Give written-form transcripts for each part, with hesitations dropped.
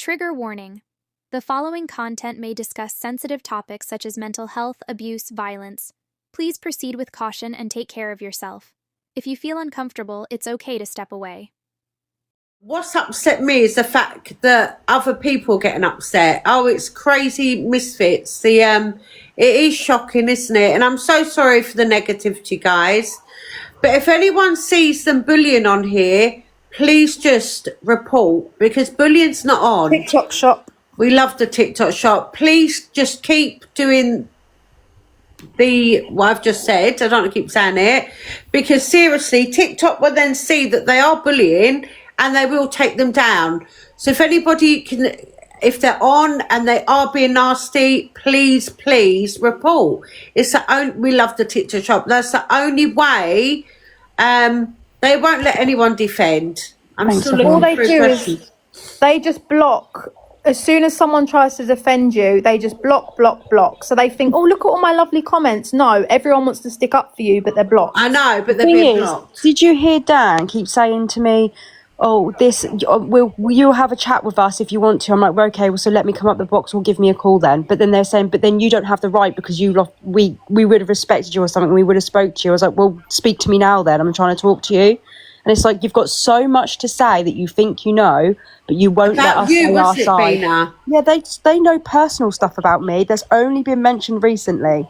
Trigger warning. The following content may discuss sensitive topics such as mental health, abuse, violence. Please proceed with caution and take care of yourself. If you feel uncomfortable, it's okay to step away. What's upset me is the fact that other people are getting upset. Oh, it's crazy Misfits. It is shocking, isn't it? And I'm so sorry for the negativity, guys. But if anyone sees them bullying on here, please just report, because bullying's not on. TikTok shop. We love the TikTok shop. Please just keep doing what I've just said. I don't want to keep saying it, because seriously, TikTok will then see that they are bullying and they will take them down. So if anybody can, if they're on and they are being nasty, please report. It's the only, we love the TikTok shop. That's the only way. They won't let anyone defend. I'm still looking All they for do questions. is they just block. As soon as someone tries to defend you, they just block. So they think, oh, look at all my lovely comments. No, everyone wants to stick up for you, but they're blocked. I know, but they're Thing being is, blocked. did you hear Dan keep saying to me, "Oh, you'll have a chat with us if you want to"? I'm like, well, okay, well, so let me come up the box or give me a call then. But then they're saying, but then you don't have the right because you lost. We would have respected you or something. We would have spoke to you. I was like, well, speak to me now then. I'm trying to talk to you. And it's like, you've got so much to say that you think you know, but you won't let us say our side. Bina? Yeah, they know personal stuff about me. There's only been mentioned recently.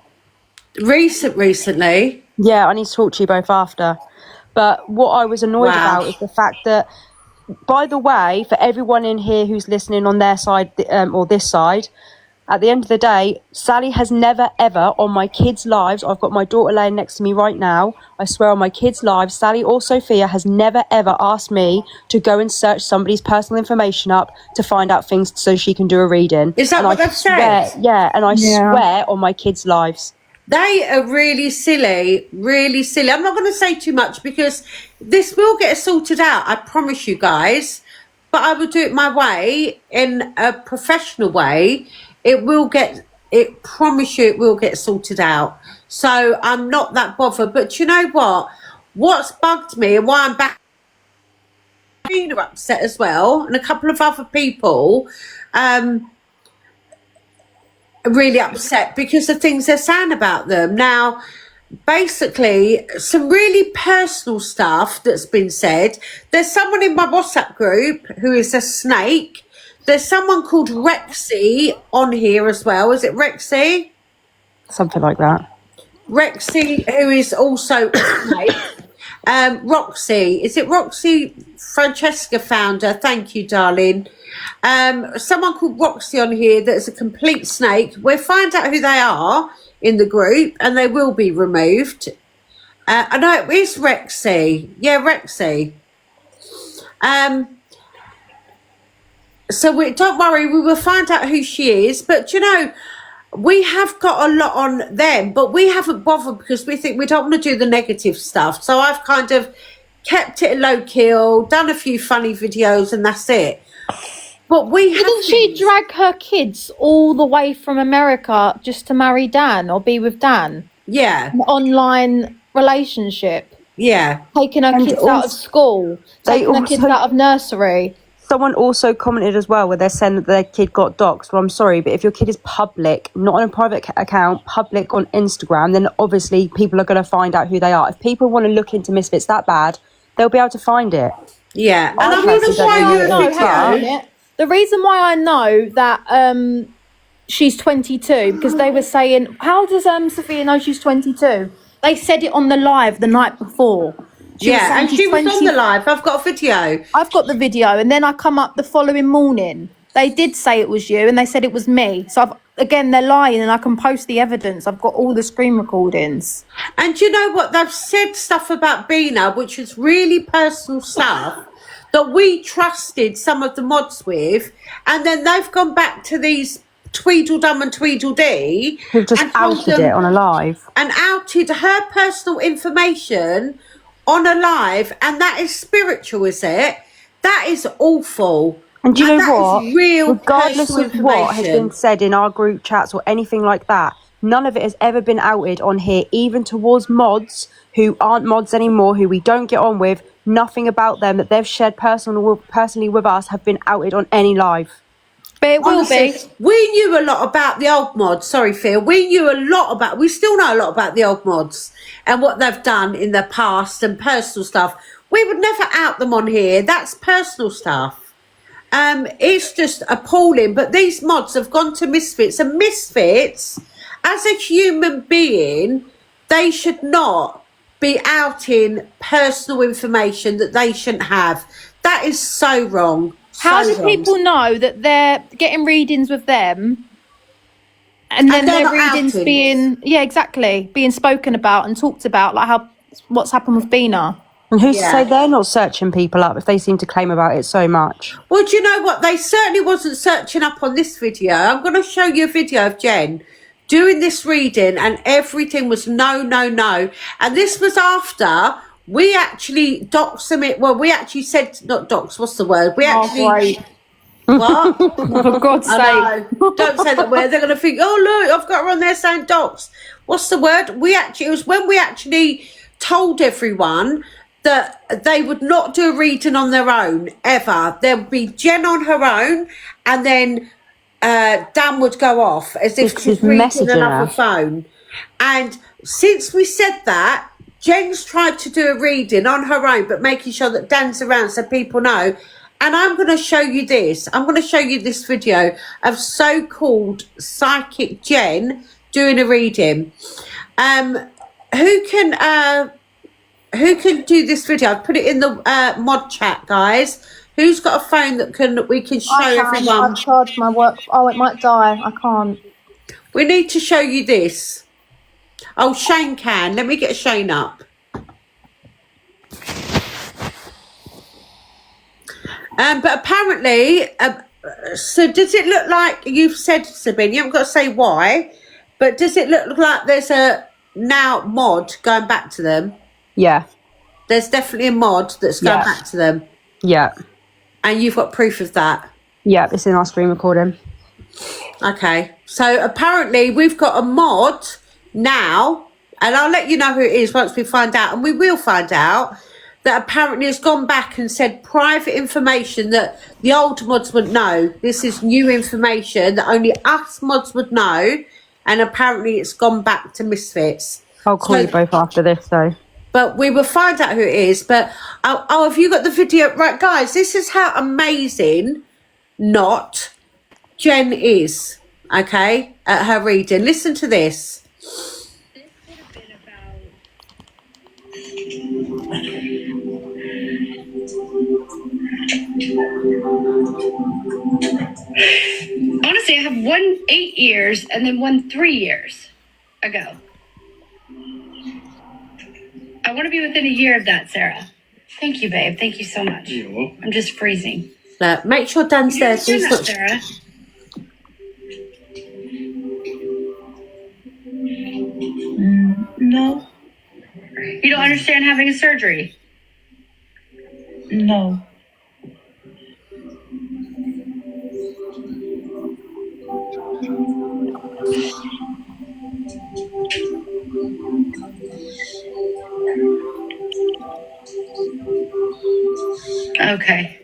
Recently? Yeah, I need to talk to you both after. But what I was annoyed about is the fact that, by the way, for everyone in here who's listening on their side or this side, at the end of the day, Sally has never, ever, on my kids' lives, I've got my daughter laying next to me right now, I swear on my kids' lives, Sally or Sophia has never, ever asked me to go and search somebody's personal information up to find out things so she can do a reading. Is that and what they've said? Yeah, and I swear on my kids' lives. They are really silly, really silly. I'm not going to say too much because this will get sorted out, I promise you guys. But I will do it my way, in a professional way. Promise you it will get sorted out. So I'm not that bothered. But you know what? What's bugged me and why I'm back, being upset as well, and a couple of other people, really upset because of things they're saying about them. Now, basically, some really personal stuff that's been said. There's someone in my WhatsApp group who is a snake. There's someone called Rexy on here as well. Is it Rexy? Something like that. Rexy, who is also a snake. Roxy. Is it Roxy Francesca founder? Thank you, darling. Someone called Roxy on here that's a complete snake. We'll find out who they are in the group and they will be removed. I know it is Rexy. Yeah, Rexy. So don't worry, we will find out who she is. But you know, we have got a lot on them, but we haven't bothered because we think we don't want to do the negative stuff. So I've kind of kept it low key, done a few funny videos, and that's it. But Didn't she drag her kids all the way from America just to marry Dan or be with Dan? Yeah. An online relationship. Yeah. Taking her kids out of school. Taking her kids out of nursery. Someone also commented as well where they're saying that their kid got doxxed. Well, I'm sorry, but if your kid is public, not on a private account, public on Instagram, then obviously people are going to find out who they are. If people want to look into Misfits that bad, they'll be able to find it. Yeah. And I'm going to show you a video. The reason why I know that she's 22, because they were saying, how does Sophia know she's 22? They said it on the live the night before. She was on the live. I've got a video. I've got the video, and then I come up the following morning. They did say it was you, and they said it was me. So again, they're lying, and I can post the evidence. I've got all the screen recordings. And you know what? They've said stuff about Bina, which is really personal stuff that we trusted some of the mods with, and then they've gone back to these Tweedledum and Tweedledee who've just outed it on a live and outed her personal information on a live, and that is spiritual, is it? That is awful. And do you know what? Real regardless of what has been said in our group chats or anything like that, none of it has ever been outed on here, even towards mods who aren't mods anymore, who we don't get on with. Nothing about them that they've shared personally with us have been outed on any live. But it will Honestly, be. we knew a lot about the old mods. Sorry, Phil. We knew a lot about. We still know a lot about the old mods and what they've done in the past and personal stuff. We would never out them on here. That's personal stuff. It's just appalling. But these mods have gone to Misfits, and Misfits, as a human being, they should not be outing personal information that they shouldn't have. That is so wrong. How So do wrong. people know that they're getting readings with them and then they're their not readings outing. being spoken about and talked about, like what's happened with Bina? And who's to Yeah. say they're not searching people up if they seem to claim about it so much? Well, do you know what? They certainly wasn't searching up on this video. I'm going to show you a video of Jen doing this reading, and everything was no, no, no. And this was after we actually doxed them. Well, we actually said, not dox, what's the word? We actually. Great. What? For God's sake. I know. Don't say that word. They're going to think, oh, look, I've got her on there saying docs. What's the word? It was when we actually told everyone that they would not do a reading on their own, ever. There would be Jen on her own, and then Dan would go off as if Just she's reading messaging another her. phone. And since we said that, Jen's tried to do a reading on her own, but making sure that Dan's around so people know. And I'm going to show you this. I'm going to show you this video of so-called psychic Jen doing a reading. Who can do this video? I've put it in the mod chat, guys. Who's got a phone that we can show everyone? I've charged my work. Oh, it might die. I can't. We need to show you this. Oh, Shane can. Let me get Shane up. But apparently, so does it look like you've said, Sabine, you haven't got to say why, but does it look like there's a now mod going back to them? Yeah. There's definitely a mod that's going Yeah. back to them. Yeah. And you've got proof of that. Yeah, it's in our screen recording. Okay. So apparently we've got a mod now, and I'll let you know who it is once we find out, and we will find out, that apparently has gone back and said private information that the old mods would know. This is new information that only us mods would know, and apparently it's gone back to Misfits. I'll call you both after this, though. But we will find out who it is. But, oh, have you got the video? Right, guys, this is how amazing not Jen is, okay, at her reading. Listen to this. Honestly, I have one 8 years and then one 3 years ago. I want to be within a year of that, Sarah. Thank you, babe. Thank you so much. You're welcome. I'm just freezing. Make sure Dan's there. So he's You're not... not, Sarah. No, You don't understand having a surgery. no. Okay.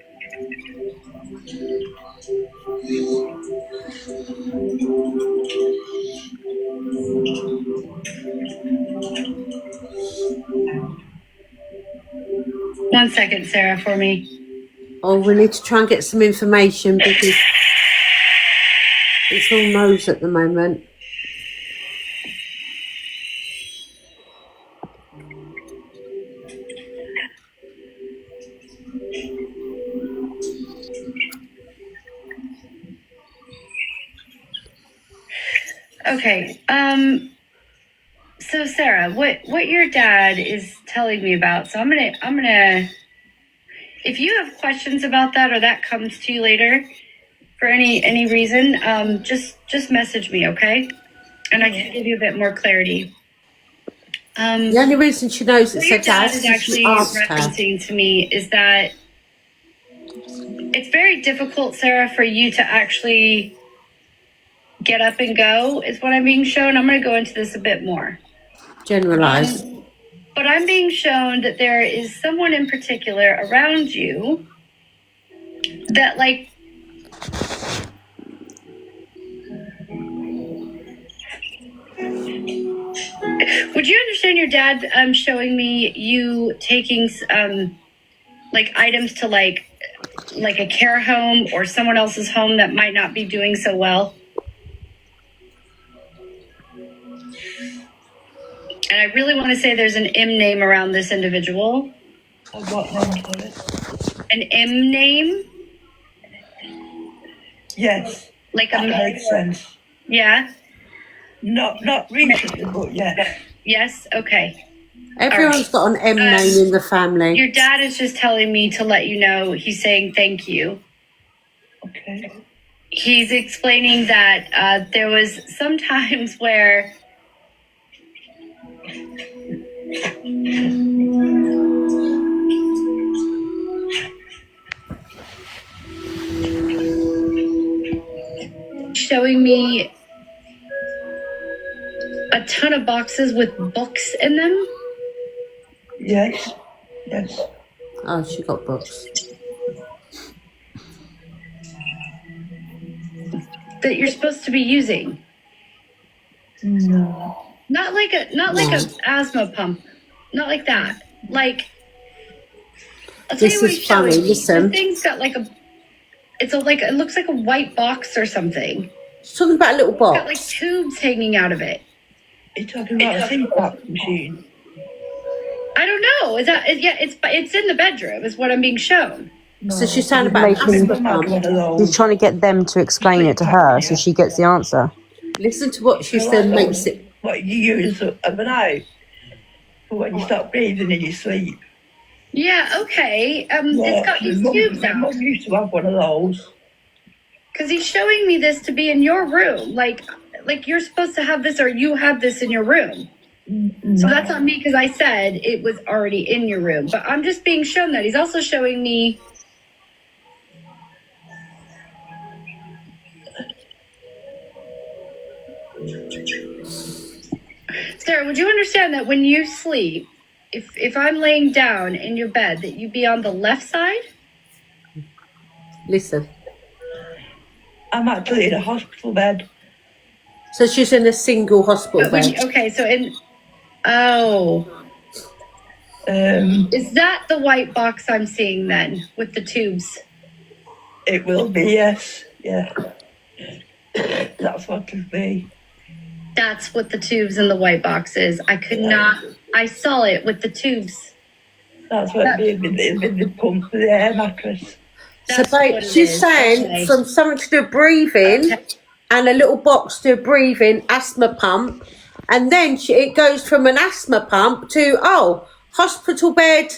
One second, Sarah, for me. Oh, we need to try and get some information because it's all no's at the moment. Okay. So Sarah, what your dad is telling me about. So I'm gonna if you have questions about that or that comes to you later for any reason, just message me, okay? And I can give you a bit more clarity. The only reason she knows What it's your her dad dad is is she actually asked her. referencing to me is that it's very difficult, Sarah, for you to actually get up and go, is what I'm being shown. I'm going to go into this a bit more. Generalised. But I'm being shown that there is someone in particular around you that, like, Would you understand your dad showing me you taking like items to like a care home or someone else's home that might not be doing so well? And I really want to say there's an M name around this individual. A what name, sorry? An M name? Yes. Like that a makes sense. Yeah. Not recently, but yeah. Yes. Okay. Everyone's got an M name in the family. Your dad is just telling me to let you know he's saying thank you. Okay. He's explaining that there was some times where showing me a ton of boxes with books in them. Yes. Yes. Oh, she got books. That you're supposed to be using. No. Not like a asthma pump. Not like that. Like, I'll tell This you what is he's showing funny, me. listen. The thing's got like it looks like a white box or something. She's talking about a little It's got like box. tubes hanging out of it. You're talking about a CPAP machine. I don't know. Is that yeah? It's in the bedroom. Is what I'm being shown. No. So she's saying about Making- asthma pump. He's trying to get them to explain it to her so she gets the answer. Listen to what she said makes it. What you use overnight for when you stop breathing in your sleep. Yeah. Okay. It's got these tubes My out. mum used to have one of those. Because he's showing me this to be in your room. Like you're supposed to have this or you have this in your room. So that's on me because I said it was already in your room. But I'm just being shown that. He's also showing me. Sarah, would you understand that when you sleep, if I'm laying down in your bed, that you be on the left side? Listen. I'm actually in a hospital bed. So she's in a single hospital bed. Okay, so is that the white box I'm seeing then with the tubes? It will be, yes. Yeah. That's what it'll be. That's what the tubes in the white box is. I saw it with the tubes. That's what it'll be with the pump for the air mattress. So she's saying from something to do with breathing and a little box to breathing, asthma pump, and then it goes from an asthma pump to hospital bed,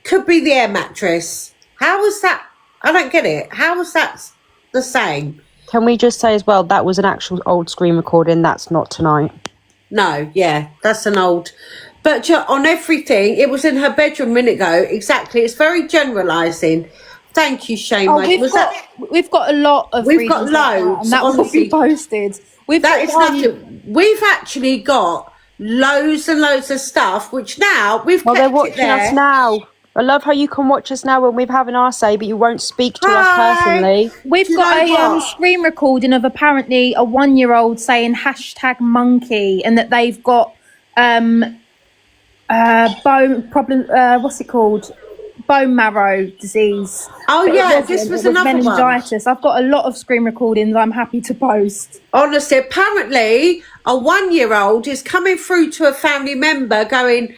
could be the air mattress. How is that? I don't get it. How is that the same? Can we just say as well, that was an actual old screen recording, that's not tonight. No, yeah, that's an old. But on everything, it was in her bedroom a minute ago. Exactly. It's very generalising. Thank you, Shane. We've got a lot of We've got readings like loads, and that will honestly. be posted. We've actually got loads and loads of stuff, which now we've Well, kept they're it watching there. us now. I love how you can watch us now when we're having our say, but you won't speak to us Hi. personally. We've Do you got know a what? screen recording of apparently a 1-year-old saying #monkey and that they've got bone problem. What's it called? Bone marrow disease. Oh But yeah, it this was it another one. meningitis. I've got a lot of screen recordings I'm happy to post. Honestly, apparently a 1-year-old is coming through to a family member going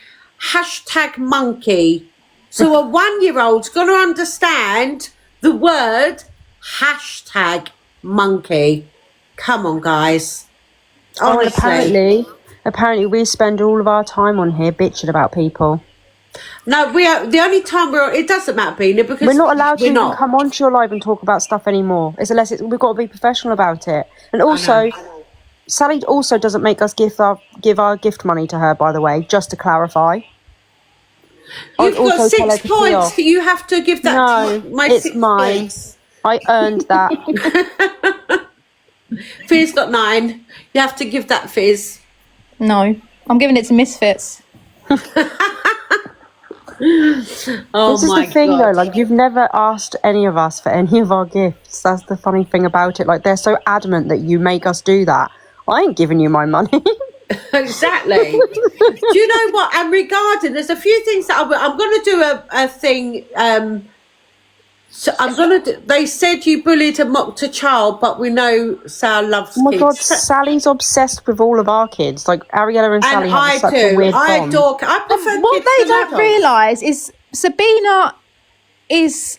#monkey. So a 1-year-old's going to understand the word #monkey. Come on, guys. Oh, and Honestly. apparently we spend all of our time on here bitching about people. No, we are the only time it doesn't matter, Bina, because We're not allowed to we're even not. come onto your live and talk about stuff anymore. We've got to be professional about it. And also, Sally also doesn't make us give our gift money to her, by the way, just to clarify. You've I'd also got tell her 6 to points off. that you have to give that No, to my it's 6 mine. points. I earned that. Fizz got 9. You have to give that, Fizz. No, I'm giving it to Misfits. Oh This is my the thing God. though, like you've never asked any of us for any of our gifts. That's the funny thing about it. Like they're so adamant that you make us do that. I ain't giving you my money. Exactly. Do you know what? And regarding, there's a few things that I'm going to do a thing. So I'm going to. They said you bullied and mocked a child, but we know Sal loves Oh my God, kids. Sally's obsessed with all of our kids. Like Ariella and Sally have I such do. a weird I bond. adore. I prefer What kids they than don't adults. realise is Sabina is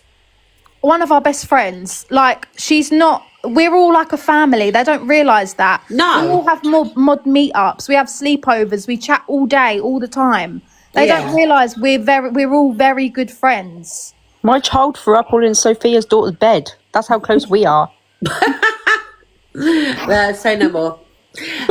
one of our best friends. Like, she's not. We're all like a family. They don't realise that. No. We all have mod meetups. We have sleepovers. We chat all day, all the time. They don't realise we're all very good friends. My child threw up all in Sophia's daughter's bed. That's how close we are. Say no more.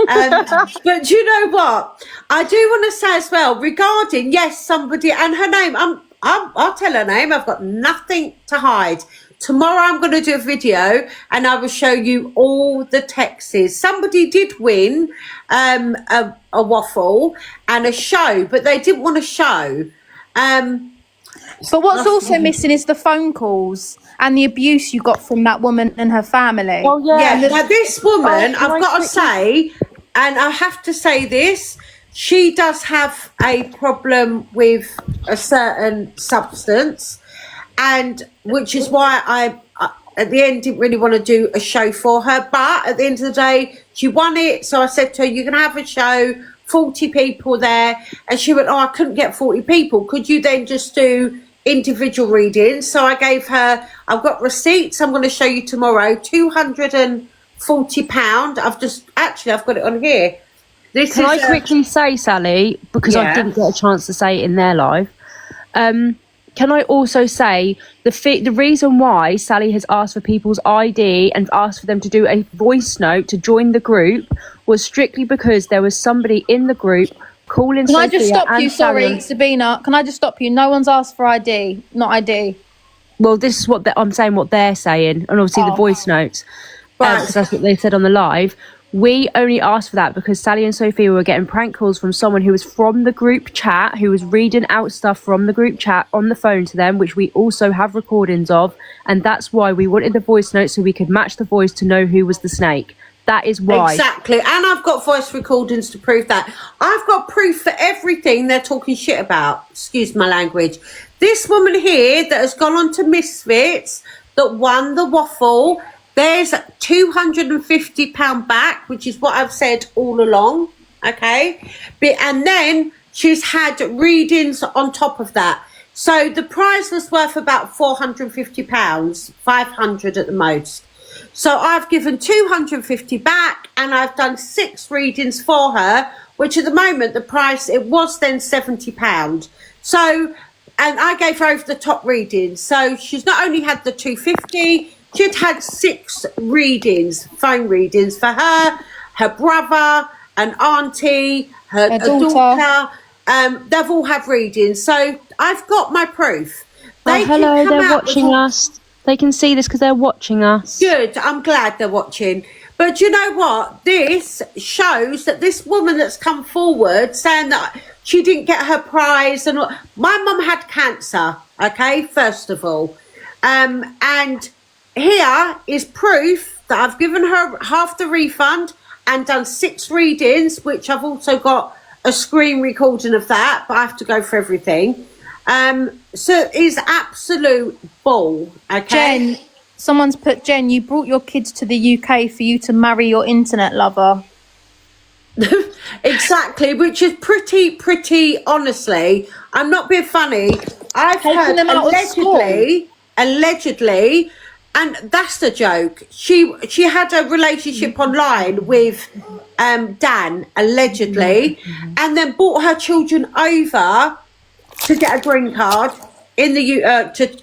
But do you know what? I do want to say as well regarding somebody and her name. I'll tell her name. I've got nothing to hide. Tomorrow I'm going to do a video and I will show you all the texts. Somebody did win a waffle and a show, but they didn't want a show. But what's also missing is the phone calls and the abuse you got from that woman and her family. Oh yeah. Now this woman, Oh, I've got to say, and I have to say this, she does have a problem with a certain substance, and which is why I at the end didn't really want to do a show for her. But at the end of the day, she won it, so I said to her, "You can have a show, 40 people there," and she went, "Oh, I couldn't get 40 people. Could you then just do individual readings?" So I gave her, I've got receipts I'm going to show you tomorrow, £240. I've got it on here. Can I quickly say, Sally, because I didn't get a chance to say it in their live, can I also say the reason why Sally has asked for people's ID and asked for them to do a voice note to join the group was strictly because there was somebody in the group calling Can Sophia I just stop and you? Sorry, Sally. Sabina. Can I just stop you? No one's asked for ID, not ID. Well, this is what I'm saying, what they're saying, and obviously the voice notes, because that's what they said on the live. We only asked for that because Sally and Sophia were getting prank calls from someone who was from the group chat, who was reading out stuff from the group chat on the phone to them, which we also have recordings of, and that's why we wanted the voice notes so we could match the voice to know who was the snake. That is why. Exactly. And I've got voice recordings to prove that. I've got proof for everything they're talking shit about. Excuse my language. This woman here that has gone on to Misfits, that won the waffle, there's £250 back, which is what I've said all along. Okay. And then she's had readings on top of that. So the prize was worth about £450, 500 at the most. So I've given 250 back and I've done 6 readings for her, which at the moment the price, it was then £70. So, and I gave her over the top readings. So she's not only had the 250, she'd had 6 readings, phone readings for her, her brother, an auntie, her daughter. They've all had readings. So I've got my proof. Hello, they're watching us. They can see this because they're watching us. Good. I'm glad they're watching. But you know what? This shows that this woman that's come forward saying that she didn't get her prize and all, my mum had cancer. Okay, first of all, and here is proof that I've given her half the refund and done 6 readings, which I've also got a screen recording of that, but I have to go for everything. So it's absolute bull. Okay. Jen, someone's put, Jen, you brought your kids to the UK for you to marry your internet lover. Exactly, which is pretty honestly, I'm not being funny. I've heard them out of allegedly, and that's the joke. She had a relationship online with Dan, allegedly, and then brought her children over to get a green card in the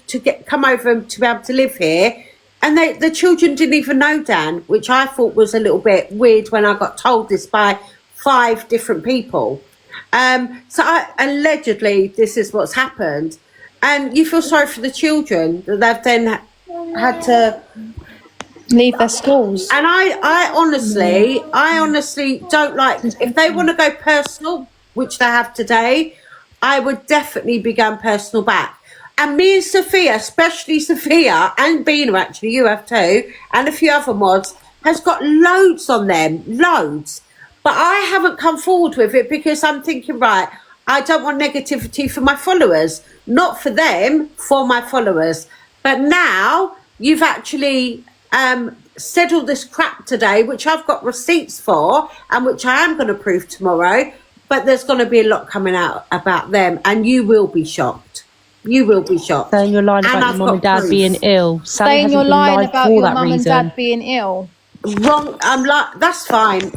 to come over and to be able to live here, and the children didn't even know Dan, which I thought was a little bit weird when I got told this by 5 different people. So allegedly this is what's happened, and you feel sorry for the children that they've then had to leave their schools. And I honestly don't like, if they want to go personal, which they have today, I would definitely be going personal back. And me and Sophia, especially Sophia, and Bina actually, you have too, and a few other mods, has got loads on them, loads. But I haven't come forward with it because I'm thinking, right, I don't want negativity for my followers, not for them, for my followers. But now you've actually said all this crap today, which I've got receipts for and which I am going to prove tomorrow. But there's going to be a lot coming out about them, and you will be shocked. You will be shocked. Saying you're lying about your mum and dad being ill. Saying you're lying about your mum and dad being ill. Wrong. I'm like, that's fine.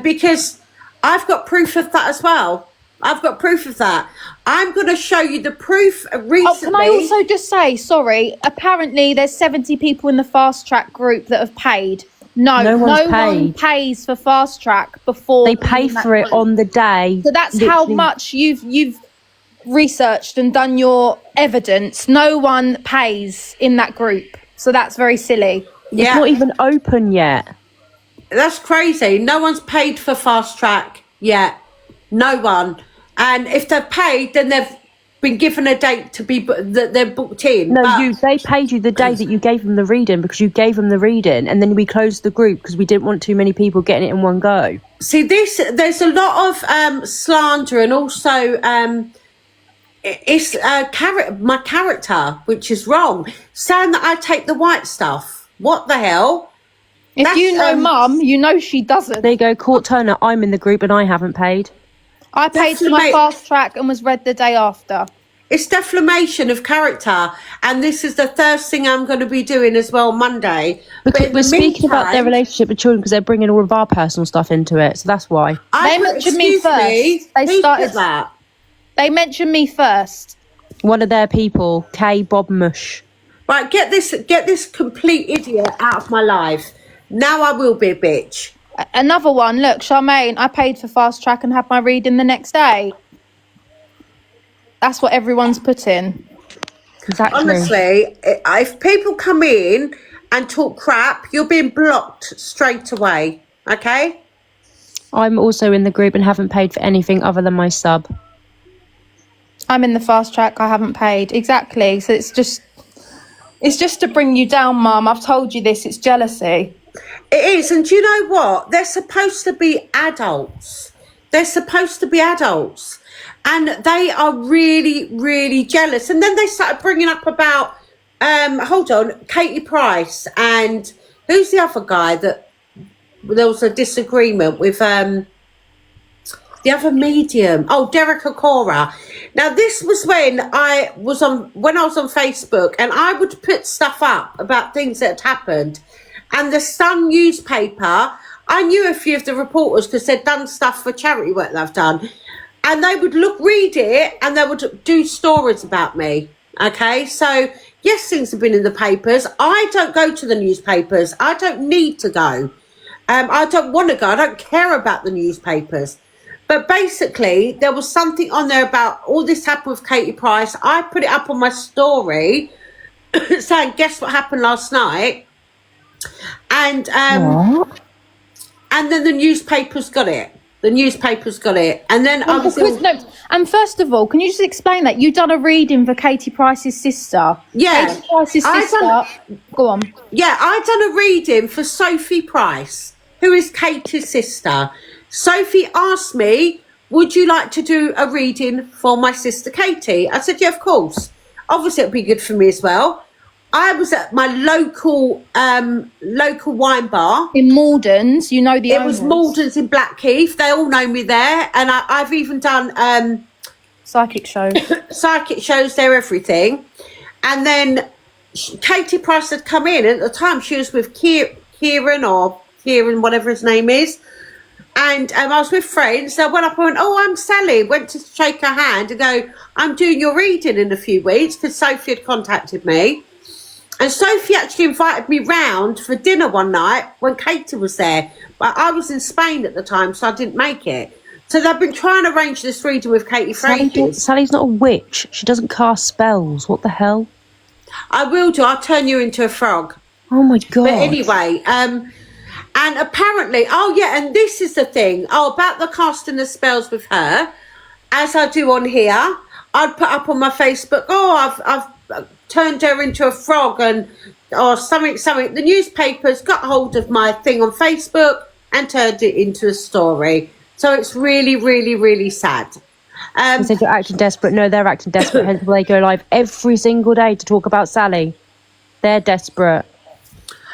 Because I've got proof of that as well. I've got proof of that. I'm going to show you the proof recently. Oh, can I also just say, sorry, apparently there's 70 people in the Fast Track group that have paid. No one pays for Fast Track before they pay for it on the day. So that's literally how much you've researched and done your evidence. No one pays in that group, so that's very silly. It's not even open yet. That's crazy. No one's paid for Fast Track yet. No one. And if they've paid, then they've been given a date to be that they're booked in. No, they paid you the day that you gave them the reading, because you gave them the reading, and then we closed the group because we didn't want too many people getting it in one go. See, there's a lot of slander, and also it's my character, which is wrong, saying that I take the white stuff. What the hell? If you know Mum, you know she doesn't. There you go, Court Turner, I'm in the group and I haven't paid. I paid for my Fast Track and was read the day after. It's defamation of character, and this is the first thing I'm going to be doing as well Monday. Because we're speaking about their relationship with children because they're bringing all of our personal stuff into it, so that's why. They mentioned me first. They started that. They mentioned me first. One of their people, K. Bob Mush. Right, get this complete idiot out of my life. Now I will be a bitch. Another one, look, Charmaine, I paid for Fast Track and had my reading the next day. That's what everyone's put in. Exactly. Honestly, if people come in and talk crap, you're being blocked straight away, okay? I'm also in the group and haven't paid for anything other than my sub. I'm in the Fast Track, I haven't paid. Exactly, so it's just to bring you down, Mum. I've told you this, it's jealousy. It is, and do you know what? They're supposed to be adults. They're supposed to be adults. And they are really, really jealous. And then they started bringing up about, hold on, Katie Price and who's the other guy that there was a disagreement with, the other medium. Oh, Derek Okora. Now, this was when I was on Facebook, and I would put stuff up about things that had happened. And the Sun newspaper, I knew a few of the reporters because they'd done stuff for charity work that I've done. And they would read it, and they would do stories about me. Okay, so yes, things have been in the papers. I don't go to the newspapers. I don't need to go. I don't want to go. I don't care about the newspapers. But basically, there was something on there about all this happened with Katie Price. I put it up on my story saying, guess what happened last night? And and then the newspapers got it. And then and first of all, can you just explain that you done a reading for Katie Price's sister? Yeah, Katie Price's sister. Go on. Yeah, I done a reading for Sophie Price, who is Katie's sister. Sophie asked me, would you like to do a reading for my sister Katie? I said, yeah, of course. Obviously, it'd be good for me as well. I was at my local wine bar in Maldon's. You know the owners. It was Maldon's in Blackheath. They all know me there, and I've even done psychic shows. Psychic shows. They're everything. And then Katie Price had come in. And at the time, she was with Kieran, whatever his name is. And I was with friends. So I went up and went, oh, I'm Sally. Went to shake her hand and go, I'm doing your reading in a few weeks, because Sophie had contacted me. And Sophie actually invited me round for dinner one night when Katie was there. But I was in Spain at the time, so I didn't make it. So they've been trying to arrange this reading with Katie for ages. Sally's not a witch. She doesn't cast spells. What the hell? I will do. I'll turn you into a frog. Oh, my God. But anyway, and apparently, and this is the thing. About the casting the spells with her, as I do on here, I'd put up on my Facebook, I've turned her into a frog or something. The newspapers got hold of my thing on Facebook and turned it into a story. So it's really, really, really sad. They said you're acting desperate. No, they're acting desperate. Hence why they go live every single day to talk about Sally. They're desperate.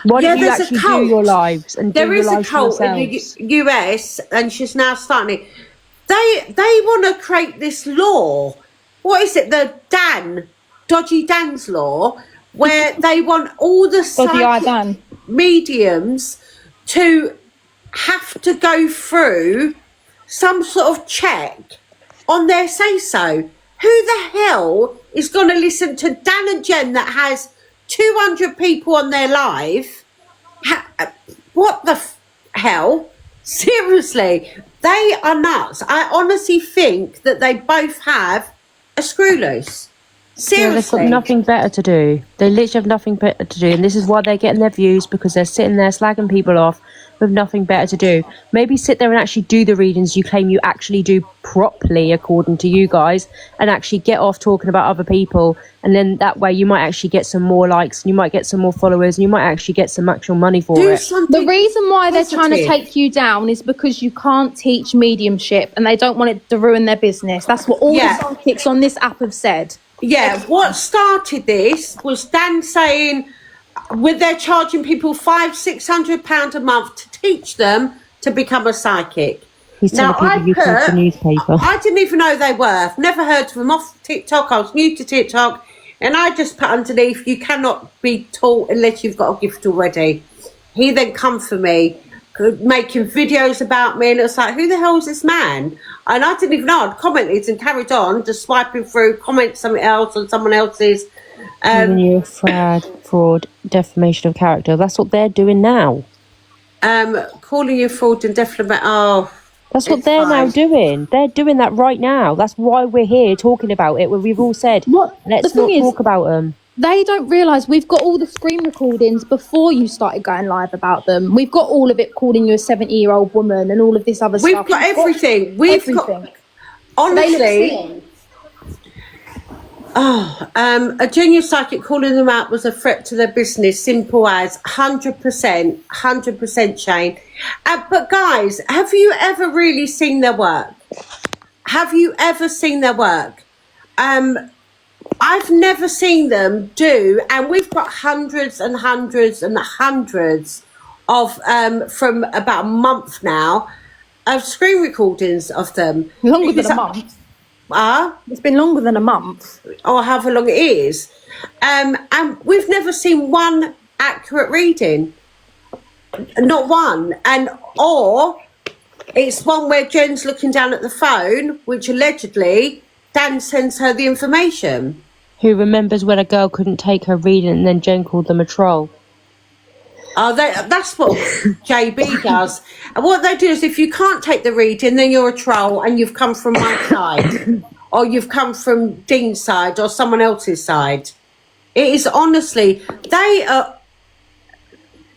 Why don't you actually do your lives and there do your is lives a cult for in yourselves? the US, and she's now starting it. They want to create this law. What is it? The Dodgy Dan's law, where they want all the psychic mediums to have to go through some sort of check on their say-so. Who the hell is going to listen to Dan and Jen that has 200 people on their live? What the hell? Seriously, they are nuts. I honestly think that they both have a screw loose. Seriously. Yeah, they've got nothing better to do. They literally have nothing better to do, and this is why they're getting their views, because they're sitting there slagging people off with nothing better to do. Maybe sit there and actually do the readings you claim you actually do properly, according to you guys, and actually get off talking about other people, and then that way you might actually get some more likes, and you might get some more followers, and you might actually get some actual money for it. The reason why they're trying to take you down is because you can't teach mediumship, and they don't want it to ruin their business. That's what all the psychics on this app have said. Yeah, what started this was Dan saying they're charging people £500-600 a month to teach them to become a psychic. He's telling people you can the newspaper. I didn't even know they were. Never heard of them off TikTok. I was new to TikTok, and I just put underneath, you cannot be taught unless you've got a gift already. He then come for me, making videos about me, and it was like, who the hell is this man? And I didn't even know. I'd commented and carried on, just swiping through, comment something else on someone else's. You a fraud, defamation of character. That's what they're doing now. Calling you fraud and defamation. Oh, that's what they're now doing. They're doing that right now. That's why we're here talking about it. Where we've all said, let's not talk about them. They don't realise we've got all the screen recordings before you started going live about them. We've got all of it calling you a 70-year-old woman and all of this other stuff. We've got everything. We've got, honestly, a junior psychic calling them out was a threat to their business. Simple as 100%, Shane. But guys, have you ever really seen their work? Have you ever seen their work? I've never seen them do, and we've got hundreds and hundreds and hundreds of, from about a month now, of screen recordings of them. Longer than a month. It's been longer than a month. Or however long it is. And we've never seen one accurate reading. Not one. Or it's one where Jen's looking down at the phone, which allegedly Dan sends her the information. Who remembers when a girl couldn't take her reading and then Jen called them a troll? Oh, that's what JB does. And what they do is, if you can't take the reading, then you're a troll and you've come from my side. Or you've come from Dean's side or someone else's side. It is honestly, they are...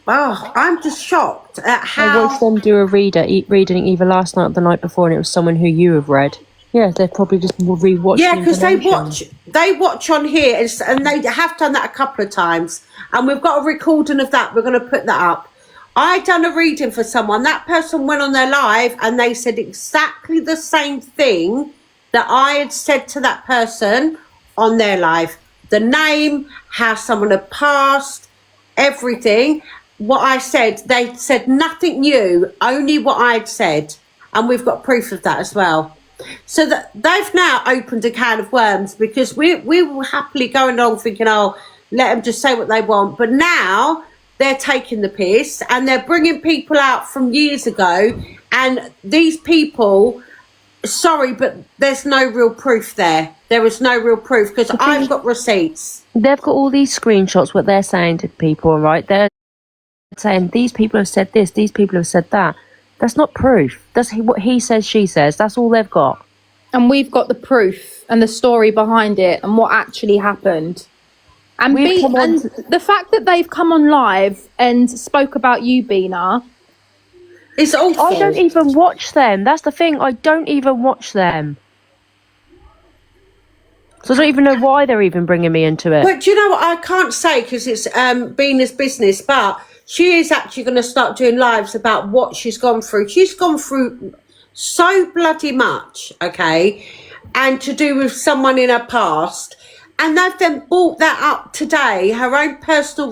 Oh, I'm just shocked at how... I watched them do a reading either last night or the night before, and it was someone who you have read. Yeah, they're probably just rewatching. Yeah, because they watch on here, and they have done that a couple of times. And we've got a recording of that. We're going to put that up. I done a reading for someone. That person went on their live, and they said exactly the same thing that I had said to that person on their live. The name, how someone had passed, everything. What I said, they said nothing new, only what I'd said. And we've got proof of that as well. So that they've now opened a can of worms, because we were happily going along thinking, oh, let them just say what they want. But now they're taking the piss, and they're bringing people out from years ago. And these people, sorry, but there's no real proof there. There is no real proof, because I've got receipts. They've got all these screenshots, what they're saying to people, right? They're saying, these people have said this, these people have said that. That's not proof. That's what he says, she says. That's all they've got. And we've got the proof and the story behind it and what actually happened. And the fact that they've come on live and spoke about you, Bina, it's awful. I don't even watch them. That's the thing. I don't even watch them. So I don't even know why they're even bringing me into it. But do you know what? I can't say, because it's Bina's business, but she is actually going to start doing lives about what she's gone through. She's gone through so bloody much, okay, and to do with someone in her past, and they've then brought that up today, her own personal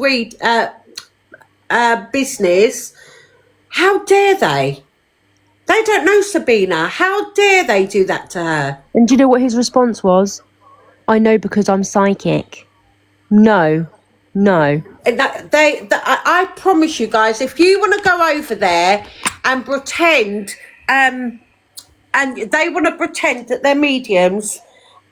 business. How dare they? They don't know Sabina. How dare they do that to her? And do you know what his response was? I know because I'm psychic. No. And I promise you guys, if you want to go over there and pretend, and they want to pretend that they're mediums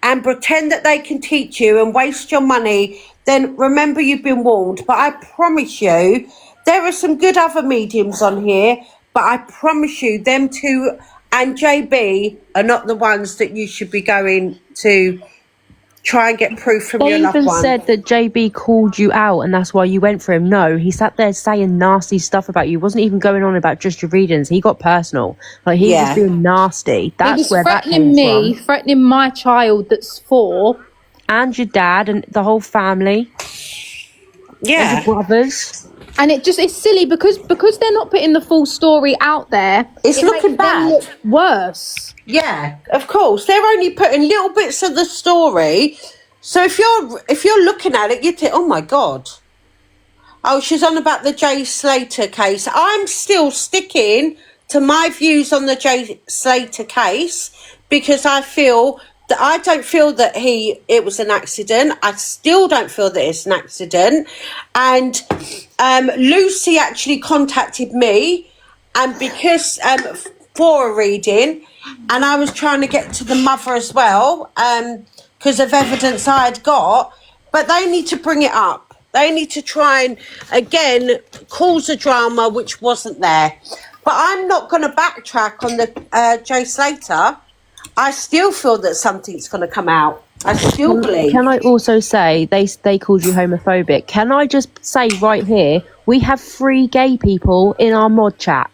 and pretend that they can teach you and waste your money, then remember you've been warned. But I promise you, there are some good other mediums on here, but I promise you, them two and JB are not the ones that you should be going to try and get proof from your They loved even one. said that JB called you out and that's why you went for him. No, he sat there saying nasty stuff about you. He wasn't even going on about just your readings. He got personal. Like, he was being nasty. That's where that came from. Threatening my child that's 4. And your dad and the whole family. Yeah. And your brothers. And it's silly because they're not putting the full story out there. It's looking bad. Look worse. Yeah, of course. They're only putting little bits of the story. So if you're looking at it, you think, oh my God. Oh, she's on about the Jay Slater case. I'm still sticking to my views on the Jay Slater case because I don't feel that it was an accident. I still don't feel that it's an accident. And Lucy actually contacted me, and because for a reading, and I was trying to get to the mother as well, because of evidence I had got. But they need to bring it up. They need to try and again cause a drama which wasn't there. But I'm not going to backtrack on the Jay Slater. I still feel that something's going to come out. I still believe. Can I also say they called you homophobic? Can I just say right here, we have 3 gay people in our mod chat.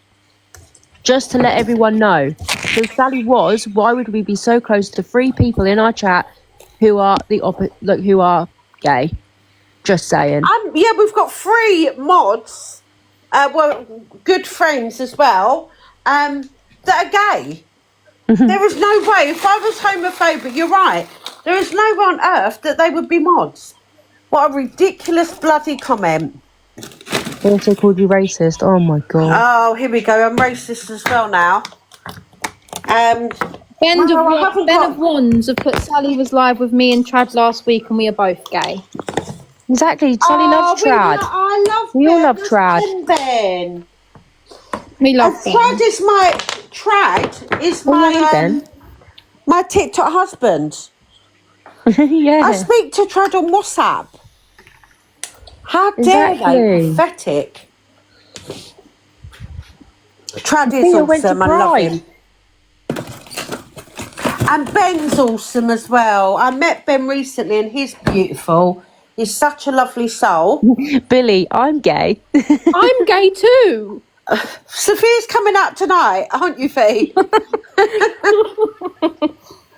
Just to let everyone know. So Sally why would we be so close to 3 people in our chat who are who are gay? Just saying. Yeah, we've got 3 mods, good friends as well, that are gay. There is no way, if I was homophobic, you're right, there is no way on earth that they would be mods. What a ridiculous bloody comment. They also called you racist. Oh my God. Oh, here we go. I'm racist as well now. Ben of Wands have put Sally was live with me and Trad last week and we are both gay. Exactly. Sally loves Trad. I love We Ben. all love Trad. Ben. We love Ben. Trad is my my TikTok husband. Yeah. I speak to Trad on WhatsApp. How dare they? Pathetic. Trad is awesome. I love him. And Ben's awesome as well. I met Ben recently and he's beautiful. He's such a lovely soul. Billy, I'm gay. I'm gay too. Sophia's coming out tonight, aren't you, Fee?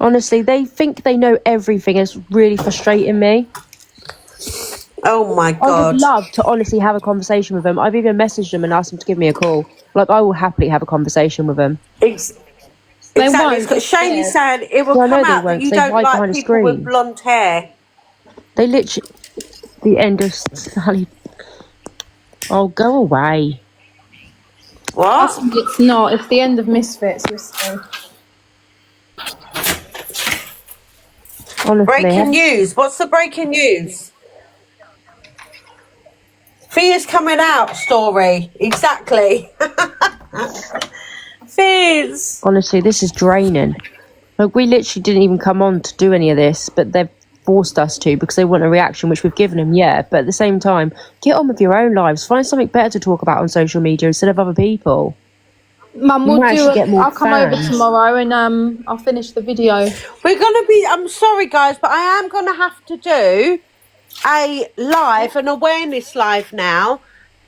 Honestly, they think they know everything. It's really frustrating me. Oh my God. I would love to honestly have a conversation with them. I've even messaged them and asked them to give me a call. Like, I will happily have a conversation with them. Exactly. Shane is saying it will come out that you don't like people with blonde hair. They literally... The end of Sally... Oh, go away. What? It's not. It's the end of Misfits. Honestly. Breaking news. What's the breaking news? Fia's coming out story. Exactly. Fizz. Honestly, this is draining. Like, we literally didn't even come on to do any of this, but they've forced us to because they want a reaction, which we've given them, yeah. But at the same time, get on with your own lives. Find something better to talk about on social media instead of other people. Mum, I'll come over tomorrow and I'll finish the video. We're gonna be. I'm sorry, guys, but I am gonna have to do an awareness live now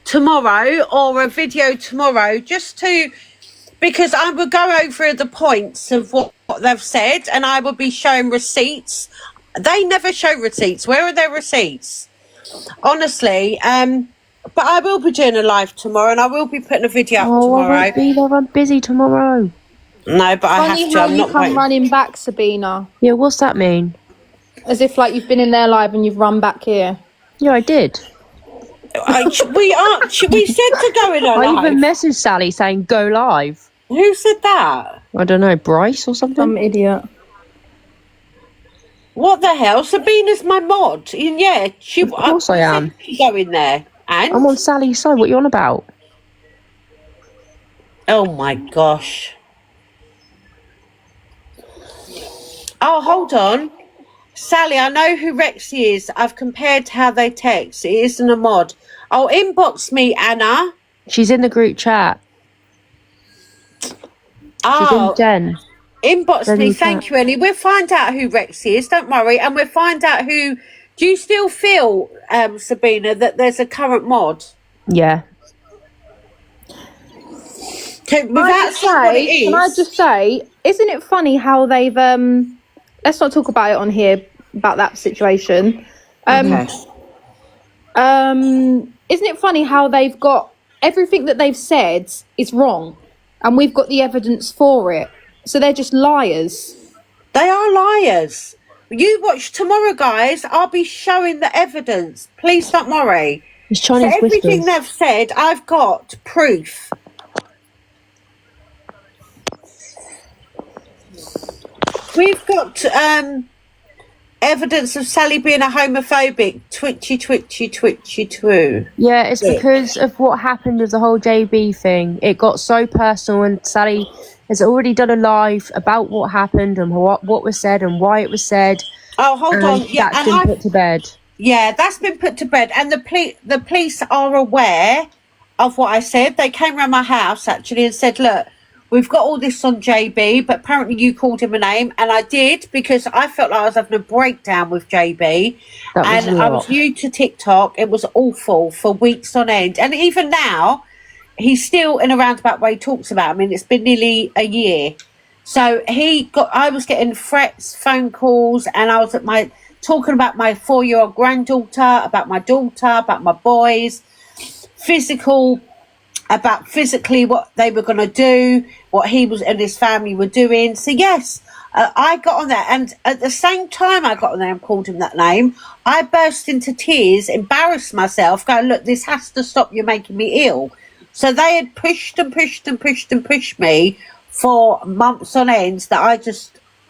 tomorrow, or a video tomorrow, because I will go over the points of what they've said, and I will be showing receipts. They never show receipts. Where are their receipts? Honestly, but I will be doing a live tomorrow, and I will be putting a video up tomorrow. I won't be there. I'm busy tomorrow. No, but I Funny have to. how I'm you not come waiting. running back, Sabina. Yeah, what's that mean? As if like you've been in their live and you've run back here. Yeah, I did. We said to go in our I even live. messaged Sally saying go live. Who said that? I don't know, Bryce or something? Some idiot. What the hell? Sabina's my mod. And yeah, she. Of course I am. Said to go in there. And I'm on Sally's side. What are you on about? oh my gosh. Oh, hold on. Sally, I know who Rexy is. I've compared how they text. It isn't a mod. Oh, inbox me, Anna. She's in the group chat. She's Oh, in Jen. inbox Jen me. in Thank chat. you, Ellie. We'll find out who Rexy is. Don't worry. And we'll find out who... Do you still feel, Sabina, that there's a current mod? Yeah. Without saying what it is... Can I just say, isn't it funny how they've let's not talk about it on here about that situation. Okay. Isn't it funny how they've got everything that they've said is wrong and we've got the evidence for it. So they're just liars. They are liars. You watch tomorrow, guys. I'll be showing the evidence. Please don't worry. It's So Chinese everything whispers. they've said, I've got proof. We've got evidence of Sally being a homophobic. Twitchy, twoo. Yeah, it's Yeah. because of what happened with the whole JB thing. It got so personal, and Sally has already done a live about what happened and what was said and why it was said. Oh, hold on. Yeah, That's and been put to bed. Yeah, that's been put to bed. And the police are aware of what I said. They came around my house actually and said, look, we've got all this on JB, but apparently you called him a name. And I did, because I felt like I was having a breakdown with JB. That was And a I lot. was new to TikTok. It was awful for weeks on end. And even now, he's still in a roundabout way he talks about. I mean, it's been nearly a year. So I was getting threats, phone calls, and I was talking about my 4-year-old granddaughter, about my daughter, about my boys, about physically what they were going to do, what he was and his family were doing. So yes, I got on that, and at the same time I got on there and called him that name, I burst into tears, embarrassed myself, going, look, this has to stop, you're making me ill. So they had pushed me for months on end, that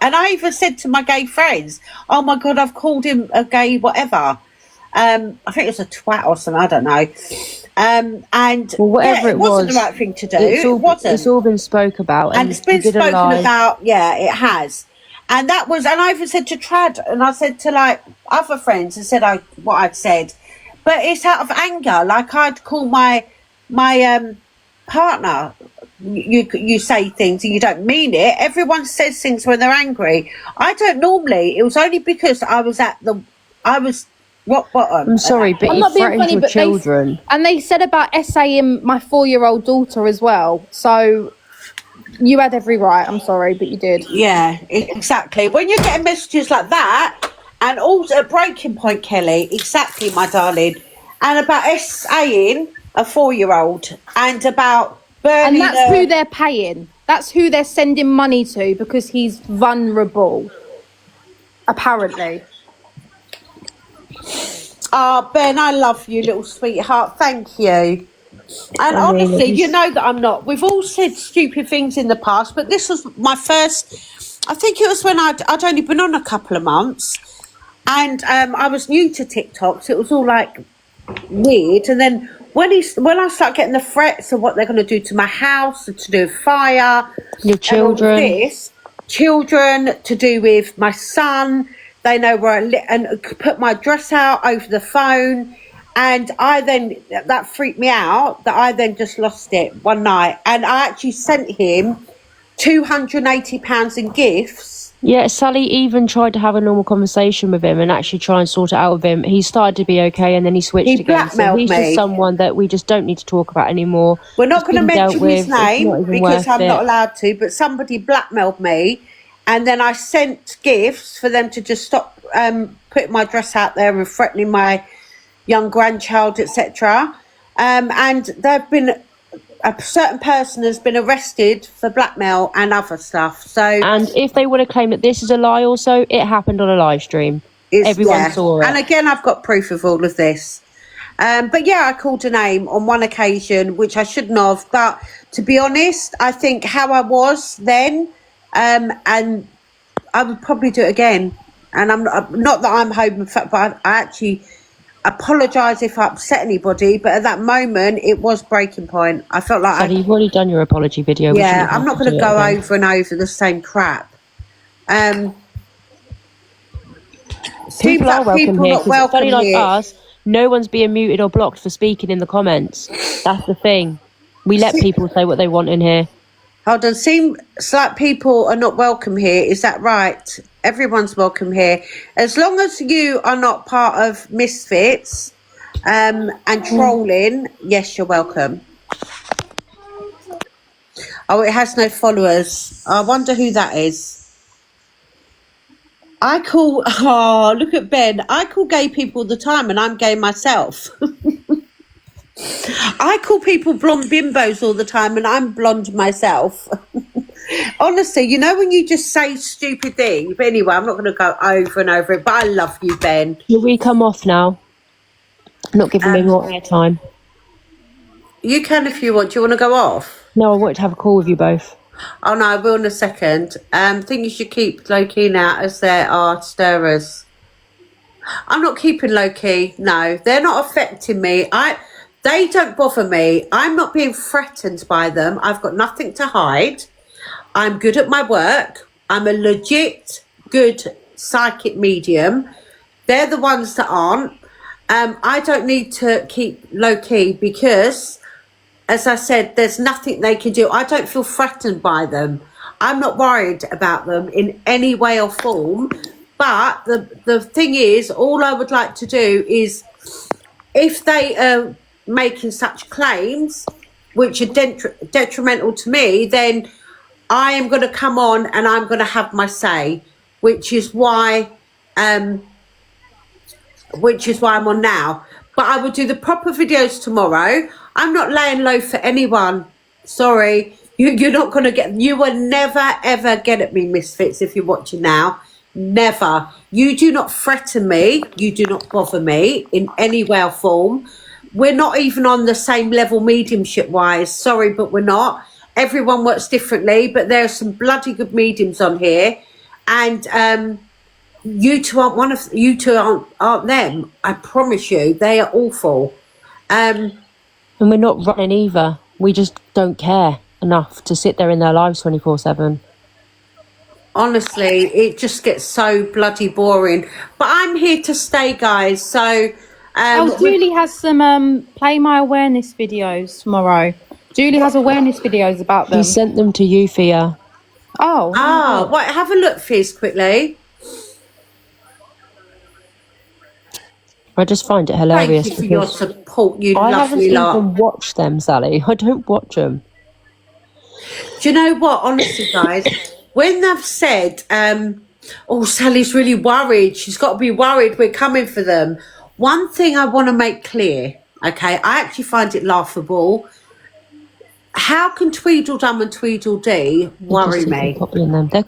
and I even said to my gay friends, oh my God, I've called him a gay whatever. I think it was a twat or something, I don't know. And Well, whatever it wasn't was, the right thing to do. It's all been spoke about, And it's been spoken about. Yeah, it has. And that was, and I even said to Trad, and I said to like other friends, and said what I'd said, but it's out of anger. Like I'd call my partner. You say things and you don't mean it. Everyone says things when they're angry. I don't normally. It was only because I was rock bottom. I'm sorry, but I'm you not being threatened funny, your but children. they said about essaying my 4-year-old daughter as well. So you had every right. I'm sorry, but you did. Yeah, exactly. When you're getting messages like that, and also a breaking point, Kelly, exactly, my darling, and about essaying a 4-year-old, and about burning. And that's who they're paying. That's who they're sending money to, because he's vulnerable. Apparently. Oh, Ben, I love you, little sweetheart. Thank you. And honestly, you know that I'm not. We've all said stupid things in the past, but this was my first. I think it was when I'd only been on a couple of months, and I was new to TikTok, so it was all like weird. And then when I start getting the threats of what they're going to do to my house, to do with fire, Your children, and all this, children, to do with my son. They know where and put my address out over the phone. And that freaked me out, that I then just lost it one night. And I actually sent him £280 in gifts. Yeah, Sally even tried to have a normal conversation with him and actually try and sort it out with him. He started to be okay, and then he switched again. So he's just someone that we just don't need to talk about anymore. We're not going to mention his name because I'm not it. allowed to, but somebody blackmailed me. And then I sent gifts for them to just stop putting my address out there and threatening my young grandchild, etc. And they've been a certain person has been arrested for blackmail and other stuff. So, and if they want to claim that this is a lie, also, it happened on a live stream. Everyone saw it. And again, I've got proof of all of this. But yeah, I called a name on one occasion, which I shouldn't have. But to be honest, I think how I was then, and I would probably do it again. And I'm not that I'm homophobic, but I actually apologise if I upset anybody. But at that moment, it was breaking point. I felt like you've already done your apology video. Yeah, I'm not going to go over and over the same crap. People are welcome here, because funny like us, no one's being muted or blocked for speaking in the comments. That's the thing. We let people say what they want in here. Hold on, seems like people are not welcome here. Is that right? Everyone's welcome here. As long as you are not part of Misfits and trolling, yes, you're welcome. Oh, it has no followers. I wonder who that is. Look at Ben. I call gay people all the time and I'm gay myself. I call people blonde bimbos all the time and I'm blonde myself. Honestly, you know when you just say stupid things. But anyway, I'm not going to go over and over it, but I love you, Ben. Will we come off now? Not giving me more airtime. You can if you want. Do you want to go off? No, I want to have a call with you both. Oh no, I will in a second. I think you should keep low key now, as there are stirrers. I'm not keeping low key. No, they're not affecting me. They don't bother me. I'm not being threatened by them. I've got nothing to hide. I'm good at my work. I'm a legit good psychic medium. They're the ones that aren't. I don't need to keep low key because, as I said, there's nothing they can do. I don't feel threatened by them. I'm not worried about them in any way or form. But the thing is, all I would like to do is, if they are making such claims which are detrimental to me, then I am going to come on and I'm going to have my say, which is why I'm on now. But I will do the proper videos tomorrow. I'm not laying low for anyone. Sorry. You're not going to get... You will never, ever get at me, Misfits, if you're watching now. Never. You do not threaten me. You do not bother me in any way or form. We're not even on the same level mediumship-wise. Sorry, but we're not. Everyone works differently, but there are some bloody good mediums on here. And... you two aren't them. I promise you, they are awful. And we're not running either. We just don't care enough to sit there in their lives 24/7. Honestly, it just gets so bloody boring. But I'm here to stay, guys. So, Julie has some Play My Awareness videos tomorrow. Julie has awareness videos about them. He sent them to you, Fia. Oh. Wait, have a look, Fizz, quickly. I just find it hilarious. Thank you for your support, you I lovely lot. haven't even watched them, Sally. I don't watch them. Do you know what? Honestly, guys, when they've said, oh, Sally's really worried. She's got to be worried. We're coming for them. One thing I want to make clear, okay, I actually find it laughable. How can Tweedledum and Tweedledee worry me? They're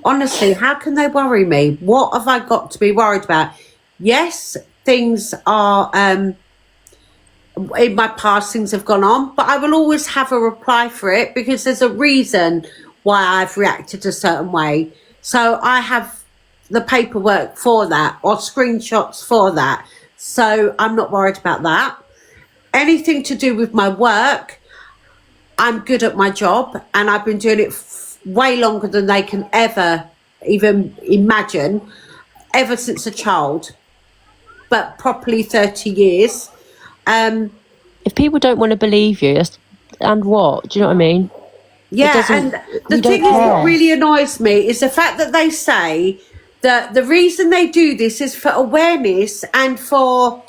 Honestly, how can they worry me? What have I got to be worried about? Yes, things are, in my past, things have gone on, but I will always have a reply for it because there's a reason why I've reacted a certain way. So I have the paperwork for that or screenshots for that. So I'm not worried about that. Anything to do with my work, I'm good at my job and I've been doing it way longer than they can ever even imagine, ever since a child, but properly 30 years. If people don't want to believe you, and what? Do you know what I mean? Yeah, and the thing is, what really annoys me is the fact that they say that the reason they do this is for awareness and for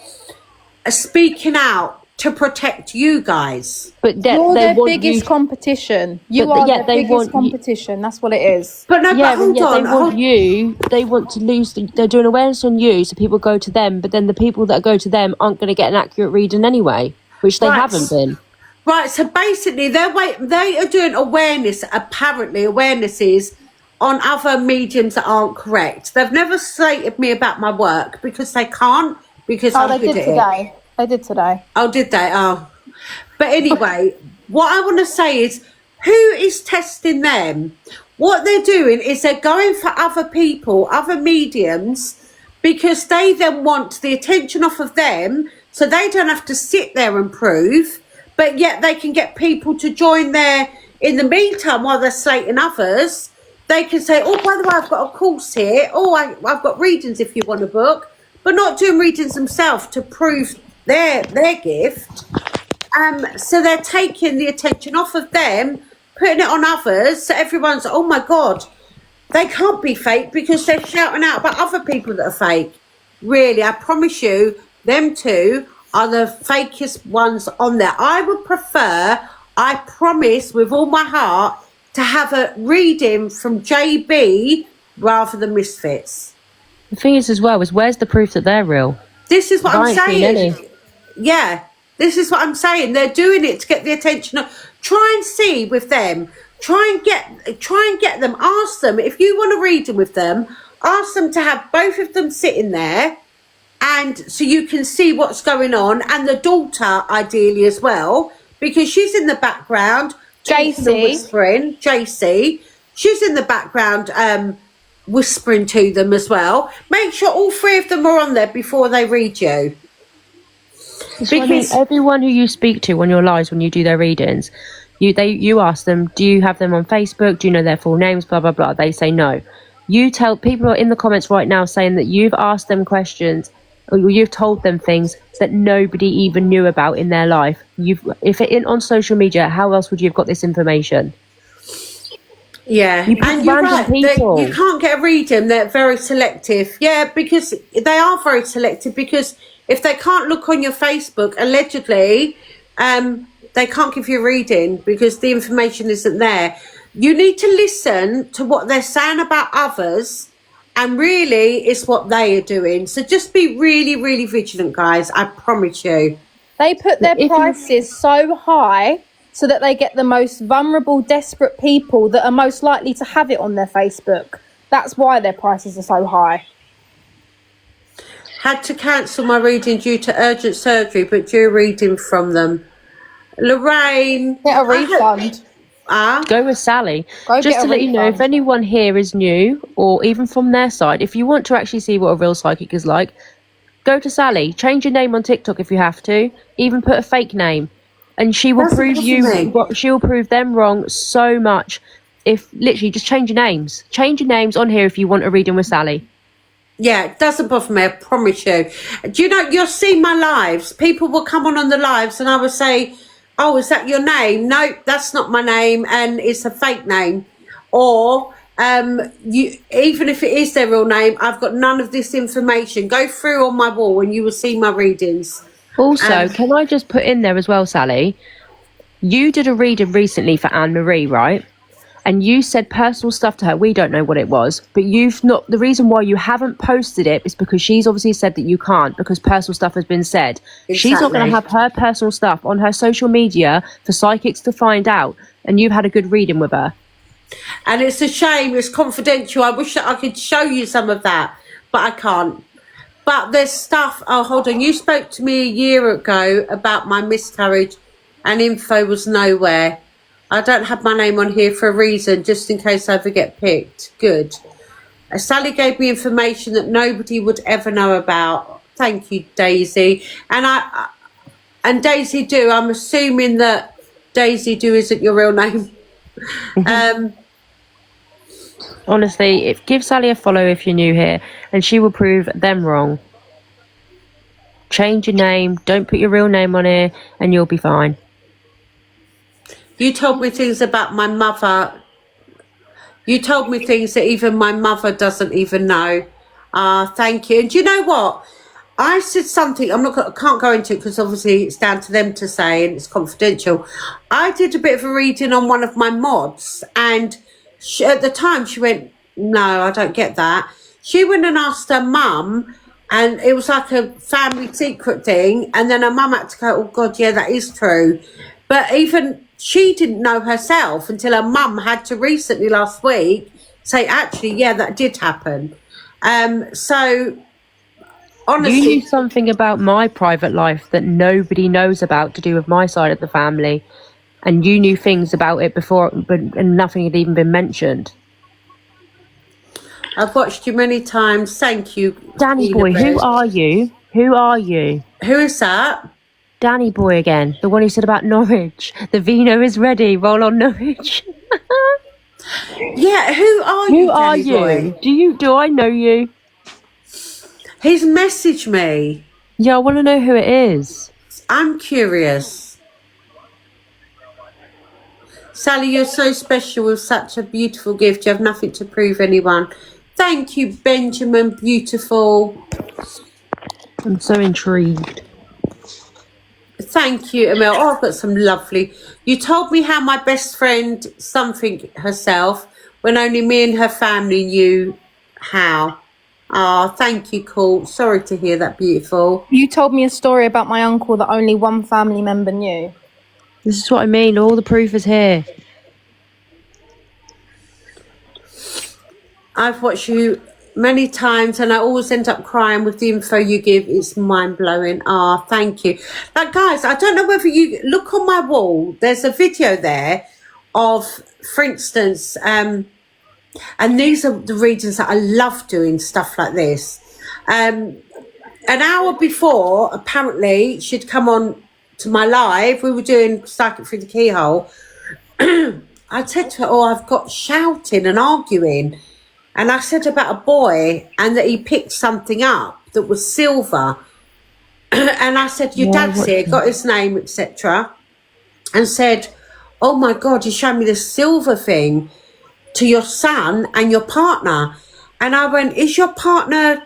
speaking out to protect you guys. But you're their biggest competition. You are their biggest competition. That's what it is. But no, but hold on. They want to lose. They're doing awareness on you, so people go to them. But then the people that go to them aren't going to get an accurate reading anyway, which they haven't been. Right, so basically they are doing awarenesses on other mediums that aren't correct. They've never slated me about my work because they can't, because I'm they good did at it. today. They did today. Oh, did they? Oh. But anyway, what I want to say is, who is testing them? What they're doing is they're going for other people, other mediums, because they then want the attention off of them, so they don't have to sit there and prove, but yet they can get people to join there in the meantime while they're slating others. They can say, oh, by the way, I've got a course here. Oh, I've got readings if you want a book, but not doing readings themselves to prove their gift. So they're taking the attention off of them, putting it on others, so everyone's, oh my God, they can't be fake because they're shouting out about other people that are fake. Really, I promise you, them two are the fakest ones on there. I would prefer, I promise with all my heart, to have a reading from JB rather than Misfits. The thing is as well, is where's the proof that they're real? This is what I I'm ain't seen saying. any. Yeah, this is what I'm saying. They're doing it to get the attention of. Try and see with them. Try and get them. Ask them if you want to read them with them. Ask them to have both of them sitting there, and so you can see what's going on, and the daughter ideally as well, because she's in the background. JC. Whispering. JC. She's in the background. Whispering to them as well. Make sure all three of them are on there before they read you. Because everyone who you speak to on your lives when you do their readings, you ask them, do you have them on Facebook? Do you know their full names? Blah blah blah. They say no. You tell people are in the comments right now saying that you've asked them questions, or you've told them things that nobody even knew about in their life. If it isn't on social media, how else would you have got this information? Yeah, and you're right. You can't get a reading. They're very selective. Yeah, because they are very selective. Because if they can't look on your Facebook, allegedly, they can't give you a reading because the information isn't there. You need to listen to what they're saying about others, and really, it's what they are doing. So just be really, really vigilant, guys. I promise you. They put their prices so high so that they get the most vulnerable, desperate people that are most likely to have it on their Facebook. That's why their prices are so high. Had to cancel my reading due to urgent surgery, but due reading from them. Lorraine. Get a refund. Go with Sally. Just to let you know, if anyone here is new, or even from their side, if you want to actually see what a real psychic is like, go to Sally. Change your name on TikTok if you have to. Even put a fake name. And she will she'll prove them wrong so much. If literally just change your names. Change your names on here if you want a reading with Sally. Yeah, it doesn't bother me, I promise you. Do you know, you'll see my lives. People will come on the lives and I will say, oh, is that your name? No, that's not my name, and it's a fake name. Or even if it is their real name, I've got none of this information. Go through on my wall and you will see my readings. Also, can I just put in there as well, Sally? You did a reading recently for Anne-Marie, right? And you said personal stuff to her. We don't know what it was, but you've not. The reason why you haven't posted it is because she's obviously said that you can't, because personal stuff has been said. Exactly. She's not going to have her personal stuff on her social media for psychics to find out. And you've had a good reading with her. And it's a shame. It's confidential. I wish that I could show you some of that, but I can't. But there's stuff. Oh, hold on. You spoke to me a year ago about my miscarriage, and info was nowhere. I don't have my name on here for a reason, just in case I ever get picked. Good. Sally gave me information that nobody would ever know about. Thank you, Daisy. And Daisy Do, I'm assuming that Daisy Do isn't your real name. Honestly, give Sally a follow if you're new here, and she will prove them wrong. Change your name, don't put your real name on here, and you'll be fine. You told me things about my mother. You told me things that even my mother doesn't even know. Thank you. And do you know what? I said something, I can't go into it because obviously it's down to them to say and it's confidential. I did a bit of a reading on one of my mods, and at the time she went, no, I don't get that. She went and asked her mum, and it was like a family secret thing, and then her mum had to go, oh God, yeah, that is true. But even she didn't know herself until her mum had to recently last week say, actually, yeah, that did happen. So honestly, You knew something about my private life that nobody knows about to do with my side of the family, and you knew things about it before, and nothing had even been mentioned. I've watched you many times. Thank you, Danny Tina boy, who Boo. are you? Who are you? Who is that? Danny boy again, the one who said about Norwich. The vino is ready. Roll on Norwich. Yeah, who are Who you, are Danny boy? you? Do I know you? He's messaged me. Yeah, I want to know who it is. I'm curious. Sally, you're so special with such a beautiful gift. You have nothing to prove anyone. Thank you, Benjamin. Beautiful. I'm so intrigued. Thank you, Emil. Oh, I've got some lovely. You told me how my best friend something herself when only me and her family knew how. Oh, thank you, Cool. Sorry to hear that, beautiful. You told me a story about my uncle that only one family member knew. This is what I mean. All the proof is here. I've watched you many times and I always end up crying with the info you give. It's mind-blowing. Ah, thank you. Like, guys, I don't know whether you look on my wall. There's a video there of, for instance, and these are the reasons that I love doing stuff like this. An hour before, apparently, she'd come on to my live. We were doing Psychic Through the Keyhole. I said to her, oh, I've got shouting and arguing. And I said about a boy and that he picked something up that was silver. And I said, your dad's here, got his name, etc. And said, oh my God, you showed me this silver thing to your son and your partner. And I went, is your partner,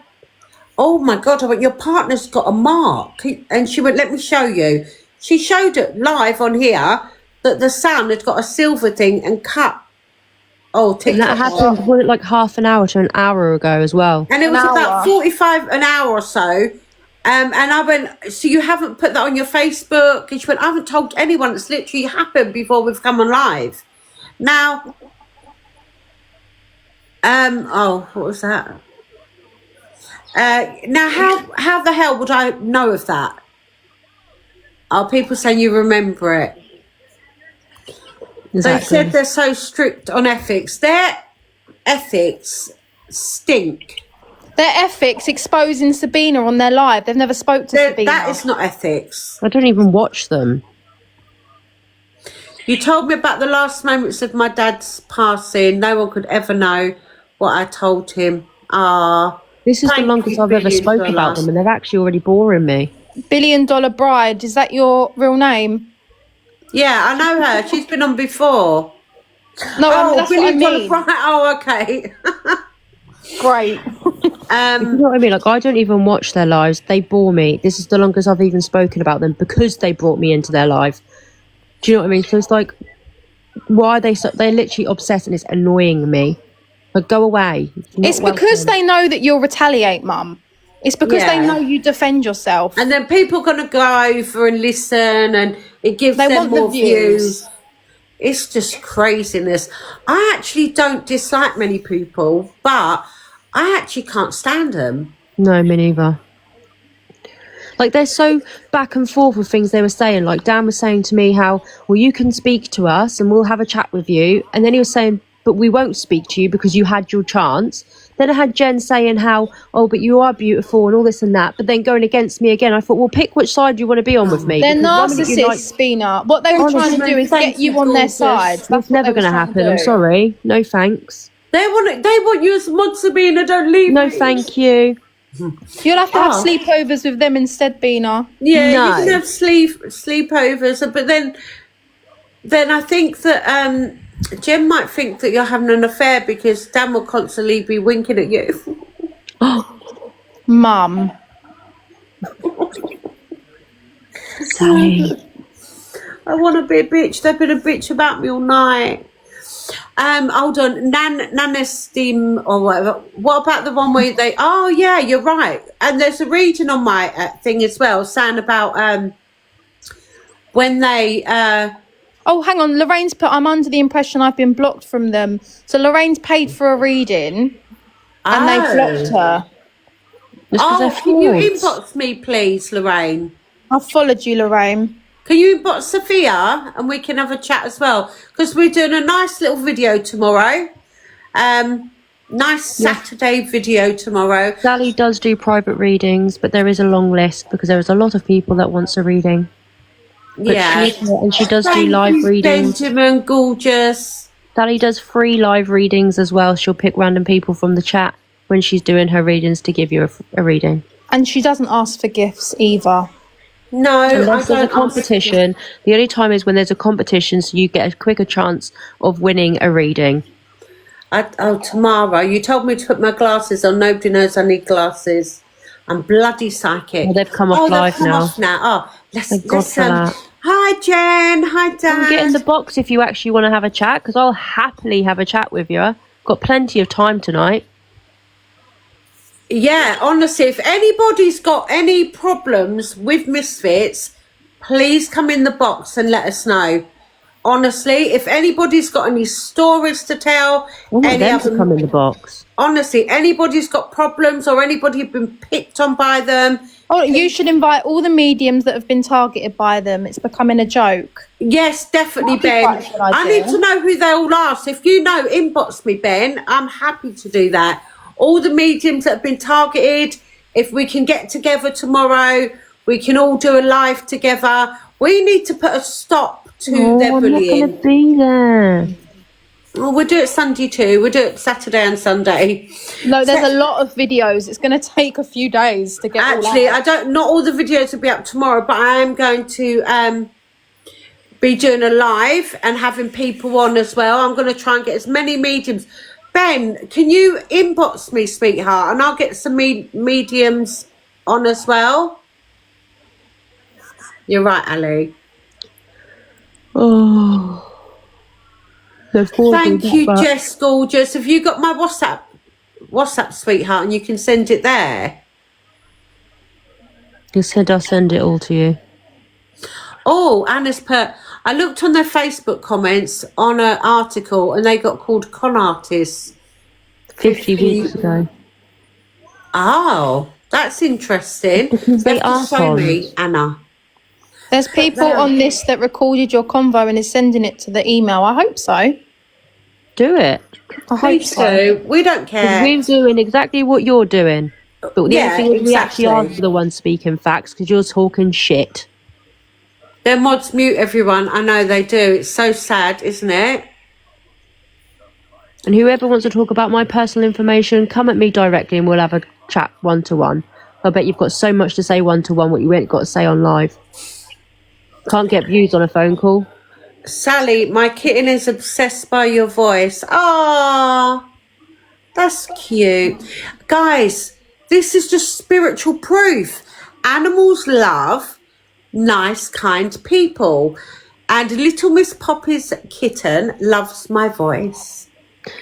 oh my God, I went, your partner's got a mark. And she went, let me show you. She showed it live on here that the son had got a silver thing and cut. Oh, TikTok. And that happened, was it like half an hour to an hour ago as well? And it was about 45 an hour or so. And I went, so you haven't put that on your Facebook? And she went, I haven't told anyone. It's literally happened before we've come on live. Now, oh, what was that? Now, how the hell would I know of that? Oh, people saying you remember it. Exactly. They said they're so strict on ethics. Their ethics stink. Their ethics exposing Sabina on their live. They've never spoke to Sabina. That is not ethics. I don't even watch them. You told me about the last moments of my dad's passing. No one could ever know what I told him. This is the longest I've ever spoken about them, and they're actually already boring me. $1 Billion Bride, is that your real name? Yeah, I know her. She's been on before. No, that's what I mean. Bride. Oh, okay. Great. You know what I mean? Like, I don't even watch their lives. They bore me. This is the longest I've even spoken about them because they brought me into their life. Do you know what I mean? So it's like, why are they so... They're literally obsessed and it's annoying me. Like, go away. It's because they know that you'll retaliate, Mum. It's because they know you defend yourself. And then people are going to go over and listen and it gives them more views. It's just craziness. I actually don't dislike many people, but I actually can't stand them. No, me neither. Like, they're so back and forth with things they were saying. Like, Dan was saying to me how, well, you can speak to us and we'll have a chat with you. And then he was saying, but we won't speak to you because you had your chance. Then I had Jen saying how, oh, but you are beautiful and all this and that. But then going against me again, I thought, well, pick which side you want to be on with me. They're narcissists, Bina. What they were trying to do is get you on their side. That's never going to happen. I'm sorry. No thanks. They want you as mod, Sabina. Don't leave No, me. thank you. You'll have to have sleepovers with them instead, Bina. Yeah, no. You can have sleepovers. But then I think that Jen might think that you're having an affair because Dan will constantly be winking at you. Mum. Sorry. I want to be a bitch. They've been a bitch about me all night. Hold on. Nanestim or whatever. What about the one where they... Oh, yeah, you're right. And there's a region on my thing as well saying about... when they Oh, hang on. Lorraine's put, I'm under the impression I've been blocked from them. So Lorraine's paid for a reading and they blocked her. Just 'cause they're can you frauds. inbox me, please, Lorraine? I've followed you, Lorraine. Can you inbox Sophia and we can have a chat as well? Because we're doing a nice little video tomorrow. Nice Saturday video tomorrow. Sally does do private readings, but there is a long list because there is a lot of people that wants a reading. But she does do live readings. Benjamin, gorgeous. Sally does free live readings as well. She'll pick random people from the chat when she's doing her readings to give you a reading. And she doesn't ask for gifts either. No, unless there's a competition. The only time is when there's a competition, so you get a quicker chance of winning a reading. Tamara, you told me to put my glasses on. Nobody knows I need glasses. I'm bloody psychic. Well, they've come off live now. Oh, Thank God for that. Hi, Jen. Hi, Dan. Get in the box if you actually want to have a chat, because I'll happily have a chat with you. Got plenty of time tonight. Yeah, honestly, if anybody's got any problems with Misfits, please come in the box and let us know. Honestly, if anybody's got any stories to tell, I want them to come in the box. Honestly, anybody's got problems or anybody been picked on by them. Oh, you should invite all the mediums that have been targeted by them. It's becoming a joke. Yes, definitely, Ben. I need to know who they all are. So if you know, inbox me, Ben. I'm happy to do that. All the mediums that have been targeted, if we can get together tomorrow, we can all do a live together. We need to put a stop to their bullying. I'm not going to be there. Oh, we'll do it Sunday too. We'll do it Saturday and Sunday. No, there's a lot of videos. It's going to take a few days to get Actually, all out. not all the videos will be up tomorrow, but I am going to be doing a live and having people on as well. I'm going to try and get as many mediums. Ben, can you inbox me, sweetheart, and I'll get some mediums on as well? You're right, Ali. Oh. Thank you, Jess Gorgeous. Have you got my WhatsApp, sweetheart, and you can send it there? You said I'll send it all to you. Oh, Anna's put, I looked on their Facebook comments on an article and they got called con artists. 50 weeks ago. Oh, that's interesting. Because they are show me, Anna. There's people on this that recorded your convo and is sending it to the email. I hope so. Do it. I hope so. We don't care. We're doing exactly what you're doing. But the only thing is we actually are the ones speaking facts because you're talking shit. Their mods mute everyone. I know they do. It's so sad, isn't it? And whoever wants to talk about my personal information, come at me directly and we'll have a chat one-to-one. I bet you've got so much to say one-to-one what you ain't got to say on live. Can't get views on a phone call. Sally, my kitten is obsessed by your voice. Ah, that's cute. Guys, this is just spiritual proof. Animals love nice, kind people. And little Miss Poppy's kitten loves my voice.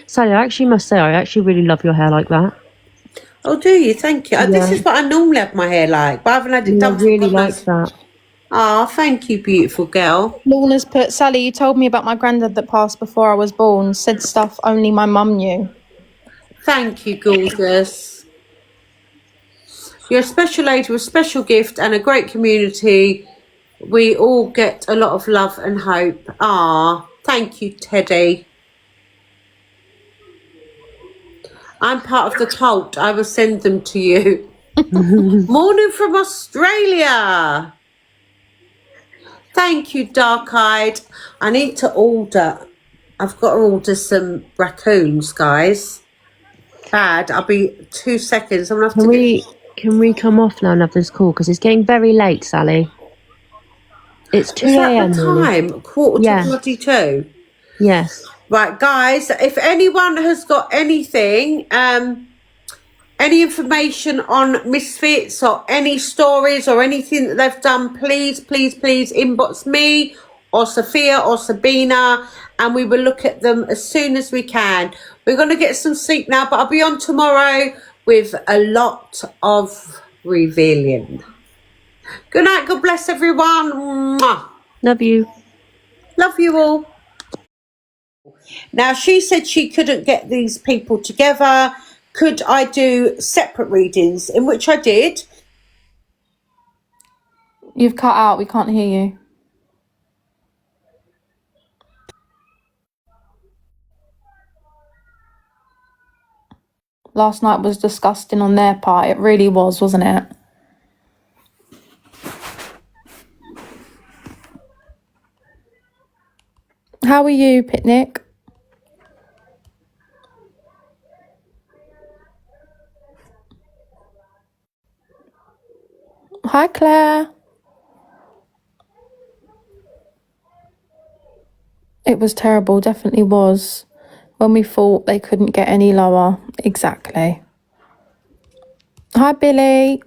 Sally, I actually must say, I actually really love your hair like that. Oh, do you? Thank you. Yeah. This is what I normally have my hair like, but I haven't had it done. I really like that. Oh, thank you, beautiful girl. Lorna's put, Sally, you told me about my granddad that passed before I was born, said stuff only my mum knew. Thank you, gorgeous. You're a special lady with a special gift and a great community. We all get a lot of love and hope. Ah, thank you, Teddy. I'm part of the cult. I will send them to you. Morning from Australia. Thank you, Dark Eyed. I need to order. I've got to order some raccoons, guys. Bad. I'll be 2 seconds. I'm gonna have Can we come off now and have this call? Because it's getting very late, Sally. It's 2 a.m. Is that the time? Really. Quarter to bloody 2? Yes. Right, guys, if anyone has got anything, any information on Misfits or any stories or anything that they've done, please, please, please inbox me or Sophia or Sabina and we will look at them as soon as we can. We're going to get some sleep now, but I'll be on tomorrow with a lot of revealing. Good night. God bless everyone. Mwah. Love you. Love you all. Now, she said she couldn't get these people together. Could I do separate readings? In which I did. You've cut out. We can't hear you. Last night was disgusting on their part. It really was, wasn't it? How are you, Picnic? Hi, Claire. It was terrible, definitely was. When we thought they couldn't get any lower. Exactly. Hi, Billy.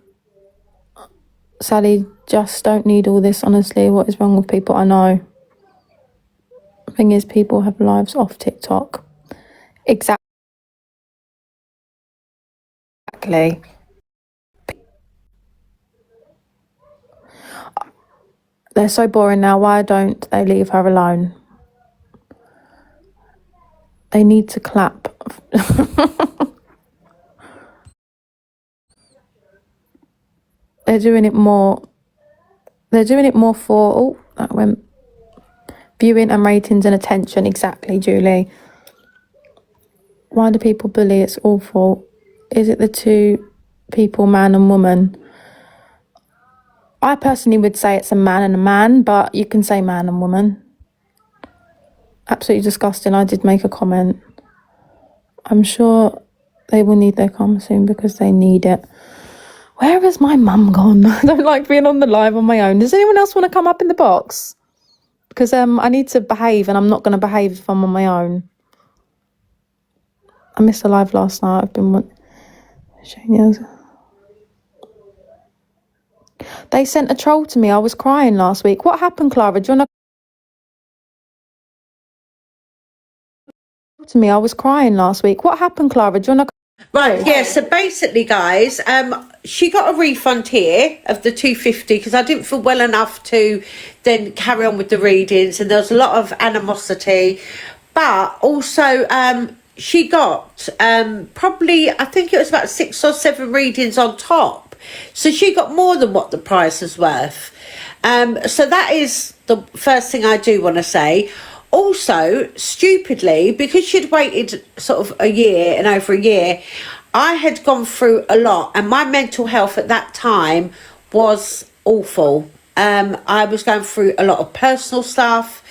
Sally, just don't need all this, honestly. What is wrong with people? I know. Thing is, people have lives off TikTok. Exactly. They're so boring now. Why don't they leave her alone? They need to clap. They're doing it more. They're doing it more for, oh, that went, viewing and ratings and attention. Exactly, Julie. Why do people bully? It's awful. Is it the two people, man and woman? I personally would say it's a man and a man, but you can say man and woman. Absolutely disgusting. I did make a comment. I'm sure they will need their karma soon because they need it. Where has my mum gone? I don't like being on the live on my own. Does anyone else want to come up in the box? Because I need to behave, and I'm not going to behave if I'm on my own. I missed a live last night. I've been... They sent a troll to me. I was crying last week. What happened, Clara? Do you want to me? I was crying last week. What happened, Clara? Do you want to... Right, yeah, so basically, guys, she got a refund here of the 250 because I didn't feel well enough to then carry on with the readings, and there was a lot of animosity. But also, she got probably, I think it was about 6 or 7 readings on top. So she got more than what the price is worth. So that is the first thing I do want to say. Also, stupidly, because she'd waited sort of a year and over a year, I had gone through a lot, and my mental health at that time was awful. I was going through a lot of personal stuff.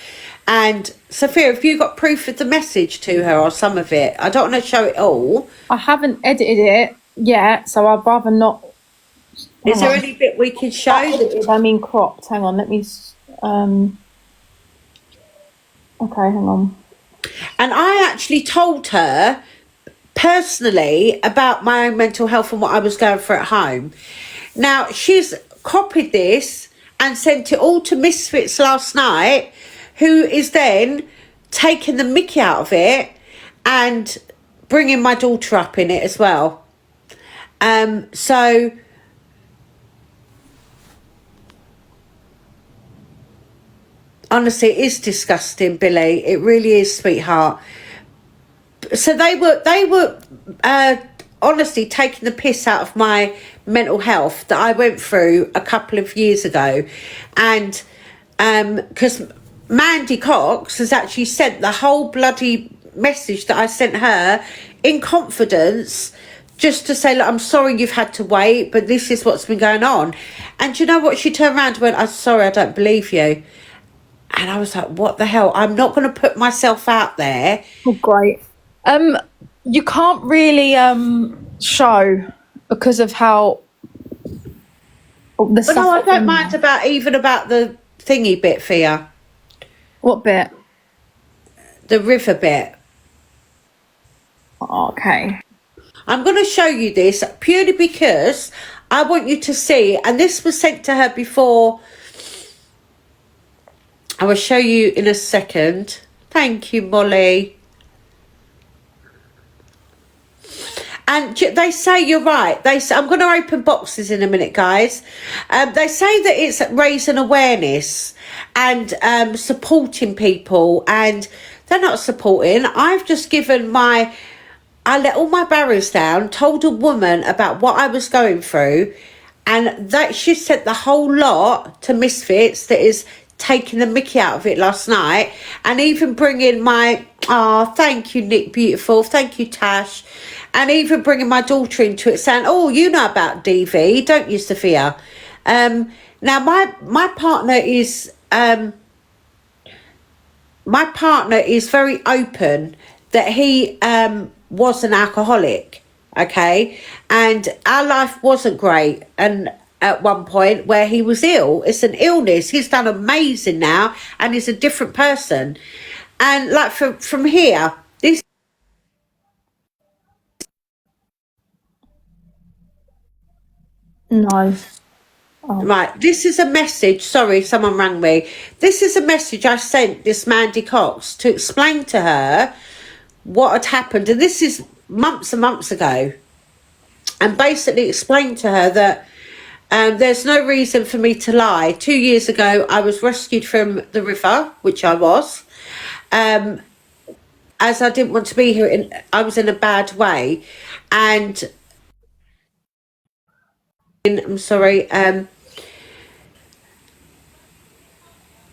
And Sophia, have you got proof of the message to her or some of it? I don't want to show it all. I haven't edited it yet, so I'd rather not. Is there any bit we can show? Edited, I mean cropped. Hang on, let me... Okay, hang on. And I actually told her personally about my own mental health and what I was going through at home. Now, she's copied this and sent it all to Misfits last night, who is then taking the mickey out of it and bringing my daughter up in it as well. So... honestly, it is disgusting, Billy. It really is, sweetheart. So they were honestly taking the piss out of my mental health that I went through a couple of years ago. And because Mandy Cox has actually sent the whole bloody message that I sent her in confidence, just to say, look, I'm sorry you've had to wait, but this is what's been going on. And you know what? She turned around and went, I'm sorry, I don't believe you. And I was like, what the hell? I'm not going to put myself out there. Oh, great. You can't really show because of how the stuff. No, I don't mind about the thingy bit for you. What bit? The river bit. Okay. I'm going to show you this purely because I want you to see, and this was sent to her before. I will show you in a second. Thank you, Molly. And they say, you're right. They say, I'm going to open boxes in a minute, guys. They say that it's raising awareness and supporting people, and they're not supporting. I've just given I let all my barriers down, told a woman about what I was going through, and that she sent the whole lot to Misfits that is taking the mickey out of it last night, and even bringing my, thank you, Nick Beautiful, thank you, Tash, and even bringing my daughter into it, saying, oh, you know about DV, don't you, Sophia? Now, my partner is very open that he was an alcoholic, okay, and our life wasn't great, and at one point where he was ill, it's an illness. He's done amazing now, and he's a different person. And like from here, this No. right, this is a message. Sorry, someone rang me. This is a message I sent this Mandy Cox to explain to her what had happened, and this is months and months ago, and basically explained to her that there's no reason for me to lie. 2 years ago, I was rescued from the river, which I was, as I didn't want to be here. I was in a bad way, and I'm sorry,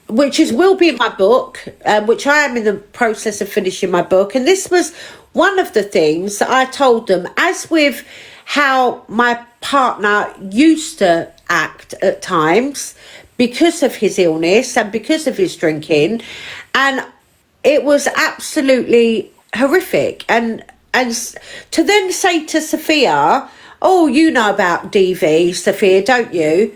which will be in my book, which I am in the process of finishing my book. And this was one of the things that I told them, as with how my partner used to act at times because of his illness and because of his drinking, and it was absolutely horrific. And to then say to Sophia, oh, you know about DV, Sophia, don't you,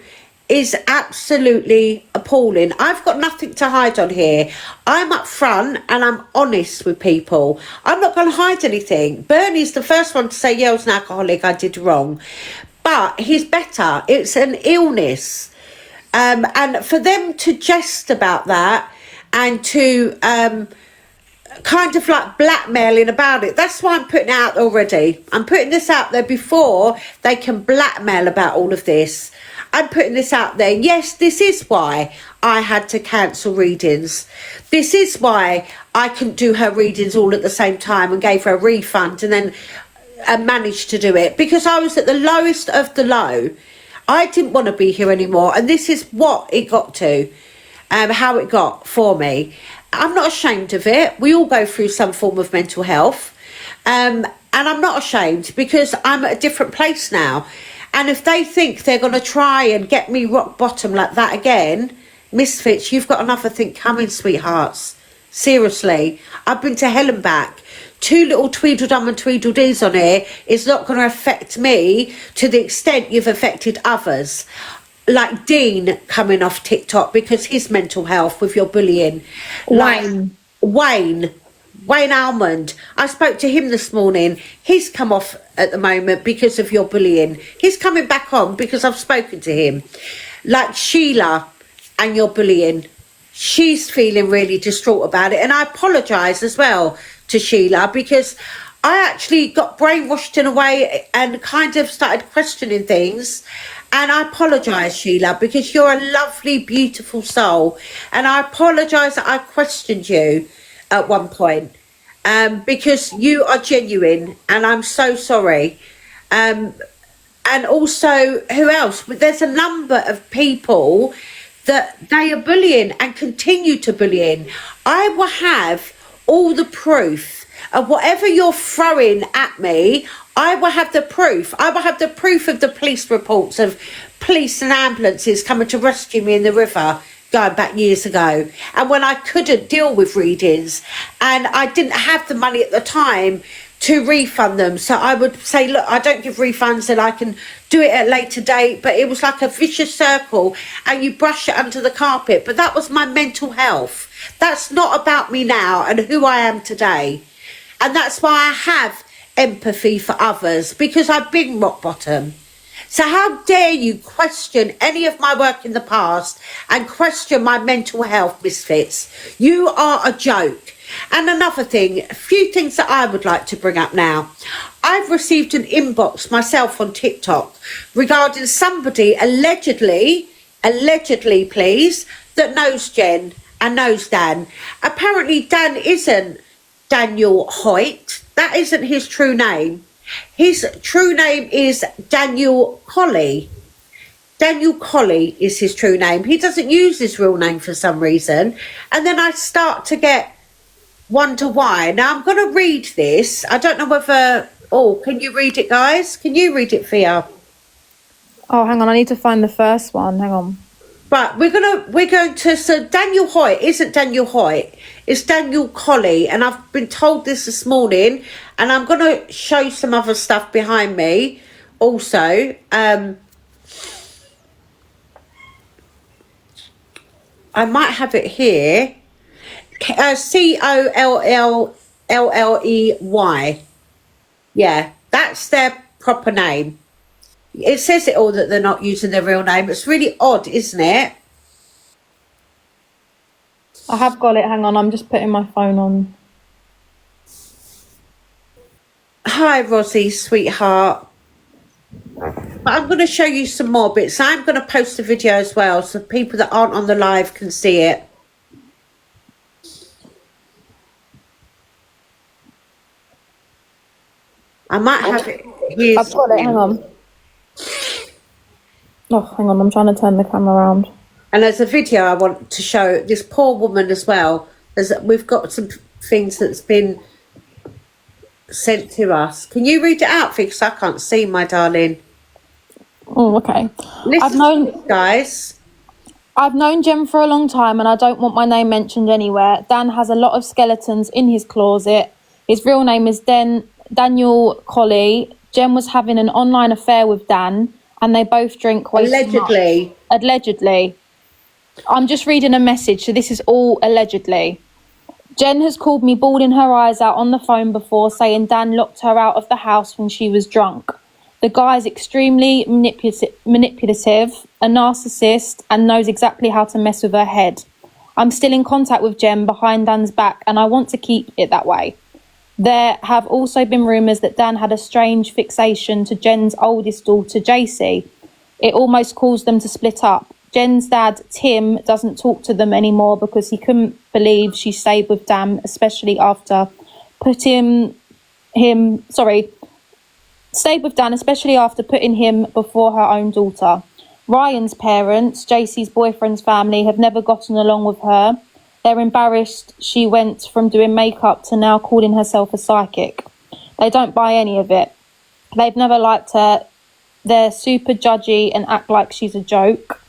is absolutely appalling. I've got nothing to hide on here. I'm up front and I'm honest with people. I'm not going to hide anything. Bernie's the first one to say, yeah, I was an alcoholic, I did wrong. But he's better. It's an illness. And for them to jest about that and to kind of like blackmailing about it, that's why I'm putting it out already. I'm putting this out there before they can blackmail about all of this. I'm putting this out there. Yes, this is why I had to cancel readings. This is why I couldn't do her readings all at the same time and gave her a refund and then managed to do it, because I was at the lowest of the low. I didn't want to be here anymore, and this is what it got to, how it got for me. I'm not ashamed of it. We all go through some form of mental health, and I'm not ashamed because I'm at a different place now. And if they think they're going to try and get me rock bottom like that again, Misfits, you've got another thing coming, sweethearts. Seriously, I've been to hell and back. 2 little Tweedledum and Tweedledees on here is not going to affect me to the extent you've affected others. Like Dean coming off TikTok because his mental health with your bullying. Wayne Almond, I spoke to him this morning. He's come off at the moment because of your bullying. He's coming back on because I've spoken to him. Like Sheila and your bullying, she's feeling really distraught about it. And I apologise as well to Sheila, because I actually got brainwashed in a way and kind of started questioning things. And I apologise, Sheila, because you're a lovely, beautiful soul. And I apologise that I questioned you at one point, because you are genuine, and I'm so sorry. And also, who else? There's a number of people that they are bullying and continue to bullying. I will have all the proof of whatever you're throwing at me. I will have the proof. I will have the proof of the police reports of police and ambulances coming to rescue me in the river going back years ago, and when I couldn't deal with readings and I didn't have the money at the time to refund them, so I would say, look, I don't give refunds and I can do it at a later date. But it was like a vicious circle and you brush it under the carpet. But that was my mental health. That's not about me now and who I am today. And that's why I have empathy for others, because I've been rock bottom. So how dare you question any of my work in the past and question my mental health, Misfits? You are a joke. And another thing, a few things that I would like to bring up now. I've received an inbox myself on TikTok regarding somebody allegedly, please, that knows Jen and knows Dan. Apparently Dan isn't Daniel Hoyt. That isn't his true name. His true name is Daniel Colley. Daniel Colley is his true name. He doesn't use his real name for some reason. And then I start to wonder why. Now I'm going to read this. I don't know whether... Oh, can you read it, guys? Can you read it, Fia? Oh, hang on. I need to find the first one. Hang on. Right, we're going to... So Daniel Hoyt isn't Daniel Hoyt. It's Daniel Colley. And I've been told this morning. And I'm going to show some other stuff behind me also. I might have it here. Colley. Yeah, that's their proper name. It says it all that they're not using their real name. It's really odd, isn't it? I have got it. Hang on. I'm just putting my phone on. Hi, Rosie, sweetheart. But I'm going to show you some more bits. I'm going to post a video as well so people that aren't on the live can see it. I might have it here. I've got it. Hang on. Oh, hang on. I'm trying to turn the camera around. And there's a video I want to show this poor woman as well. We've got some things that's been sent to us. Can you read it out, because I can't see, my darling. Oh, okay. Listen, guys. I've known Jem for a long time and I don't want my name mentioned anywhere. Dan has a lot of skeletons in his closet. His real name is Daniel Colley. Jem was having an online affair with Dan and they both drink way too much. Allegedly. I'm just reading a message, so this is all allegedly. Jen has called me bawling her eyes out on the phone before, saying Dan locked her out of the house when she was drunk. The guy is extremely manipulative, a narcissist, and knows exactly how to mess with her head. I'm still in contact with Jen behind Dan's back, and I want to keep it that way. There have also been rumours that Dan had a strange fixation to Jen's oldest daughter, JC. It almost caused them to split up. Jen's dad, Tim, doesn't talk to them anymore because he couldn't believe she stayed with Dan, especially after putting him before her own daughter. Ryan's parents, JC's boyfriend's family, have never gotten along with her. They're embarrassed she went from doing makeup to now calling herself a psychic. They don't buy any of it. They've never liked her. They're super judgy and act like she's a joke.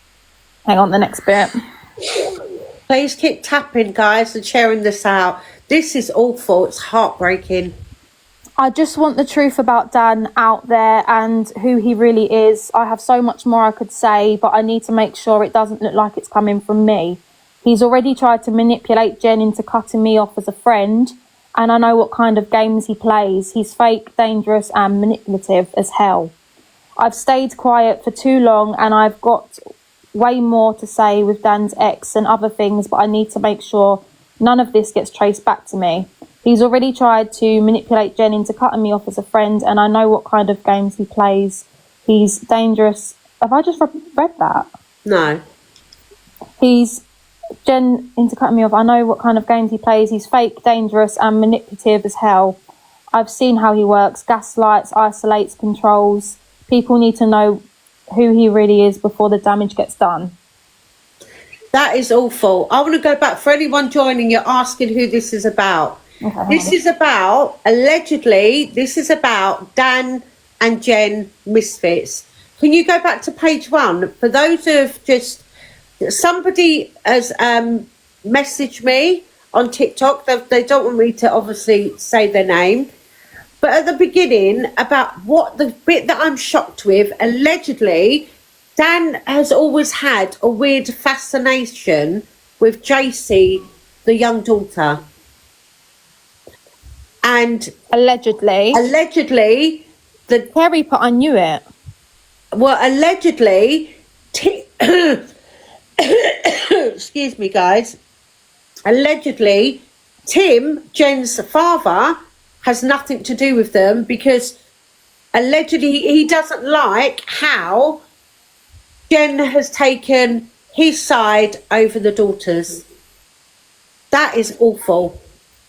Hang on, the next bit. Please keep tapping, guys, and sharing this out. This is awful. It's heartbreaking. I just want the truth about Dan out there and who he really is. I have so much more I could say, but I need to make sure it doesn't look like it's coming from me. He's already tried to manipulate Jen into cutting me off as a friend, and I know what kind of games he plays. He's fake, dangerous, and manipulative as hell. I've stayed quiet for too long, and I've got way more to say with Dan's ex and other things, but I need to make sure none of this gets traced back to me. He's already tried to manipulate Jen into cutting me off as a friend, and I know what kind of games he plays. He's dangerous. Have I just read that? No. Jen into cutting me off. I know what kind of games he plays. He's fake, dangerous, and manipulative as hell. I've seen how he works. Gaslights, isolates, controls. People need to know who he really is before the damage gets done. That is awful. I want to go back for anyone joining. You're asking who this is about. Okay. This is about, allegedly, Dan and Jen Misfits. Can you go back to page 1? For those who have just, somebody has messaged me on TikTok. They don't want me to obviously say their name. But at the beginning, about what the bit that I'm shocked with, allegedly, Dan has always had a weird fascination with JC, the young daughter. And allegedly, Terry, but I knew it. Well, allegedly, excuse me, guys. Allegedly, Tim, Jen's father, has nothing to do with them because allegedly he doesn't like how Jen has taken his side over the daughters. That is awful.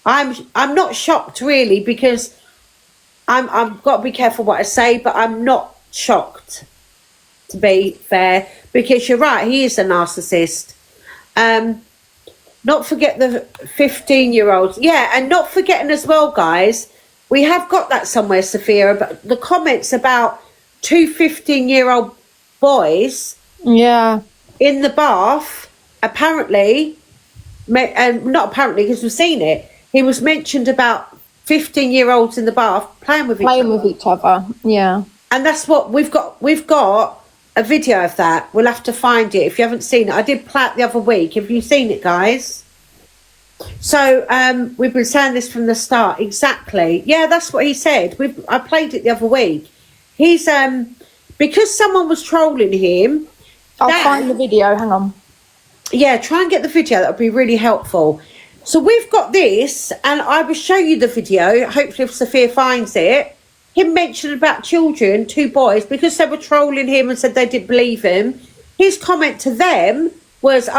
I'm not shocked really because I've got to be careful what I say, but I'm not shocked, to be fair, because you're right, he is a narcissist. Not forget the 15-year-olds. Yeah, and not forgetting as well, guys, we have got that somewhere, Sophia, but the comments about 2 15-year-old boys in the bath, apparently, not apparently because we've seen it, he was mentioned about 15-year-olds in the bath playing with each other. Yeah. And that's what we've got a video of that. We'll have to find it if you haven't seen it. I did play it the other week. Have you seen it, guys? So we've been saying this from the start. Exactly. Yeah, that's what he said. I played it the other week. He's because someone was trolling him. I'll find the video. Hang on. Yeah, try and get the video. That would be really helpful. So we've got this, and I will show you the video. Hopefully, if Sophia finds it. Him mentioned about children, 2 boys, because they were trolling him and said they didn't believe him. His comment to them was,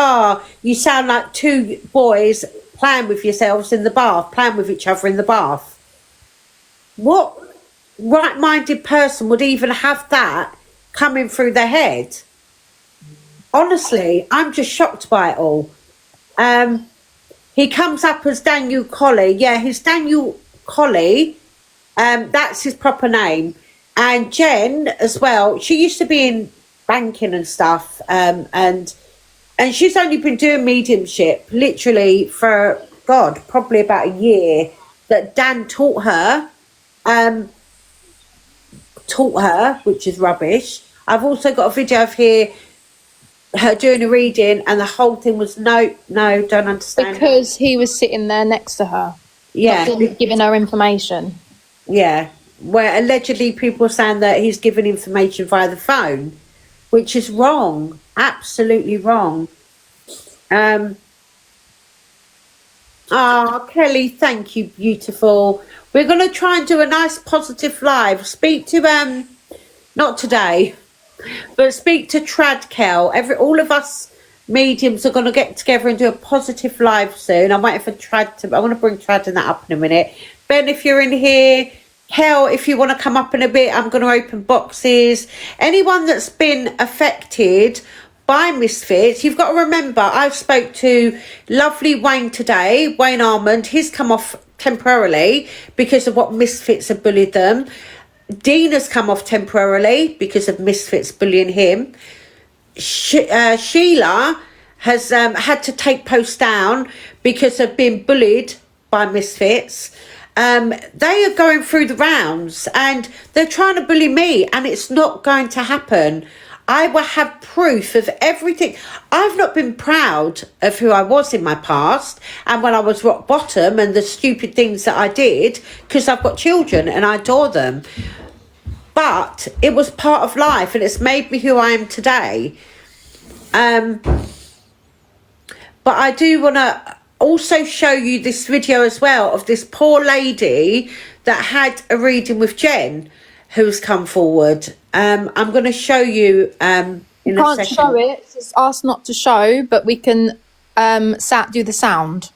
you sound like 2 boys playing with yourselves in the bath, playing with each other in the bath. What right-minded person would even have that coming through their head? Honestly, I'm just shocked by it all. He comes up as Daniel Colley. Yeah, he's Daniel Colley. That's his proper name. And Jen as well, she used to be in banking and stuff, and she's only been doing mediumship literally for probably about a year. That Dan taught her, which is rubbish. I've also got a video of her doing a reading, and the whole thing was no, don't understand. Because he was sitting there next to her. Yeah, giving her information. Yeah, where allegedly people are saying that he's given information via the phone, which is wrong, absolutely wrong. Kelly, thank you, beautiful. We're going to try and do a nice positive live. Speak to not today, but speak to Trad all of us mediums are going to get together and do a positive live soon. I'm waiting for Trad I want to bring Trad in that up in a minute. Ben, if you're in here, Kel, if you want to come up in a bit, I'm going to open boxes. Anyone that's been affected by Misfits, you've got to remember, I spoke to lovely Wayne today, Wayne Armand. He's come off temporarily because of what Misfits have bullied them. Dean has come off temporarily because of Misfits bullying him. Sheila has had to take posts down because of being bullied by Misfits. They are going through the rounds and they're trying to bully me, and it's not going to happen. I will have proof of everything. I've not been proud of who I was in my past and when I was rock bottom and the stupid things that I did, because I've got children and I adore them. But it was part of life and it's made me who I am today. But I do want to also show you this video as well of this poor lady that had a reading with Jen who's come forward. I'm going to show you in a second. Can't show it. It's asked not to show, but we can do the sound.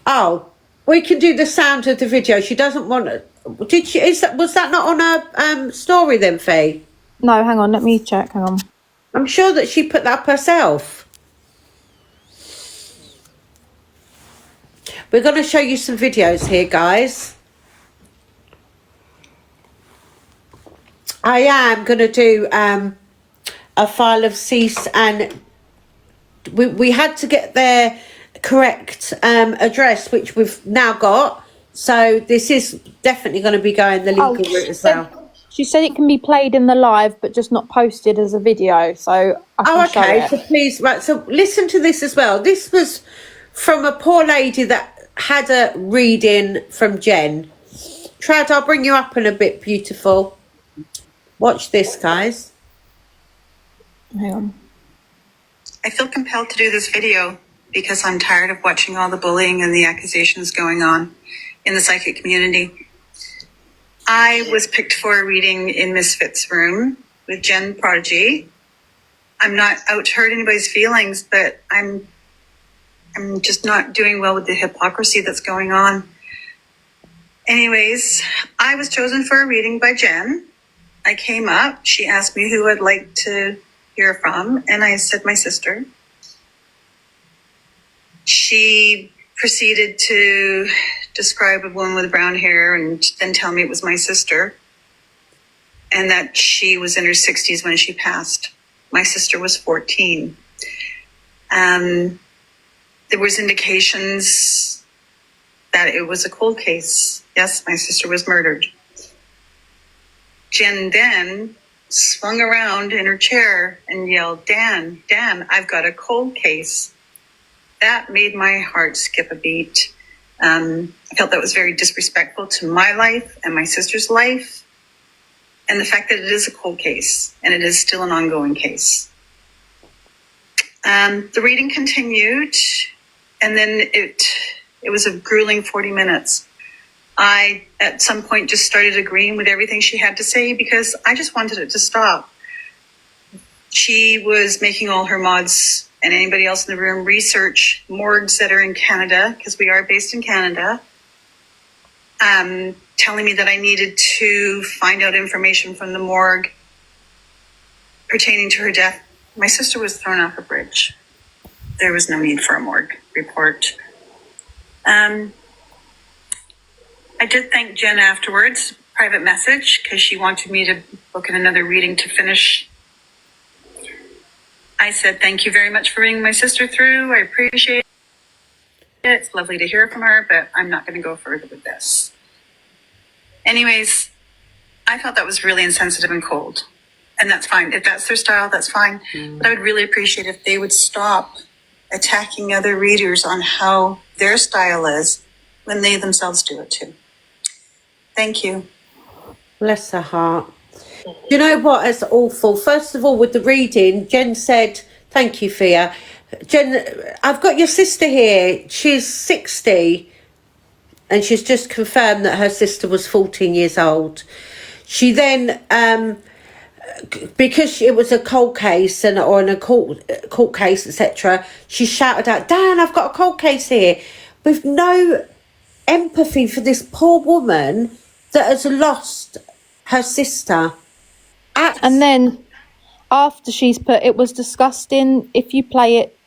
Oh, we can do the sound of the video. She doesn't want it. Did she? Was that not on her story then, Faye? No, hang on. Let me check. Hang on. I'm sure that she put that up herself. We're going to show you some videos here, guys. I am going to do a file of cease, and we had to get their correct address, which we've now got. So this is definitely going to be going the legal route as well. She said it can be played in the live, but just not posted as a video. So I can show it. So please, right. So listen to this as well. This was from a poor lady that had a reading from Jen. Trad, I'll bring you up in a bit, beautiful. Watch this, guys. Hang on. I feel compelled to do this video because I'm tired of watching all the bullying and the accusations going on in the psychic community. I was picked for a reading in Misfits room with Jen Prodigy. I'm not out to hurt anybody's feelings, but I'm just not doing well with the hypocrisy that's going on. Anyways, I was chosen for a reading by Jen. I came up, she asked me who I'd like to hear from, and I said my sister. She proceeded to describe a woman with brown hair and then tell me it was my sister and that she was in her 60s when she passed. My sister was 14. There was indications that it was a cold case. Yes, my sister was murdered. Jen then swung around in her chair and yelled, Dan, I've got a cold case. That made my heart skip a beat. I felt that was very disrespectful to my life and my sister's life, and the fact that it is a cold case and it is still an ongoing case. The reading continued, and then it was a grueling 40 minutes. I, at some point, just started agreeing with everything she had to say because I just wanted it to stop. She was making all her mods and anybody else in the room research morgues that are in Canada, because we are based in Canada, telling me that I needed to find out information from the morgue pertaining to her death. My sister was thrown off a bridge. There was no need for a morgue report. I did thank Jen afterwards, private message, because she wanted me to book in another reading to finish. I said, thank you very much for bringing my sister through. I appreciate it. It's lovely to hear from her, but I'm not going to go further with this. Anyways, I felt that was really insensitive and cold. And that's fine. If that's their style, that's fine. But I would really appreciate if they would stop attacking other readers on how their style is when they themselves do it too. Thank you. Bless her heart. You know what? It's awful. First of all, with the reading, Jen said, thank you, Fia. Jen, I've got your sister here. She's 60 and she's just confirmed that her sister was 14 years old. She then, because it was a cold case or in a court case, etc., she shouted out, Dan, I've got a cold case here, with no empathy for this poor woman that has lost her sister. And then after she's put, it was disgusting. If you play it,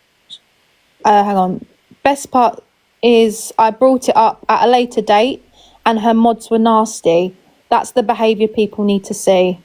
hang on. Best part is I brought it up at a later date and her mods were nasty. That's the behaviour people need to see.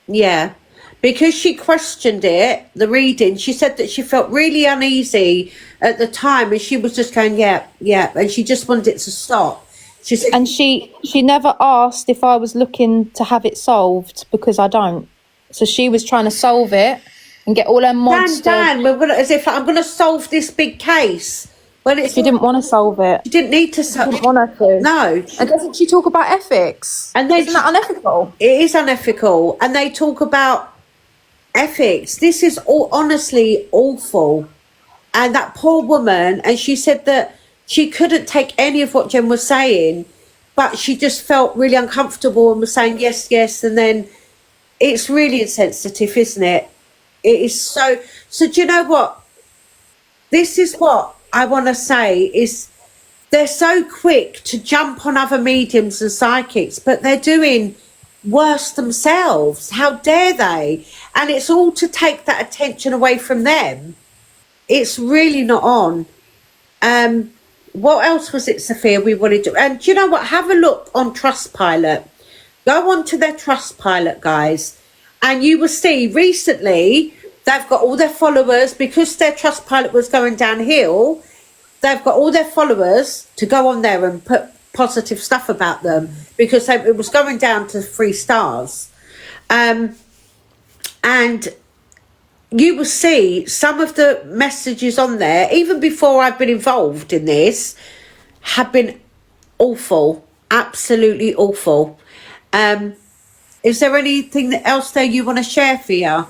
Yeah, because she questioned it, the reading. She said that she felt really uneasy at the time and she was just going, yeah, and she just wanted it to stop. She said, and she never asked if I was looking to have it solved, because I don't. So she was trying to solve it and get all her mods. Dan, as if I'm going to solve this big case. When she didn't want to solve it. She didn't need to solve it. Didn't want her to. No. And doesn't she talk about ethics? And isn't that unethical? It is unethical. And they talk about ethics. This is all honestly awful. And that poor woman, and she said that she couldn't take any of what Jen was saying, but she just felt really uncomfortable and was saying yes, and then it's really insensitive, isn't it? It is so do you know what? This is what I want to say is they're so quick to jump on other mediums and psychics, but they're doing worse themselves. How dare they? And it's all to take that attention away from them. It's really not on. What else was it, Sophia, we wanted to... And do you know what? Have a look on Trustpilot. Go on to their Trustpilot, guys, and you will see recently they've got all their followers, because their Trustpilot was going downhill, they've got all their followers to go on there and put positive stuff about them, because it was going down to 3 stars. And you will see some of the messages on there, even before I've been involved in this, have been awful, absolutely awful. Is there anything else there you want to share, Fia?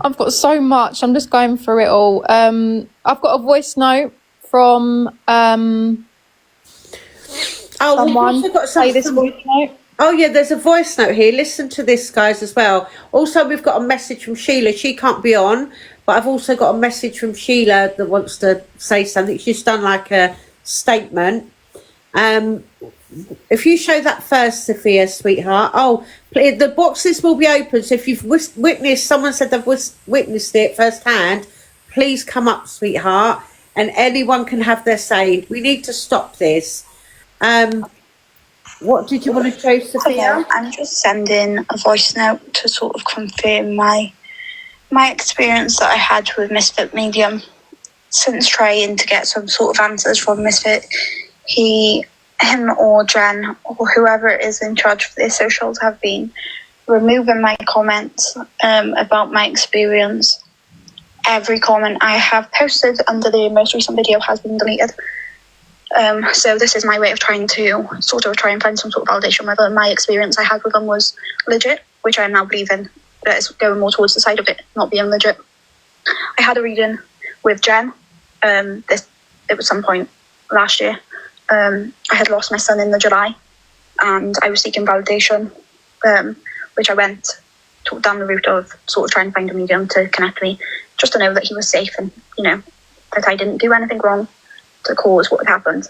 I've got so much. I'm just going through it all. I've got a voice note from Oh, we've someone. also got Play this something. voice note. Oh, yeah, there's a voice note here. Listen to this, guys, as well. Also, we've got a message from Sheila. She can't be on, but I've also got a message from Sheila that wants to say something. She's done like a statement. If you show that first, Sophia, sweetheart. Oh, the boxes will be open. So if you've witnessed, someone said they've witnessed it firsthand, please come up, sweetheart, and anyone can have their say. We need to stop this. What did you want to show, Sophia? Hello, I'm just sending a voice note to sort of confirm my experience that I had with Misfit Medium. Since trying to get some sort of answers from Misfit, him or Jen or whoever is in charge of their socials have been removing my comments about my experience. Every comment I have posted under the most recent video has been deleted. So this is my way of trying to sort of try and find some sort of validation whether my experience I had with them was legit, which I am now believing that it's going more towards the side of it not being legit. I had a reading with Jen. It was some point last year. I had lost my son in the July, and I was seeking validation, which I went down the route of sort of trying to find a medium to connect me, just to know that he was safe and, that I didn't do anything wrong to cause what had happened.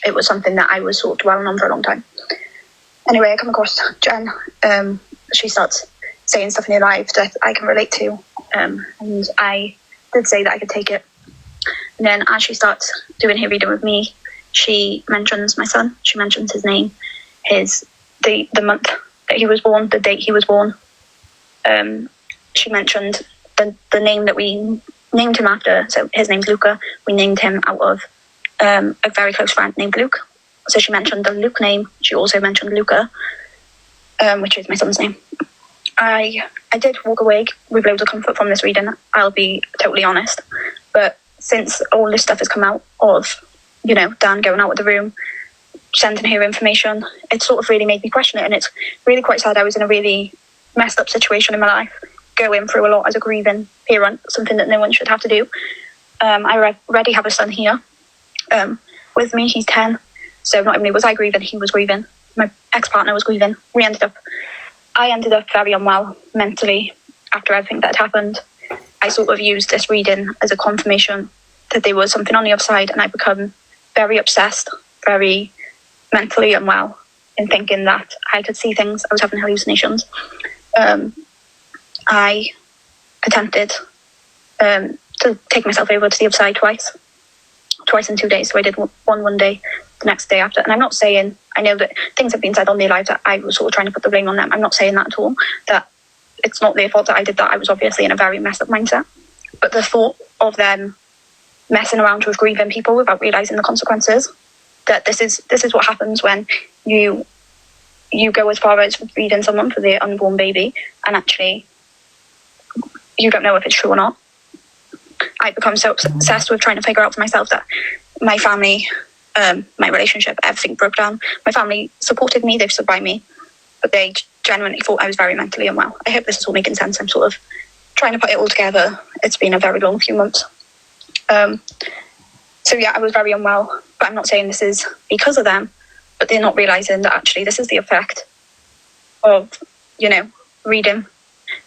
It was something that I was sort of dwelling on for a long time. Anyway, I come across Jen. She starts saying stuff in her life that I can relate to, and I did say that I could take it. And then as she starts doing her reading with me, she mentions my son. She mentions his name, the month that he was born, the date he was born. She mentioned the name that we named him after. So his name's Luca. We named him out of a very close friend named Luke. So she mentioned the Luke name. She also mentioned Luca, which is my son's name. I did walk away with loads of comfort from this reading, I'll be totally honest. But since all this stuff has come out of, Dan going out of the room, sending her information, it sort of really made me question it. And it's really quite sad. I was in a really messed up situation in my life, going through a lot as a grieving parent, something that no one should have to do. I already have a son here with me. He's 10. So not only was I grieving, he was grieving. My ex-partner was grieving. I ended up very unwell mentally after everything that had happened. I sort of used this reading as a confirmation that there was something on the other side, and I become very obsessed, very mentally unwell in thinking that I could see things. I was having hallucinations. I attempted to take myself over to the other side twice in 2 days. So I did one day, the next day after. And I'm not saying, I know that things have been said on their lives that I was sort of trying to put the blame on them. I'm not saying that at all, that it's not their fault that I did that. I was obviously in a very messed up mindset. But the thought of them messing around with grieving people without realising the consequences, that this is what happens when you go as far as reading someone for their unborn baby and actually you don't know if it's true or not. I become so obsessed with trying to figure out for myself that my family, my relationship, everything broke down. My family supported me, they've stood by me, but they genuinely thought I was very mentally unwell. I hope this is all making sense. I'm sort of trying to put it all together. It's been a very long few months. So yeah, I was very unwell, but I'm not saying this is because of them, but they're not realising that actually this is the effect of, reading,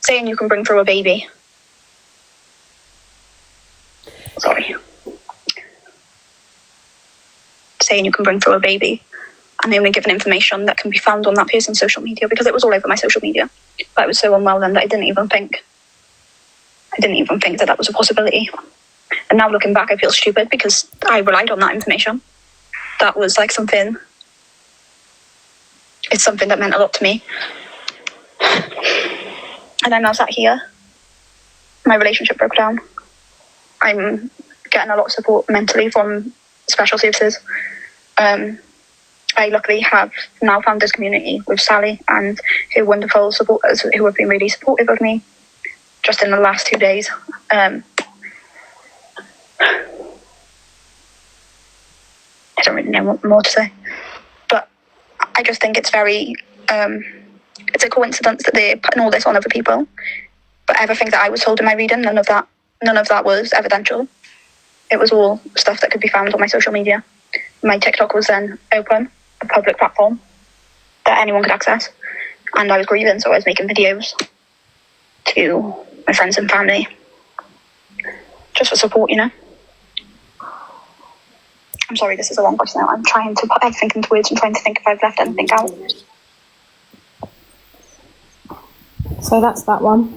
saying you can bring through a baby. Saying you can bring through a baby and only giving information that can be found on that person's social media, because it was all over my social media. But I was so unwell then that I didn't even think that was a possibility. And now looking back, I feel stupid because I relied on that information. That was like something that meant a lot to me. And I'm now sat here. My relationship broke down. I'm getting a lot of support mentally from special services. I luckily have now found this community with Sally and her wonderful supporters who have been really supportive of me just in the last 2 days. I don't really know what more to say, but I just think it's very, it's a coincidence that they're putting all this on other people. But everything that I was told in my reading, none of that was evidential. It was all stuff that could be found on my social media. My TikTok was then open, a public platform that anyone could access. And I was grieving, so I was making videos to my friends and family, just for support, you know. I'm sorry, this is a long voice now. I'm trying to put everything into words and trying to think if I've left anything out. So that's that one.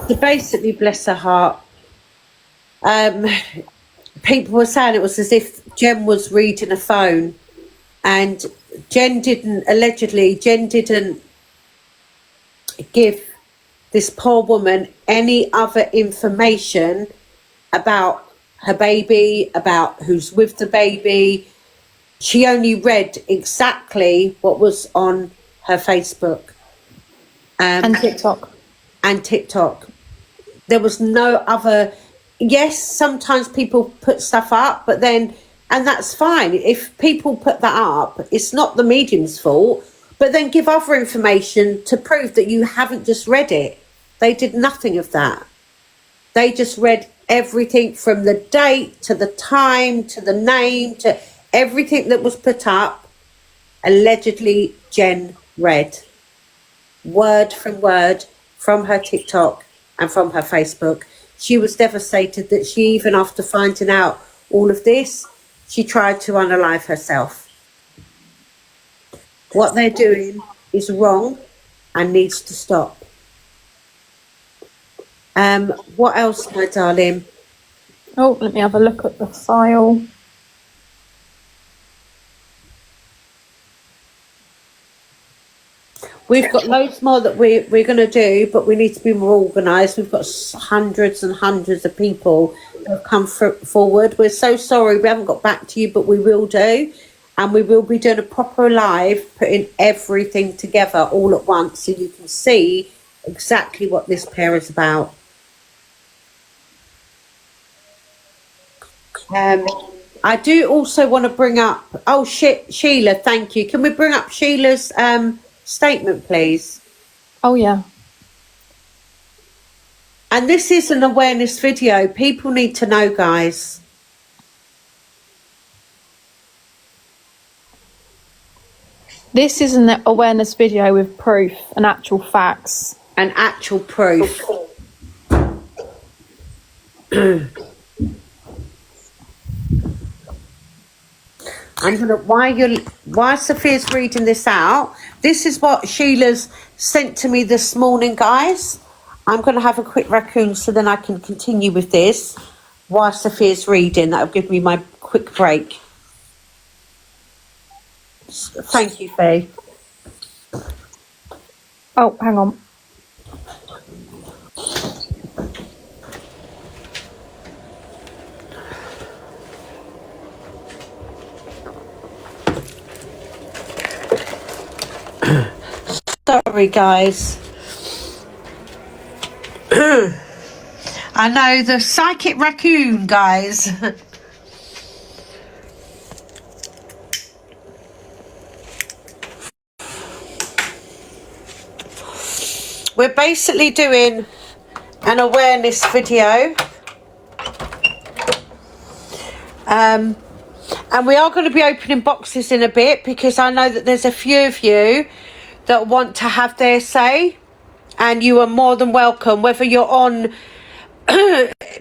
So basically, bless her heart, people were saying it was as if Jen was reading a phone, and Jen didn't give this poor woman any other information about her baby, about who's with the baby. She only read exactly what was on her Facebook And TikTok. and TikTok. There was no other. Yes, sometimes people put stuff up, but then, and that's fine. If people put that up, it's not the medium's fault, but then give other information to prove that you haven't just read it. They did nothing of that. They just read everything from the date to the time to the name to everything that was put up. Allegedly, Jen read word from word from her TikTok and from her Facebook. She was devastated that she, even after finding out all of this, she tried to unalive herself. What they're doing is wrong and needs to stop. What else, my darling? Oh, let me have a look at the file. We've got loads more that we're going to do, but we need to be more organised. We've got hundreds and hundreds of people that have come forward. We're so sorry we haven't got back to you, but we will do. And we will be doing a proper live, putting everything together all at once so you can see exactly what this pair is about. I do also want to bring up, Sheila, thank you. Can we bring up Sheila's statement, please? Oh, yeah. And this is an awareness video. People need to know, guys. This is an awareness video with proof and actual facts. And actual proof. While Sophia's reading this out, this is what Sheila's sent to me this morning, guys. I'm going to have a quick raccoon so then I can continue with this while Sophia's reading. That'll give me my quick break. Thank you, Faye. Oh, hang on. Sorry, guys. I know, the psychic raccoon, guys. We're basically doing an awareness video. And we are going to be opening boxes in a bit because I know that there's a few of you that want to have their say, and you are more than welcome, whether you're on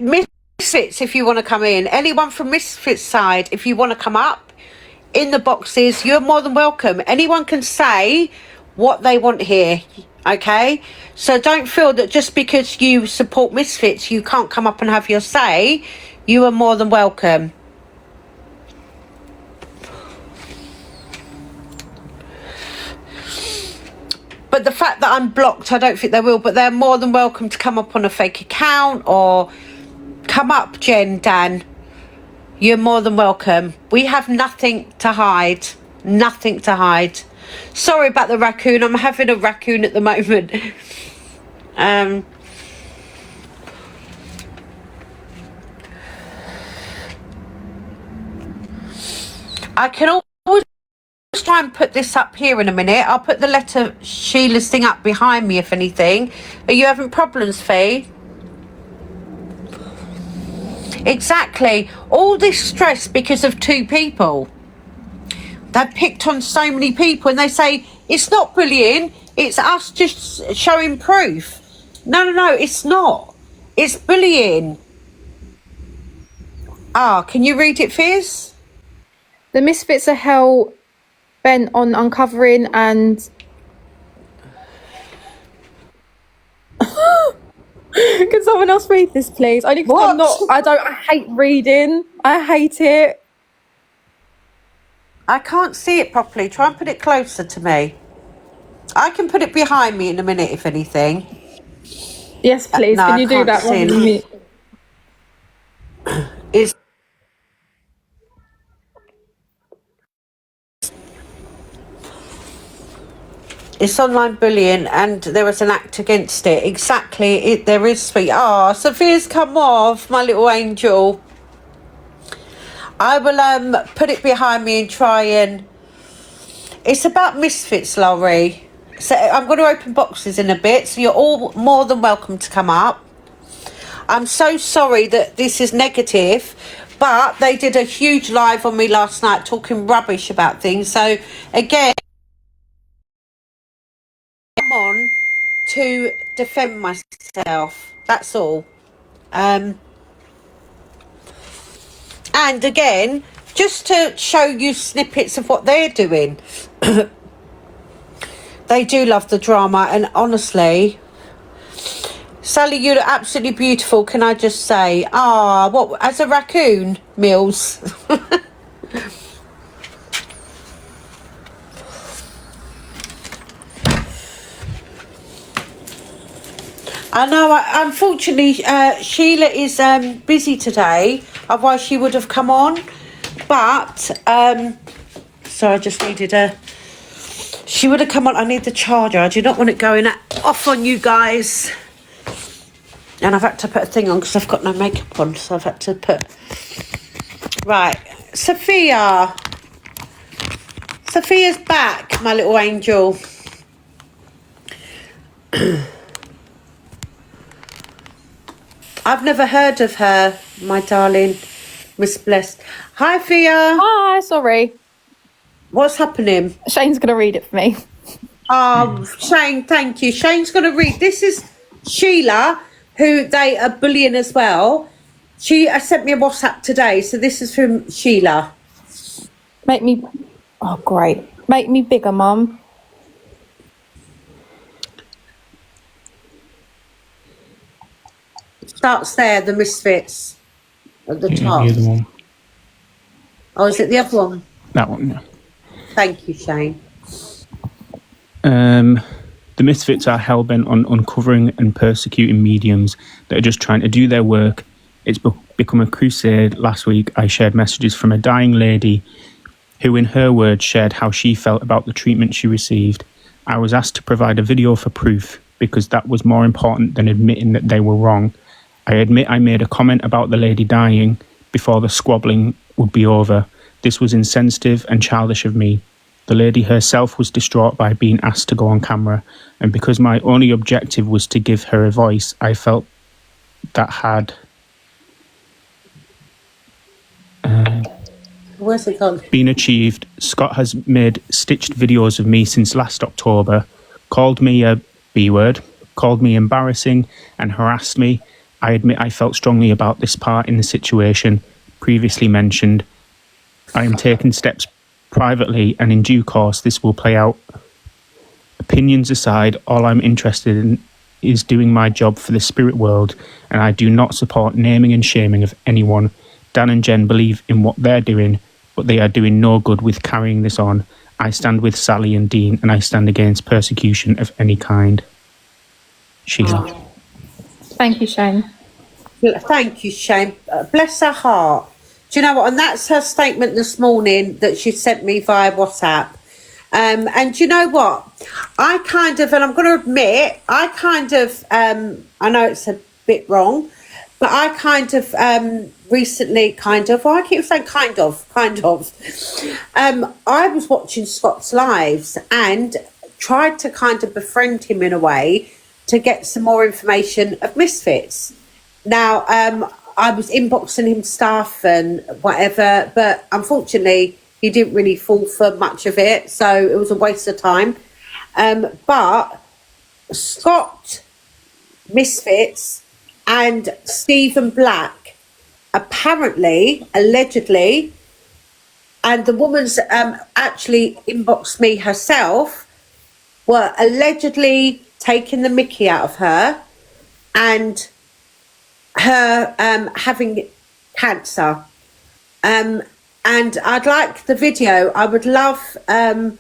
Misfits, if you want to come in, anyone from Misfits side, if you want to come up in the boxes, you're more than welcome. Anyone can say what they want here, okay? So don't feel that just because you support Misfits you can't come up and have your say. You are more than welcome. But the fact that I'm blocked, I don't think they will, but they're more than welcome to come up on a fake account or come up, Jen, Dan. You're more than welcome. We have nothing to hide. Nothing to hide. Sorry about the raccoon. I'm having a raccoon at the moment. I can always try and put this up here in a minute. I'll put the letter Sheila's thing up behind me if anything. Are you having problems, Fee? Exactly. All this stress because of two people. They've picked on so many people and they say, it's not bullying, it's us just showing proof. No, it's not. It's bullying. Can you read it, Fizz? The Misfits are hell bent on uncovering and... Can someone else read this, please? Only because I hate reading. I hate it. I can't see it properly. Try and put it closer to me. I can put it behind me in a minute, if anything. Yes, please. No, Can you do that one with me? It's online bullying and there was an act against it. Exactly. There is, sweet. Sophia's come off, my little angel. I will put it behind me and try and... It's about Misfits, Laurie. So I'm going to open boxes in a bit, so you're all more than welcome to come up. I'm so sorry that this is negative, but they did a huge live on me last night talking rubbish about things. So again, I'm on to defend myself. That's all. And again, just to show you snippets of what they're doing. They do love the drama, and honestly, Sally, you look absolutely beautiful, can I just say? What, as a raccoon, Mills? I know, unfortunately, Sheila is busy today, otherwise she would have come on. But, so I just needed she would have come on. I need the charger. I do not want it going off on you guys. And I've had to put a thing on because I've got no makeup on, so I've had to put... Right, Sophia. Sophia's back, my little angel. I've never heard of her, my darling Miss Blessed. Hi, Fia. Hi, sorry. What's happening? Shane's going to read it for me. Shane, thank you. Shane's going to read. This is Sheila, who they are bullying as well. She sent me a WhatsApp today, so this is from Sheila. Oh, great. Make me bigger, Mum. Starts there, the Misfits at the top. The other one. Oh, is it the other one? That one, yeah. Thank you, Shane. The Misfits are hell-bent on uncovering and persecuting mediums that are just trying to do their work. It's become a crusade. Last week, I shared messages from a dying lady who, in her words, shared how she felt about the treatment she received. I was asked to provide a video for proof because that was more important than admitting that they were wrong. I admit I made a comment about the lady dying before the squabbling would be over. This was insensitive and childish of me. The lady herself was distraught by being asked to go on camera, and because my only objective was to give her a voice, I felt that had Where's it gone? been achieved. Scott has made stitched videos of me since last October, called me a B-word, called me embarrassing, and harassed me. I admit I felt strongly about this part in the situation previously mentioned. I am taking steps privately, and in due course this will play out. Opinions aside, all I'm interested in is doing my job for the spirit world, and I do not support naming and shaming of anyone. Dan and Jen believe in what they're doing, but they are doing no good with carrying this on. I stand with Sally and Dean, and I stand against persecution of any kind. Sheila. Thank you, Shane. Thank you, Shane. Bless her heart. Do you know what? And that's her statement this morning that she sent me via WhatsApp. And you know what? I kind of, and I'm going to admit, I know it's a bit wrong, But I kind of recently, well, I keep saying kind of. I was watching Scott's lives and tried to kind of befriend him in a way to get some more information of Misfits. Now, I was inboxing him stuff and whatever, but unfortunately, he didn't really fall for much of it, so it was a waste of time. But Scott, Misfits, and Stephen Black apparently, allegedly, and the woman's actually inboxed me herself, were allegedly taking the mickey out of her and her having cancer. And I'd like the video. I would love the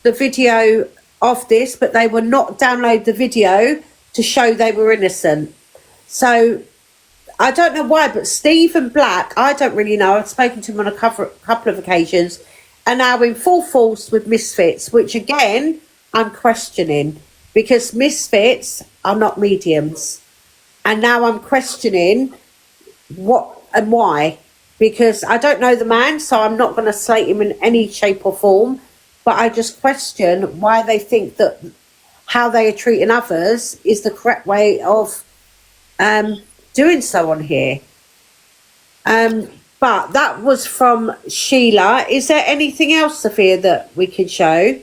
video of this, but they will not download the video to show they were innocent. So I don't know why, but Stephen Black, I don't really know. I've spoken to him on a couple of occasions, and now in full force with Misfits, which again I'm questioning, because Misfits are not mediums, and now I'm questioning what and why, because I don't know the man, so I'm not going to slate him in any shape or form, but I just question why they think that how they are treating others is the correct way of doing so on here. But that was from Sheila. Is there anything else, Sophia, that we can show?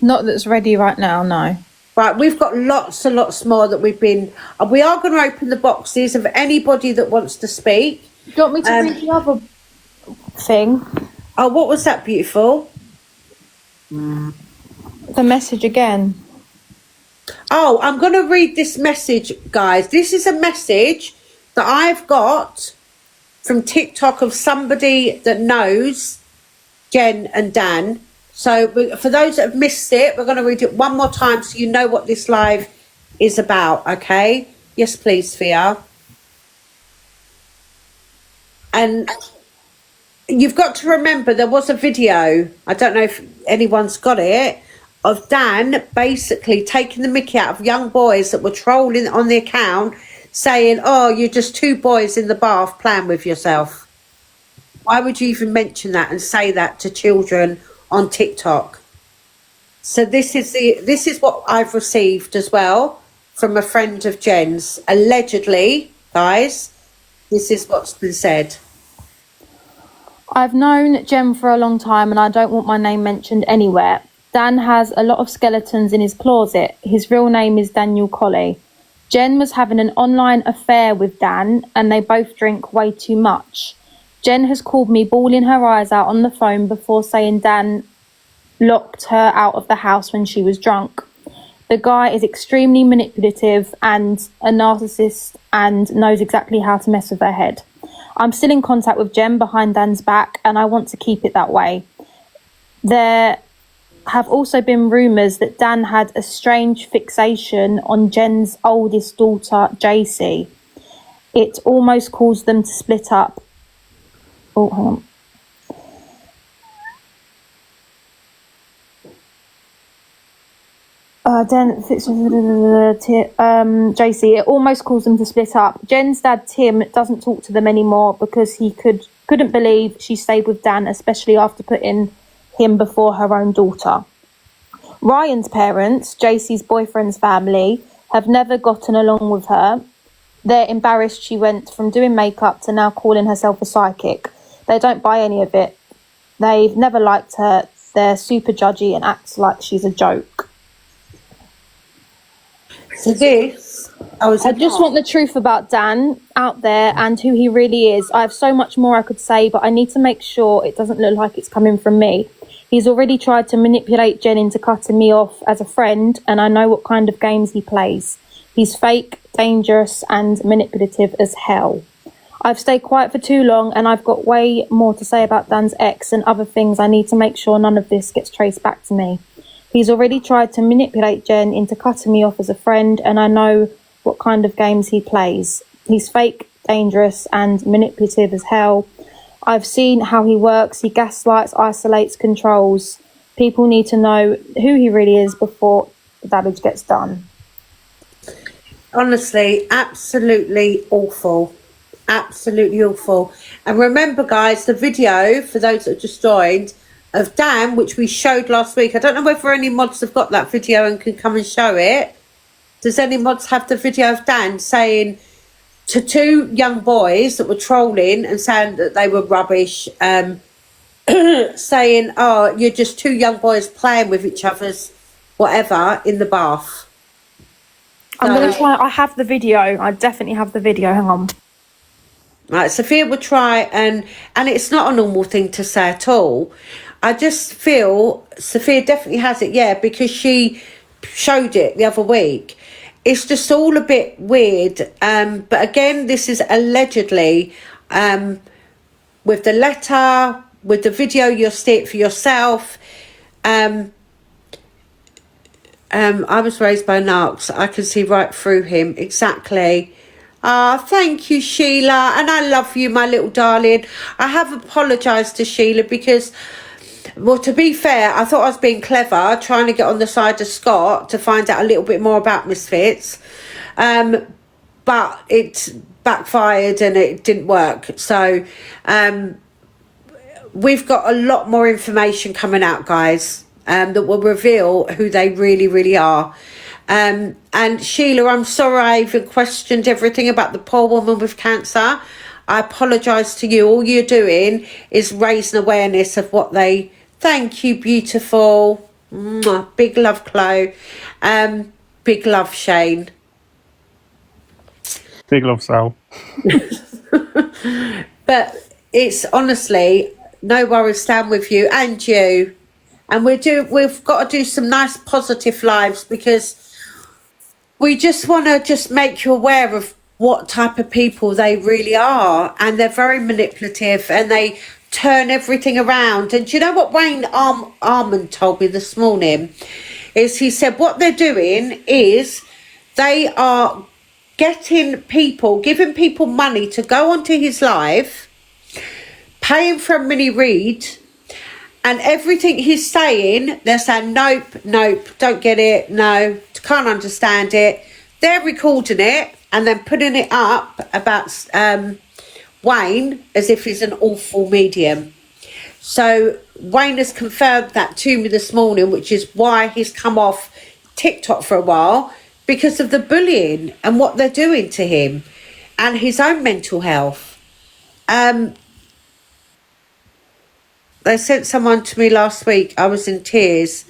Not that's ready right now, no. Right, we've got lots and lots more that we've been... We are going to open the boxes of anybody that wants to speak. Do you want me to read the other thing? Oh, what was that, beautiful? The message again. Oh, I'm going to read this message, guys. This is a message that I've got from TikTok of somebody that knows Jen and Dan. So for those that have missed it, we're going to read it one more time so you know what this live is about, okay? Yes, please, Fia. And you've got to remember there was a video, I don't know if anyone's got it, of Dan basically taking the mickey out of young boys that were trolling on the account, saying, oh, you're just two boys in the bath playing with yourself. Why would you even mention that and say that to children on TikTok? So this is what I've received as well from a friend of Jen's. Allegedly, guys, this is what's been said. I've known Jen for a long time and I don't want my name mentioned anywhere. Dan has a lot of skeletons in his closet. His real name is Daniel Colley. Jen was having an online affair with Dan and they both drink way too much. Jen has called me bawling her eyes out on the phone before saying Dan locked her out of the house when she was drunk. The guy is extremely manipulative and a narcissist and knows exactly how to mess with her head. I'm still in contact with Jen behind Dan's back and I want to keep it that way. There have also been rumours that Dan had a strange fixation on Jen's oldest daughter, JC. It almost caused them to split up. Oh, hang on. JC, it almost caused them to split up. Jen's dad, Tim, doesn't talk to them anymore because he couldn't believe she stayed with Dan, especially after putting him before her own daughter. Ryan's parents, JC's boyfriend's family, have never gotten along with her. They're embarrassed she went from doing makeup to now calling herself a psychic. They don't buy any of it. They've never liked her. They're super judgy and act like she's a joke. So this... I just want the truth about Dan out there and who he really is. I have so much more I could say, but I need to make sure it doesn't look like it's coming from me. He's already tried to manipulate Jen into cutting me off as a friend, and I know what kind of games he plays. He's fake, dangerous, and manipulative as hell. I've stayed quiet for too long, and I've got way more to say about Dan's ex and other things. I need to make sure none of this gets traced back to me. He's already tried to manipulate Jen into cutting me off as a friend, and I know what kind of games he plays. He's fake, dangerous, and manipulative as hell. I've seen how he works. He gaslights, isolates, controls. People need to know who he really is before the damage gets done. Honestly, absolutely awful. Absolutely awful. And remember, guys, the video, for those that just joined, of Dan, which we showed last week. I don't know whether any mods have got that video and can come and show it. Does any mods have the video of Dan saying to two young boys that were trolling and saying that they were rubbish, saying, oh, you're just two young boys playing with each other's whatever in the bath? I'm going to try. I have the video. I definitely have the video. Hang on. Right, Sophia will try, and it's not a normal thing to say at all. I just feel Sophia definitely has it, yeah, because she showed it the other week. It's just all a bit weird. But again, this is allegedly with the letter, with the video, you'll see it for yourself. I was raised by narcs. I can see right through him. Exactly. Thank you, Sheila. And I love you, my little darling. I have apologised to Sheila because, well, to be fair, I thought I was being clever, trying to get on the side of Scott to find out a little bit more about Misfits. But it backfired and it didn't work. So we've got a lot more information coming out, guys, that will reveal who they really, really are. And Sheila, I'm sorry I even questioned everything about the poor woman with cancer. I apologise to you. All you're doing is raising awareness of what they... Thank you, beautiful. Mwah. Big love, Chloe. Big love, Shane. Big love, Sal. But it's honestly, no worries, stand with you and you. And we've got to do some nice positive lives because we just want to just make you aware of what type of people they really are. And they're very manipulative and they turn everything around. And do you know what Wayne Armand told me this morning? Is he said what they're doing is they are giving people money to go onto his live, paying for a mini read, and everything he's saying, they're saying, nope, don't get it, no, can't understand it. They're recording it and then putting it up about Wayne as if he's an awful medium. So Wayne has confirmed that to me this morning, which is why he's come off TikTok for a while, because of the bullying and what they're doing to him and his own mental health. They sent someone to me last week. I was in tears.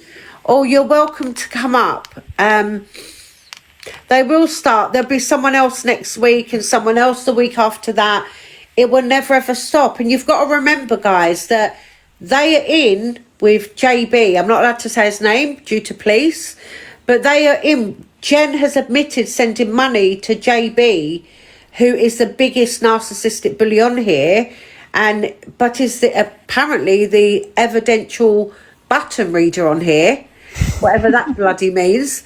Oh, you're welcome to come up. They will start. There'll be someone else next week and someone else the week after that. It will never ever stop. And you've got to remember, guys, that they are in with JB. I'm not allowed to say his name due to police, but they are in. Jen has admitted sending money to JB, who is the biggest narcissistic bully on here, but is apparently the evidential button reader on here, whatever that bloody means.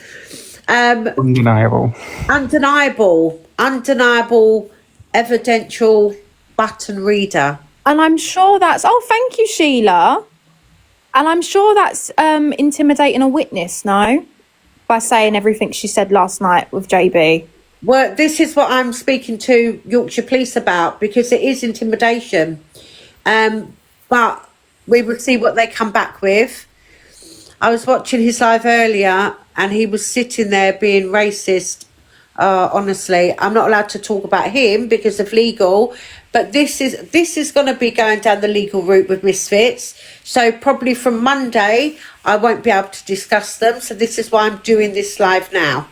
Undeniable evidential button reader. And I'm sure that's... Oh, thank you, Sheila. And I'm sure that's intimidating a witness, no? By saying everything she said last night with JB. Well, this is what I'm speaking to Yorkshire Police about, because it is intimidation. But we will see what they come back with. I was watching his live earlier and he was sitting there being racist. Honestly, I'm not allowed to talk about him because of legal, but this is going to be going down the legal route with Misfits. So probably from Monday, I won't be able to discuss them. So this is why I'm doing this live now.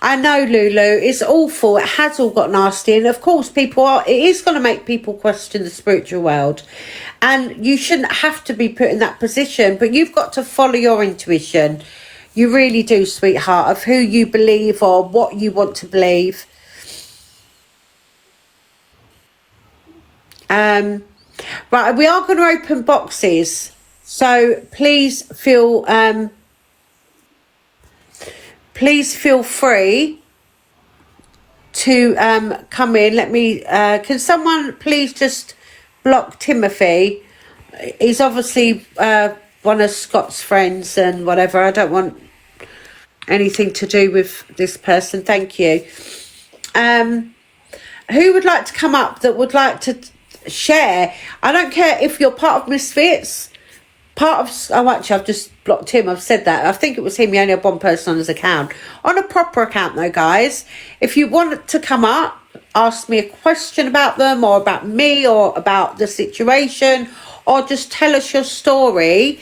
I know, Lulu, it's awful. It has all got nasty. And of course, it is going to make people question the spiritual world. And you shouldn't have to be put in that position, but you've got to follow your intuition. You really do, sweetheart, of who you believe or what you want to believe. Right, we are going to open boxes. So please feel free to come in. Let me, can someone please just block Timothy? He's obviously one of Scott's friends and whatever. I don't want... anything to do with this person. Thank you. Who would like to come up that would like to share? I don't care if you're part of Misfits, actually, I've just blocked him. I've said that. I think it was him. He only had one person on his account. On a proper account, though, guys, if you want to come up, ask me a question about them or about me or about the situation, or just tell us your story,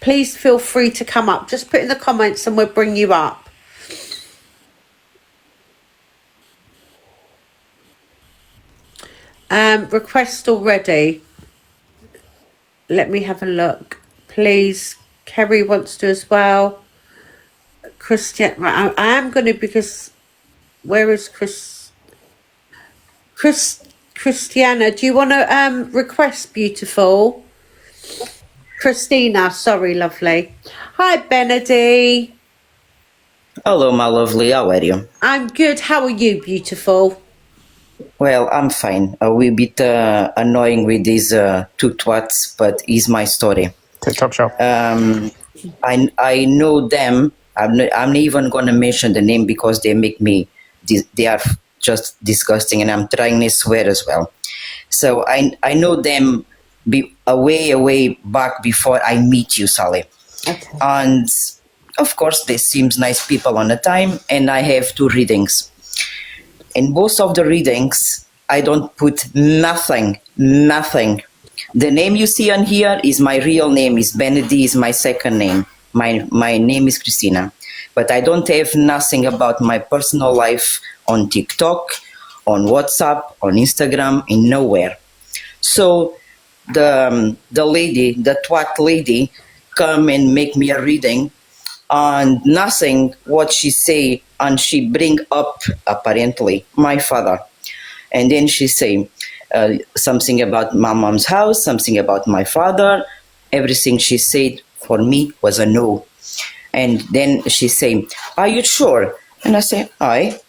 please feel free to come up. Just put in the comments and we'll bring you up. Request already. Let me have a look. Please. Kerry wants to as well. Christian, right, I am going to, because where is Christiana, do you want to request, beautiful? Christina, sorry, lovely. Hi, Benedy. Hello, my lovely. How are you? I'm good. How are you, beautiful? Well, I'm fine. A wee bit annoying with these two twats, but it's my story. TikTok shop. I know them. I'm not even gonna mention the name because they make me. They are just disgusting, and I'm trying to swear as well. So I know them way back before I meet you, Sally. Okay. And of course, they seems nice people on the time, and I have 2 readings. In both of the readings, I don't put nothing. The name you see on here is my real name, is Benedy, is my second name. My name is Christina. But I don't have nothing about my personal life on TikTok, on WhatsApp, on Instagram, in nowhere. So the lady, the twat lady, come and make me a reading, and nothing what she say, and she bring up apparently my father, and then she say something about my mom's house, something about my father. Everything she said for me was a no. And then she say, "Are you sure?" And I say, "Aye."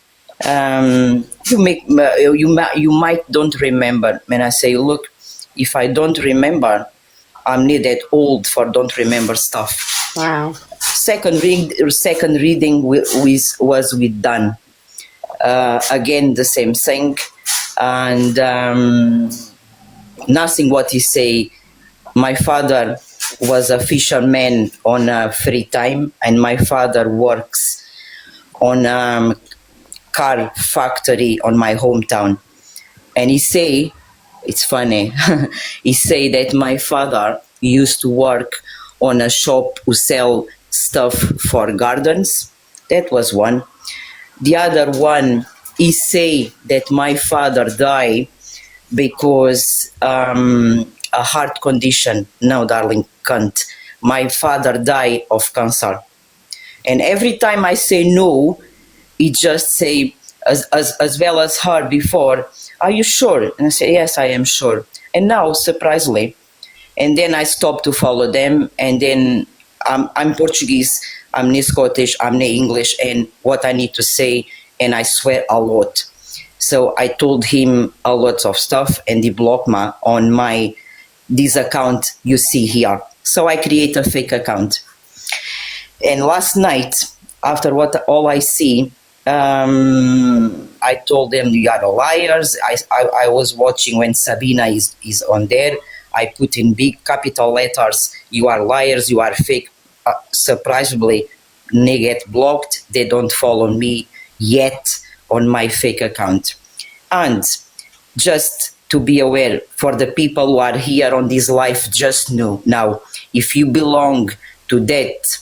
You might don't remember. And I say, "Look, if I don't remember, I'm not that old for don't remember stuff." Wow. Second reading was with Dan. Again, the same thing, and nothing what he say. My father was a fisherman on a free time, and my father works on a car factory on my hometown. And he say, it's funny, he say that my father used to work on a shop who sell stuff for gardens. That was one. The other one, he say that my father died because a heart condition. No, darling, can't. My father died of cancer. And every time I say no, he just say, as well as her before, "Are you sure?" And I say, "Yes, I am sure." And now, surprisingly, and then I stopped to follow them, and then I'm Portuguese, I'm not Scottish, I'm not English, and what I need to say, and I swear a lot. So I told him a lot of stuff, and he blocked me on this account you see here. So I create a fake account. And last night, after what all I see, I told them, "You are liars." I was watching when Sabina is on there. I put in big capital letters, "You are liars, you are fake." Surprisingly, they get blocked. They don't follow me yet on my fake account. And just to be aware, for the people who are here on this live, just know now, if you belong to that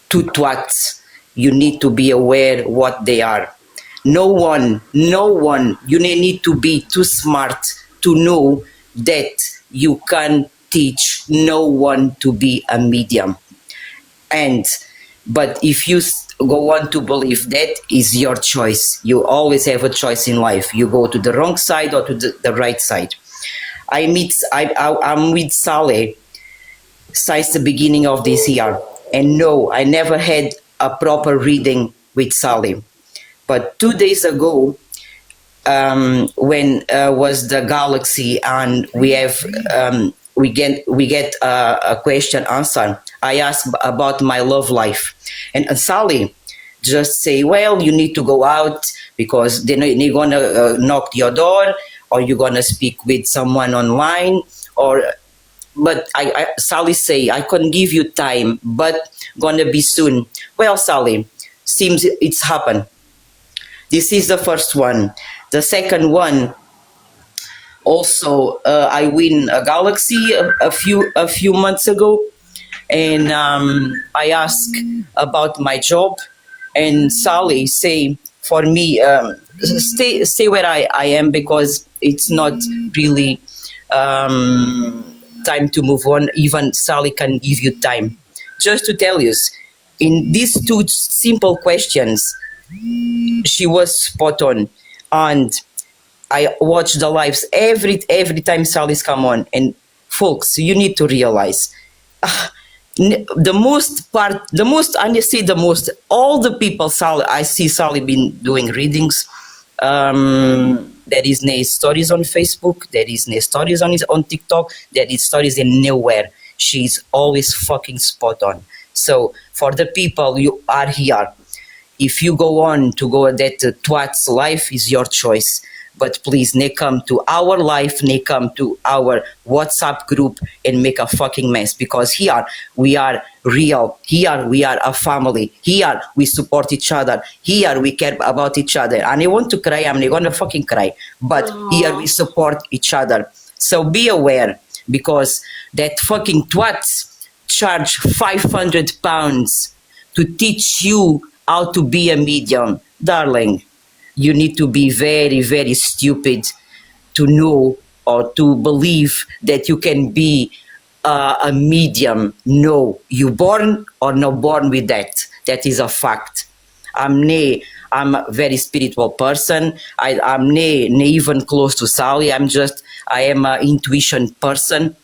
two twats, you need to be aware what they are. No one, you need to be too smart to know that you can teach no one to be a medium. But if you go on to believe, that is your choice. You always have a choice in life. You go to the wrong side or to the right side. I'm with Sally since the beginning of this year. And no, I never had a proper reading with Sally. But 2 days ago, when was the galaxy, and we get a question answer, I ask about my love life. And Sally just say, well, you need to go out because they're going to knock your door, or you're going to speak with someone online, but Sally say, I couldn't give you time, but gonna be soon. Well, Sally, seems it's happened. This is the first one. The second one, also, I win a Galaxy a few months ago, and I ask about my job, and Sally say for me, stay where I am because it's not really time to move on. Even Sally can give you time. Just to tell you, in these two simple questions, she was spot on, and I watch the lives every time Sally's come on. And folks, you need to realize the most, and you see the most, all the people I see Sally been doing readings. There is no stories on Facebook. There is no stories on TikTok. There is stories in nowhere. She's always fucking spot on. So for the people you are here, if you go on to go that twat's life is your choice. But please, they come to our life, they come to our WhatsApp group and make a fucking mess. Because here we are real. Here we are a family. Here we support each other. Here we care about each other. And I want to cry, I'm not gonna fucking cry. But here we support each other. So be aware, because that fucking twats charge £500 to teach you how to be a medium. Darling, you need to be very, very stupid to know or to believe that you can be a medium. No, you born or not born with that. That is a fact. I'm a very spiritual person. I'm not even close to Sally. I am an intuition person,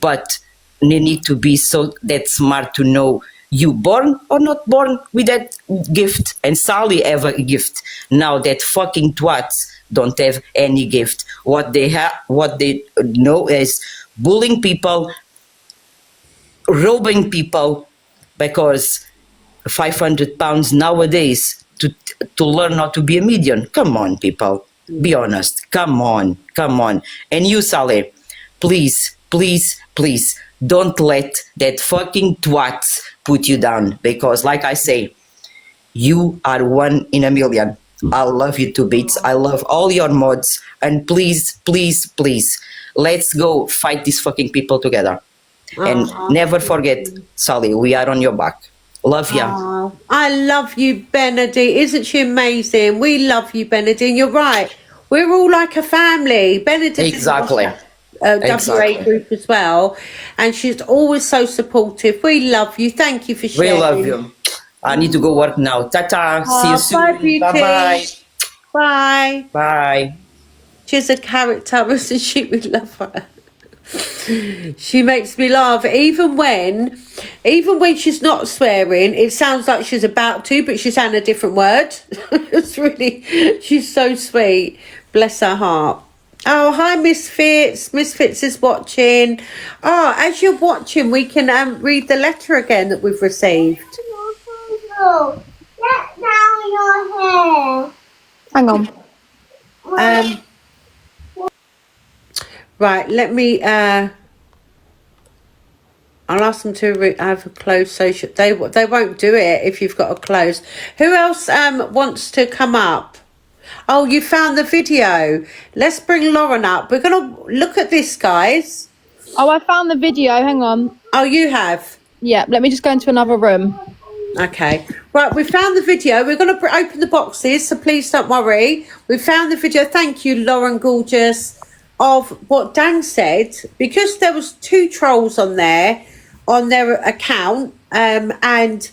but they need to be so that smart to know you born or not born with that gift. And Sally have a gift. Now that fucking twats don't have any gift. What they know is bullying people, robbing people, because £500 nowadays to learn how to be a medium. Come on, people. Be honest. Come on. And you, Sally, please, don't let that fucking twats put you down, because like I say, you are one in a million. I love you to bits. I love all your mods, and please, let's go fight these fucking people together. And never forget, Sally, we are on your back. Love ya. Oh, I love you, Benedict. Isn't she amazing? We love you, Benedict. You're right. We're all like a family. Benedict Exactly. WA group as well, and she's always so supportive. We love you. Thank you for sharing. We love you. I need to go work now. Ta-ta. See you soon. Bye. Bye. She's a character, isn't she? We love her. She makes me laugh. Even when she's not swearing, it sounds like she's about to, but she's saying a different word. She's so sweet. Bless her heart. Oh, hi, Misfits. Misfits is watching. Oh, as you're watching, we can read the letter again that we've received. Let down your hair. Hang on. Right, let me... I'll ask them to have a closed social... They won't do it if you've got a closed. Who else wants to come up? Oh, you found the video. Let's bring Lauren up. We're going to look at this, guys. Oh, I found the video. Hang on. Oh, you have? Yeah, let me just go into another room. Okay. Right, we found the video. We're going to open the boxes, so please don't worry. We found the video. Thank you, Lauren Gorgeous, of what Dan said, because there was 2 trolls on their account, and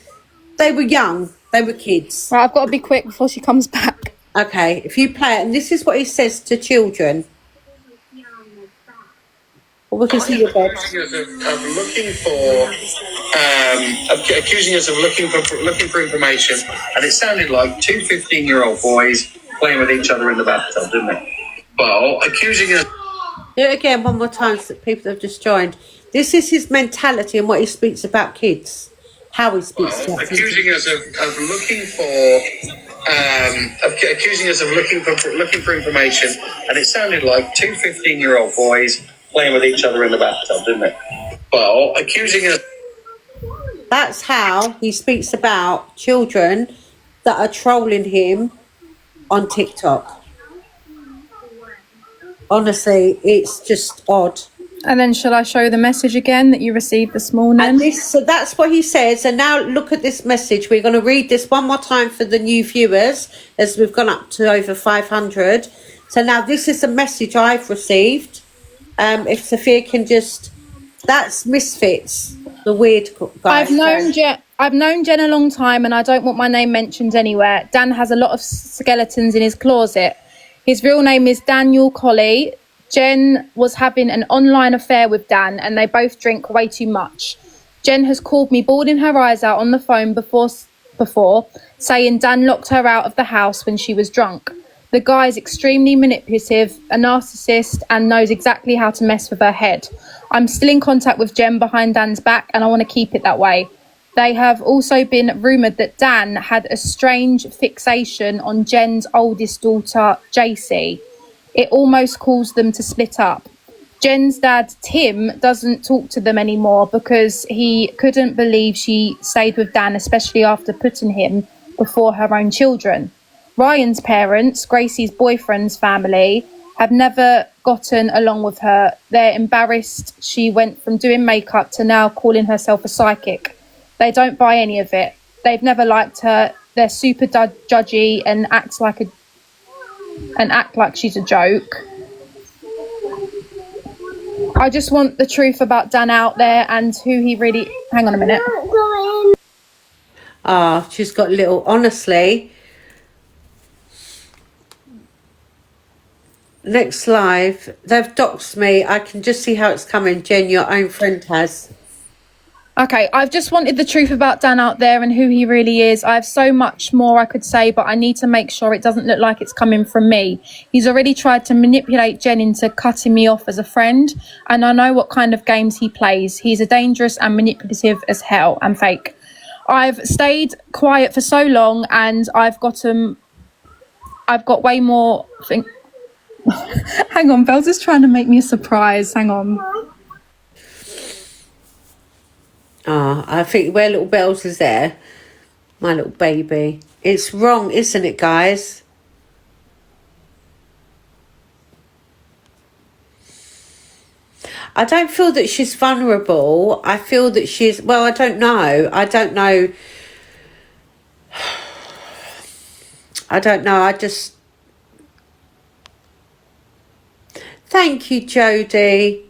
they were young. They were kids. Right, I've got to be quick before she comes back. Okay, if you play it, and this is what he says to children. Well, we can see your bed. Accusing us of looking for information, and it sounded like 2 15-year-old boys playing with each other in the bathtub, didn't it? Well, accusing us. Do it again one more time, so people have just joined. This is his mentality and what he speaks about kids. How he speaks about kids. Accusing us of looking for accusing us of looking for information, and it sounded like two 15-year-old boys playing with each other in the bathtub, didn't it? Well, accusing us. That's how he speaks about children that are trolling him on TikTok. Honestly, it's just odd. And then shall I show the message again that you received this morning? And so that's what he says. And now look at this message. We're going to read this one more time for the new viewers, as we've gone up to over 500. So now this is a message I've received. If Sophia can just... That's Misfits, the weird guy. I've known Jen a long time, and I don't want my name mentioned anywhere. Dan has a lot of skeletons in his closet. His real name is Daniel Colley. Jen was having an online affair with Dan, and they both drink way too much. Jen has called me bawling her eyes out on the phone before, saying Dan locked her out of the house when she was drunk. The guy is extremely manipulative, a narcissist, and knows exactly how to mess with her head. I'm still in contact with Jen behind Dan's back, and I want to keep it that way. They have also been rumoured that Dan had a strange fixation on Jen's oldest daughter, JC. It almost caused them to split up. Jen's dad, Tim, doesn't talk to them anymore because he couldn't believe she stayed with Dan, especially after putting him before her own children. Ryan's parents, Gracie's boyfriend's family, have never gotten along with her. They're embarrassed she went from doing makeup to now calling herself a psychic. They don't buy any of it. They've never liked her. They're super judgy and act like she's a joke. I just want the truth about Dan out there and who he really... Hang on a minute. She's got little... Honestly... Next live, they've doxed me. I can just see how it's coming. Jen, your own friend has. Okay, I've just wanted the truth about Dan out there and who he really is. I have so much more I could say, but I need to make sure it doesn't look like it's coming from me. He's already tried to manipulate Jen into cutting me off as a friend, and I know what kind of games he plays. He's a dangerous and manipulative as hell and fake. I've stayed quiet for so long, and I've got way more... Hang on, Belle's just trying to make me a surprise. Hang on. I think where little Belle's is there, my little baby. It's wrong, isn't it, guys? I don't feel that she's vulnerable. I feel that she's... Well, I don't know. I don't know. I just... Thank you, Jodie.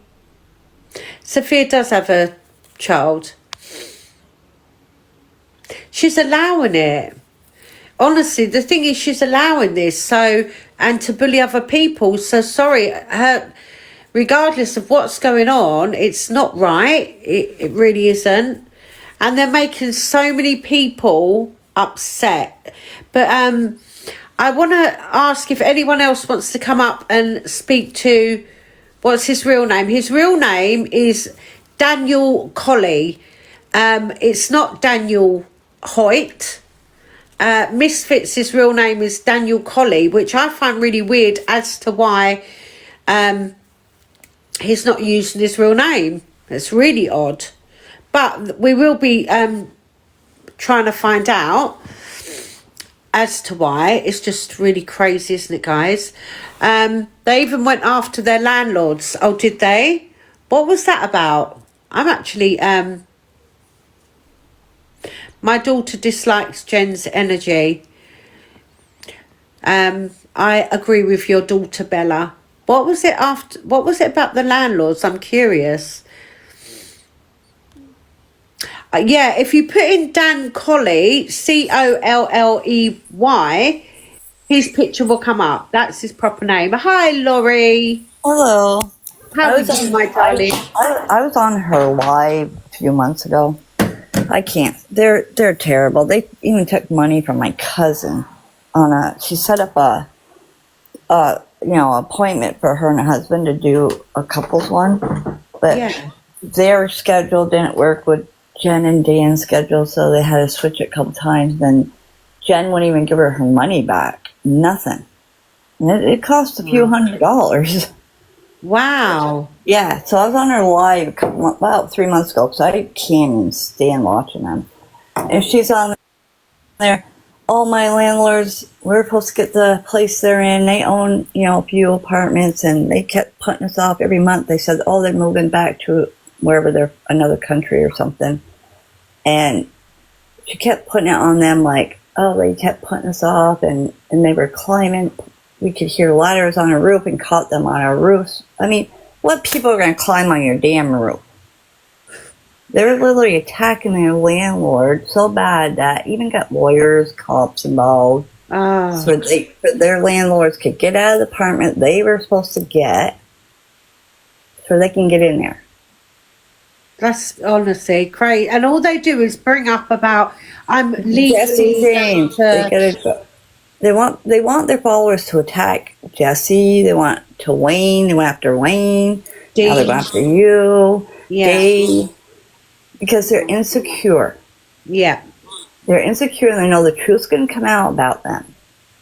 Sophia does have a child. She's allowing it. Honestly, the thing is, she's allowing this, and to bully other people. So sorry, regardless of what's going on, it's not right. It really isn't. And they're making so many people upset. But I want to ask if anyone else wants to come up and speak to... What's his real name? His real name is Daniel Colley. It's not Daniel Hoyt. Misfits, his real name is Daniel Colley, which I find really weird as to why he's not using his real name. It's really odd. But we will be trying to find out as to why. It's just really crazy, isn't it, guys? They even went after their landlords. Oh, did they? What was that about? I'm actually... my daughter dislikes Jen's energy. I agree with your daughter, Bella. What was it about the landlords? I'm curious. Yeah, if you put in Dan Colley, Colley, his picture will come up. That's his proper name. Hi, Laurie. Hello. How are you, my darling? I was on her live a few months ago. I can't. They're terrible. They even took money from my cousin she set up a appointment for her and her husband to do a couples one. But their schedule didn't work with Jen and Dan's schedule, so they had to switch it a couple times. Then Jen wouldn't even give her money back. Nothing. And it cost a few $100s. Wow. Yeah, so I was on her live about 3 months ago because I can't even stand watching them. And she's on there. All my landlords, we're supposed to get the place they're in. They own, a few apartments, and they kept putting us off every month. They said, they're moving back to wherever they're, another country or something. And she kept putting it on them like, they kept putting us off, and they were climbing. We could hear ladders on our roof and caught them on our roofs. I mean, what people are going to climb on your damn roof? They were literally attacking their landlord so bad that even got lawyers, cops involved. So their landlords could get out of the apartment they were supposed to get so they can get in there. That's honestly crazy. And all they do is bring up about, I'm legally... Jesse James. They want their followers to attack Jesse. They want to Wayne. They went after Wayne. Now they're going after you. Yeah. Dave. Because they're insecure. Yeah. They're insecure and they know the truth's going to come out about them.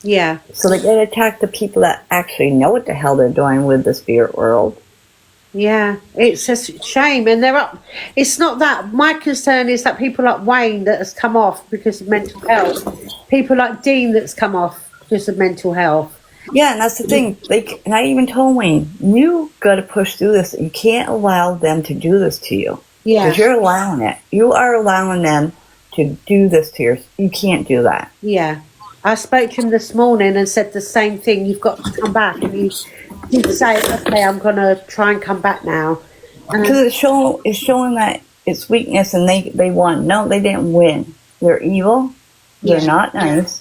Yeah. So they got to attack the people that actually know what the hell they're doing with the spirit world. Yeah, it's a shame. And they're up. It's not that. My concern is that people like Wayne that has come off because of mental health. People like Dean that's come off because of mental health. Yeah, and that's the thing. And I even told Wayne, you got to push through this. You can't allow them to do this to you. Yeah. Because you're allowing it. You are allowing them to do this to you. You can't do that. Yeah. I spoke to him this morning and said the same thing. You've got to come back. And he did say, okay, I'm going to try and come back now. Because it's showing that it's weakness and they won. No, they didn't win. They're evil. They're not nice.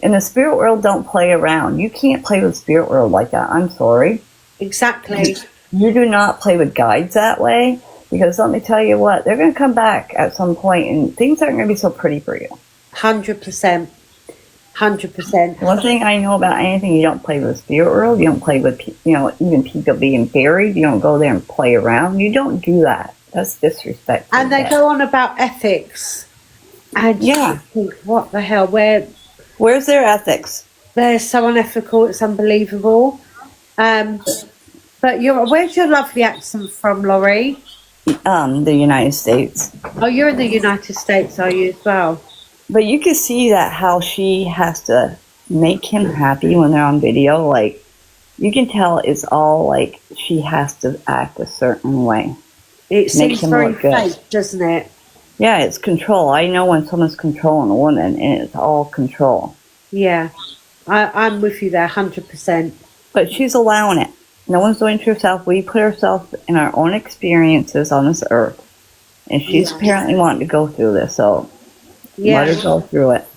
And the spirit world don't play around. You can't play with the spirit world like that. I'm sorry. Exactly. You do not play with guides that way. Because let me tell you what, they're going to come back at some point and things aren't going to be so pretty for you. 100%. 100%. One thing I know about anything, you don't play with the spirit world. You don't play with, even people being buried. You don't go there and play around. You don't do that. That's disrespectful. And they go on about ethics. And yeah. Think, what the hell? Where's their ethics? They're so unethical. It's unbelievable. But where's your lovely accent from, Laurie? The United States. Oh, you're in the United States, are you as well? But you can see that how she has to make him happy when they're on video. Like, you can tell it's all like she has to act a certain way. It seems very fake, doesn't it? Yeah, it's control. I know when someone's controlling a woman, and it's all control. Yeah, I'm with you there, 100%. But she's allowing it. No one's doing it to herself. We put ourselves in our own experiences on this earth. And she's apparently wanting to go through this, so let her go through it.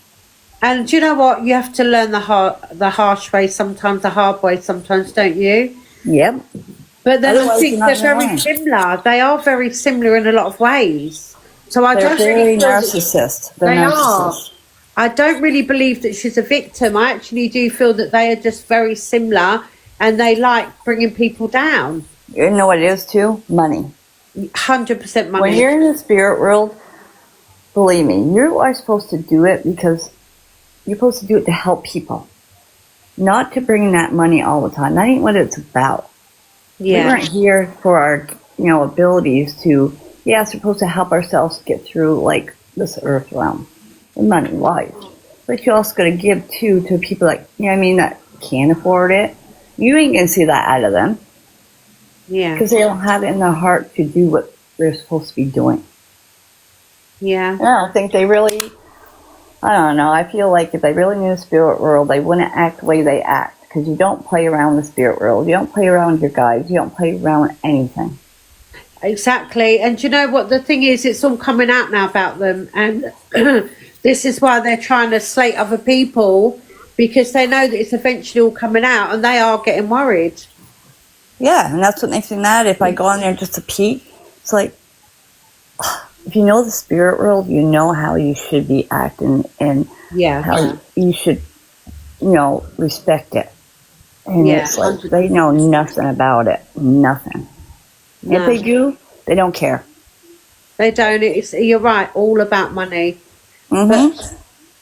And do you know what? You have to learn the harsh way sometimes, the hard way sometimes, don't you? Yep. But then I think they're very similar. They are very similar in a lot of ways. So they're very narcissist. They are. I don't really believe that she's a victim. I actually do feel that they are just very similar. And they like bringing people down. You know what it is, too? Money. 100% money. When you're in the spirit world, believe me, you are supposed to do it because you're supposed to do it to help people. Not to bring that money all the time. That ain't what it's about. Yeah. We weren't here for our, abilities to, we're supposed to help ourselves get through, like, this earth realm. And money-wise. But you also got to give, too, to people that, that can't afford it. You ain't going to see that out of them. Yeah. Because they don't have it in their heart to do what they're supposed to be doing. Yeah. I don't think they really, I don't know. I feel like if they really knew the spirit world, they wouldn't act the way they act. Because you don't play around the spirit world. You don't play around with your guides. You don't play around with anything. Exactly. And you know what? The thing is, it's all coming out now about them. And this is why they're trying to slate other people. Because they know that it's eventually all coming out and they are getting worried. Yeah, and that's what makes me mad. If I go on there just to peek, it's like, if you know the spirit world, you know how you should be acting and how you should, respect it. And it's like, they know nothing about it. Nothing. No. If they do, They don't care. They don't. You're right, all about money. But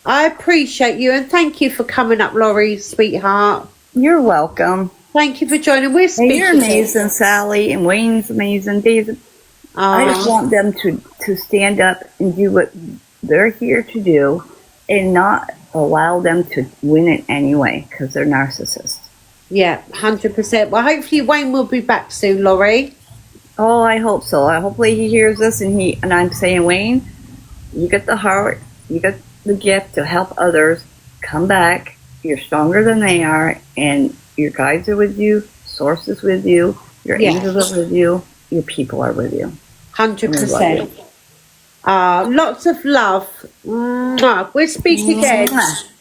I appreciate you and thank you for coming up, Laurie, sweetheart. You're welcome. Thank you for joining. We're speaking. You're amazing, Sally, and Wayne's amazing. David. I just want them to stand up and do what they're here to do and not allow them to win it anyway because they're narcissists. Yeah, 100%. Well, hopefully Wayne will be back soon, Laurie. Oh, I hope so. Hopefully he hears this and I'm saying, Wayne, you got the heart, you got the gift to help others. Come back. You're stronger than they are, and your guides are with you, source is with you, your angels are with you, your people are with you. 100%. Lots of love. We'll speak again.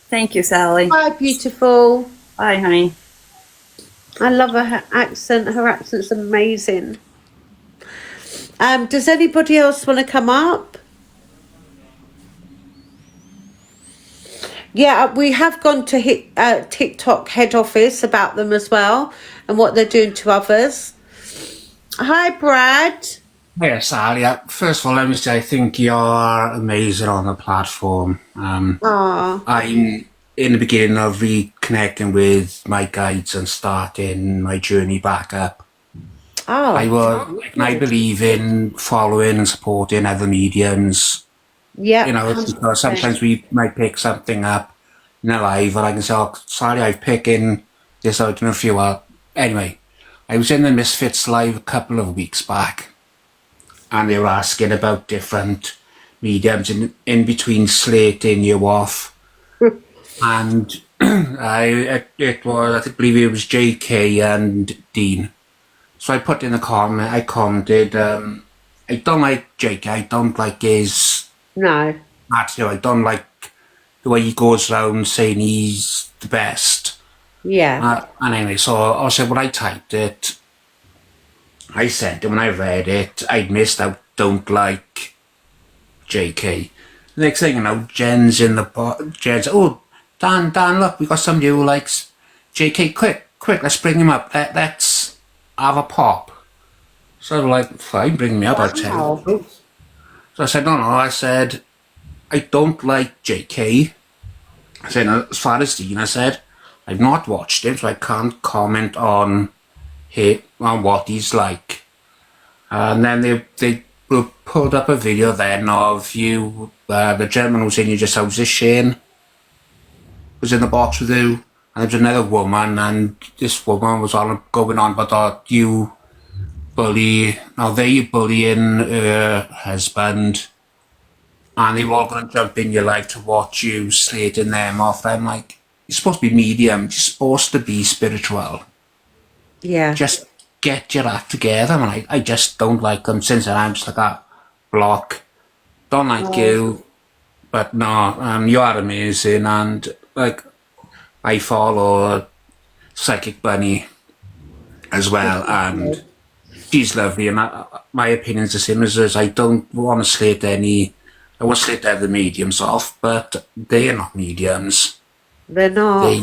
Thank you, Sally. Bye, beautiful. Bye, honey. I love her accent. Her accent's amazing. Does anybody else want to come up? Yeah, we have gone to TikTok head office about them as well and what they're doing to others. Hi, Brad. Hey, Sally. First of all, let me say I think you're amazing on the platform. I'm in the beginning of reconnecting with my guides and starting my journey back up. I believe in following and supporting other mediums. Yeah, you know, because sometimes we might pick something up in a live, and I can say, "Oh, sorry, I've picking this out in a few hours." Anyway, I was in the Misfits live a couple of weeks back, and they were asking about different mediums in between slating you off, and I believe it was JK and Dean. So I put in a comment. I commented, I don't like JK. I don't like his. No. Actually, I don't like the way he goes around saying he's the best. Yeah. And anyway, so I said when I typed it, I said when I read it, I'd missed out don't like JK. The next thing you know, Jen's in the Jen's, oh, Dan, look, we got somebody who likes JK. Quick, let's bring him up. Let's have a pop. So I'm like, fine, bring me up, I'll tell you. So I said, no, I said, I don't like JK. I said, as far as Dean, I said, I've not watched him, so I can't comment on what he's like. And then they pulled up a video then of you, the gentleman who's in your just house, Shane, was in the box with you, and there was another woman, and this woman was all going on about you bullying her husband, and they were all going to jump in your life to watch you slating them off. I'm like, you're supposed to be medium, you're supposed to be spiritual. Yeah. Just get your act together. And I just don't like them. Since then, I'm just like that block. Don't like you, but no, you are amazing. And like, I follow Psychic Bunny as well, and she's lovely, and my opinion's the same as hers. I don't want to slate I want to slate the mediums off, but they are not mediums. They're not.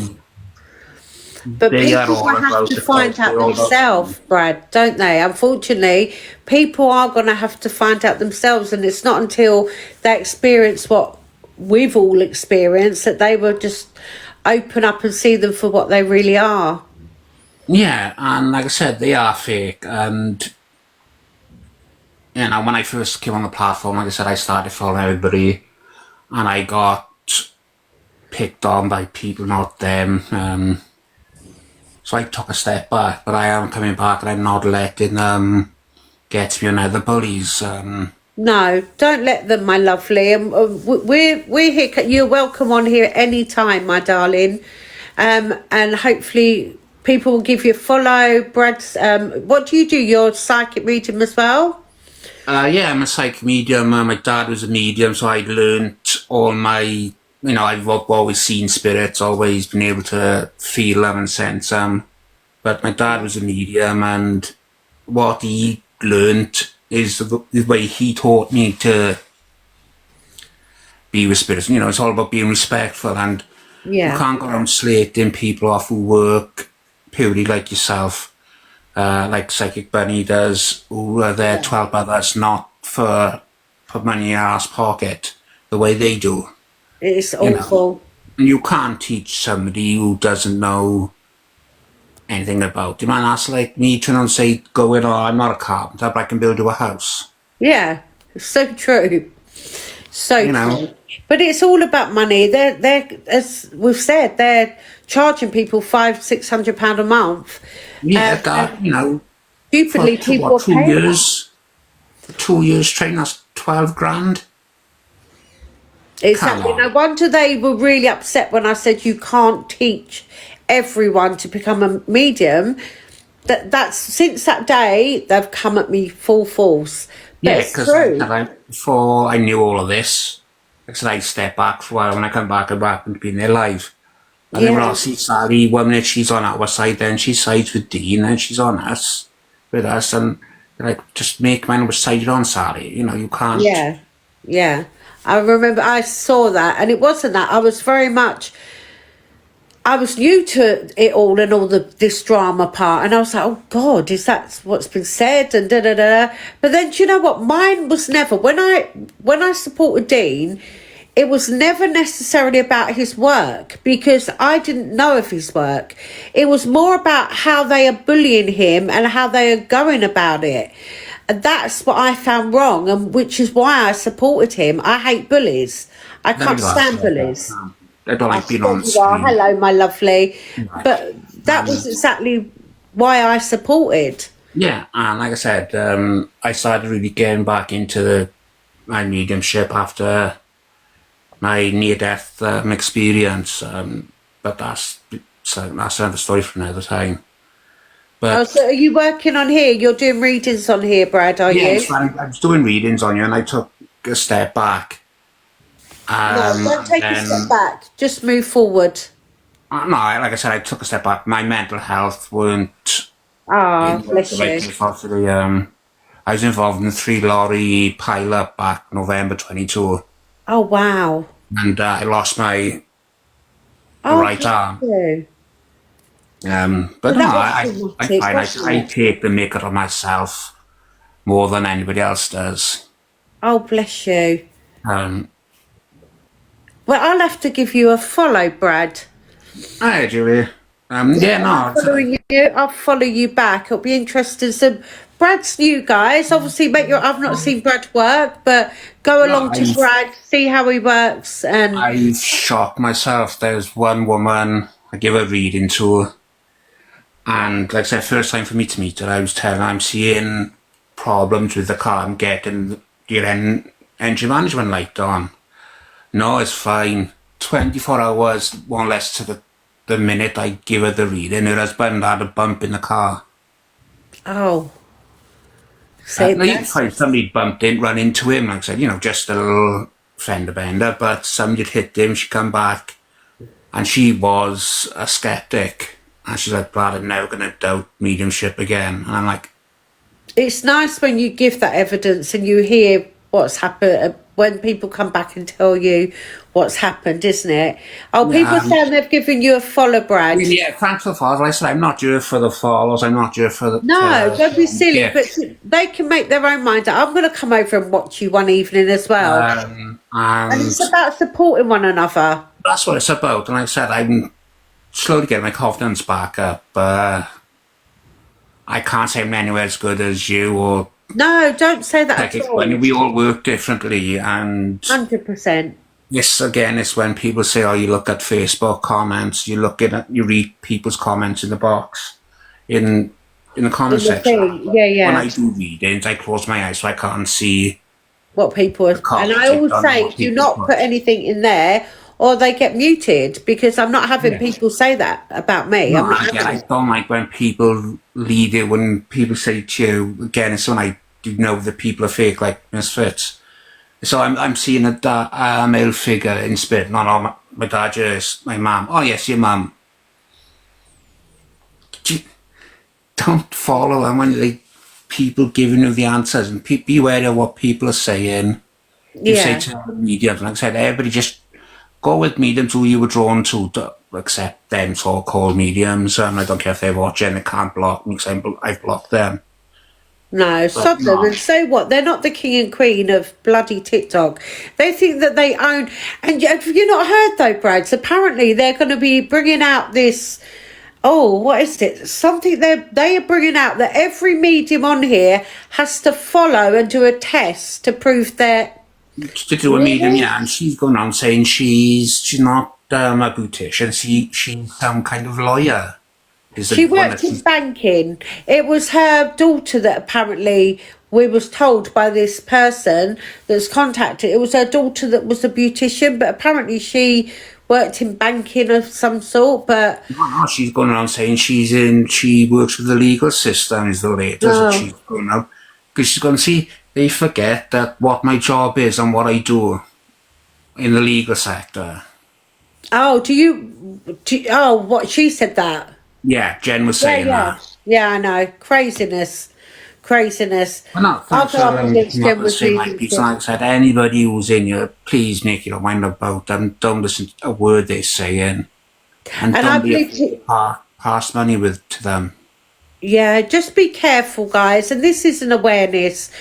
But people have to find out themselves, Brad, don't they? Unfortunately, people are going to have to find out themselves, and it's not until they experience what we've all experienced that they will just open up and see them for what they really are. Yeah, and like I said, they are fake. And you know, when I first came on the platform, like I said, I started following everybody, and I got picked on by people, not them. So I took a step back, but I am coming back, and I'm not letting them get to me on other bullies. No, don't let them, my lovely. We're here. You're welcome on here anytime, my darling. And hopefully people will give you a follow. Brad's, what do you do? You're psychic medium as well? Yeah, I'm a psychic medium. My dad was a medium, so I learnt all my, I've always seen spirits, always been able to feel them and sense them. But my dad was a medium, and what he learnt is the way he taught me to be with spirits. It's all about being respectful, and you can't go around slating people off who work purely like yourself. like Psychic Bunny does, who are there to help others, not for put money in our ass pocket the way they do. It's You know, awful. and you can't teach somebody who doesn't know anything about it. Man, that's like me trying to say, going, oh, I'm not a carpenter, but I can build you a house. Yeah, so true. So You know. true. But it's all about money. They're as we've said, they're charging people £500-600 a month. Yeah, that, you know, Stupidly, people are 2 paying that. years? For 2 years training, that's 12 grand. Exactly. No wonder they were really upset when I said you can't teach everyone to become a medium. That's since that day they've come at me full force. But Yeah, it's because true. before I knew all of this, like I said, I stepped back for a while. When I come back, I happened to be in their live. And then when I see Sally, 1 minute she's on our side, then she sides with Dean, and she's on us, with us, and like, just make mine which side you're on, Sally. You know, you can't. Yeah, yeah. I remember I saw that, and it wasn't that. I was very much. I was new to it all and all this drama part, and I was like, "Oh God, is that what's been said?" And da da da. But then, do you know what? Mine was never when I supported Dean. It was never necessarily about his work because I didn't know of his work. It was more about how they are bullying him and how they are going about it. And that's what I found wrong, and which is why I supported him. I hate bullies. I can't stand bullies. I don't like being There on you are. screen. Hello, my lovely. But that was exactly why I supported. Yeah, and like I said, I started really getting back into my mediumship after my near-death experience. But that's another story for another time. But So are you working on here? You're doing readings on here, Brad, are you? so I was doing readings on you, and I took a step back. No, don't take a step back. Just move forward. No, like I said, I took a step back. My mental health weren't Ah, in bless the right you. place. Obviously, I was involved in a 3-lorry pile-up back November 22, Oh, wow. and I lost my Oh, right bless arm. you. But no, That was I traumatic, find wasn't I it? take the mick out of myself more than anybody else does. Oh, bless you. Um, Well, I'll have to give you a follow, Brad. Hi, Julie. Yeah, no, Following you, I'll follow you back. It'll be interesting. So, Brad's new, guys. Obviously, I've not seen Brad work, but go along to Brad, see how he works, and I've shocked myself. There's one woman I give a reading to, and like I said, first time for me to meet her, I was telling her I'm seeing problems with the car. I'm getting your engine management light on. No, it's fine. 24 hours, one less to the minute I give her the reading. Her husband had a bump in the car. oh, see, Like, you can find somebody bumped in, run into him, like I said, you know, just a little fender bender, but somebody had hit him, she come back, and she was a skeptic. And she's like, Brad, I'm never going to doubt mediumship again. And I'm like, it's nice when you give that evidence and you hear what's happened when people come back and tell you what's happened, isn't it? Oh, people saying they've given you a follow, Brad. Yeah, thanks for the follows. Like I said, I'm not due for the follows. I'm not due for the... No, don't be silly, yeah. but they can make their own mind up. I'm going to come over and watch you one evening as well. And it's about supporting one another. That's what it's about. And like I said, I'm slowly getting my confidence back up. I can't say I'm anywhere as good as you or... No, don't say that at all. When we all work differently, and 100%. This again is when people say, "Oh, you look at Facebook comments, you read people's comments in the box, in the comment section." Yeah. When I do readings, I close my eyes so I can't see what people are. And I always say, do not put anything in there, or they get muted, because I'm not having people say that about me. No, I don't like when people lead it, when people say to you, again, it's when I do know that people are fake, like Misfits. So I'm seeing a male figure in spirit. No, my dad is my mum. Oh, yes, your mum. Don't follow them when people giving you the answers, and be aware of what people are saying. You say to mediums, like I said, everybody just go with mediums who you were drawn to. accept them so-called mediums, and I don't care if they're watching, they can't block me because I've blocked them. No, sod them, and so what? They're not the king and queen of bloody TikTok. They think that they own. And have you not heard though, Brad? Apparently they're going to be bringing out this. Oh, what is it? Something they are bringing out that every medium on here has to follow and do a test to prove they're to do a medium, yeah, and she's going around saying she's not a beautician, she's some kind of lawyer. She worked in banking. It was her daughter that apparently we was told by this person that's contacted. It was her daughter that was a beautician, but apparently she worked in banking of some sort. But no, she's going around saying she works with the legal system is the latest that she's going out, because she's going to see. They forget that what my job is and what I do in the legal sector. Oh, what she said that? Yeah, Jen was saying that. Yeah, I know. Craziness. Well, no, thanks for saying like I said, anybody who's in here, please make your mind about them. Don't listen to a word they're saying. And don't be pass money to them. Yeah, just be careful, guys. And this is an awareness.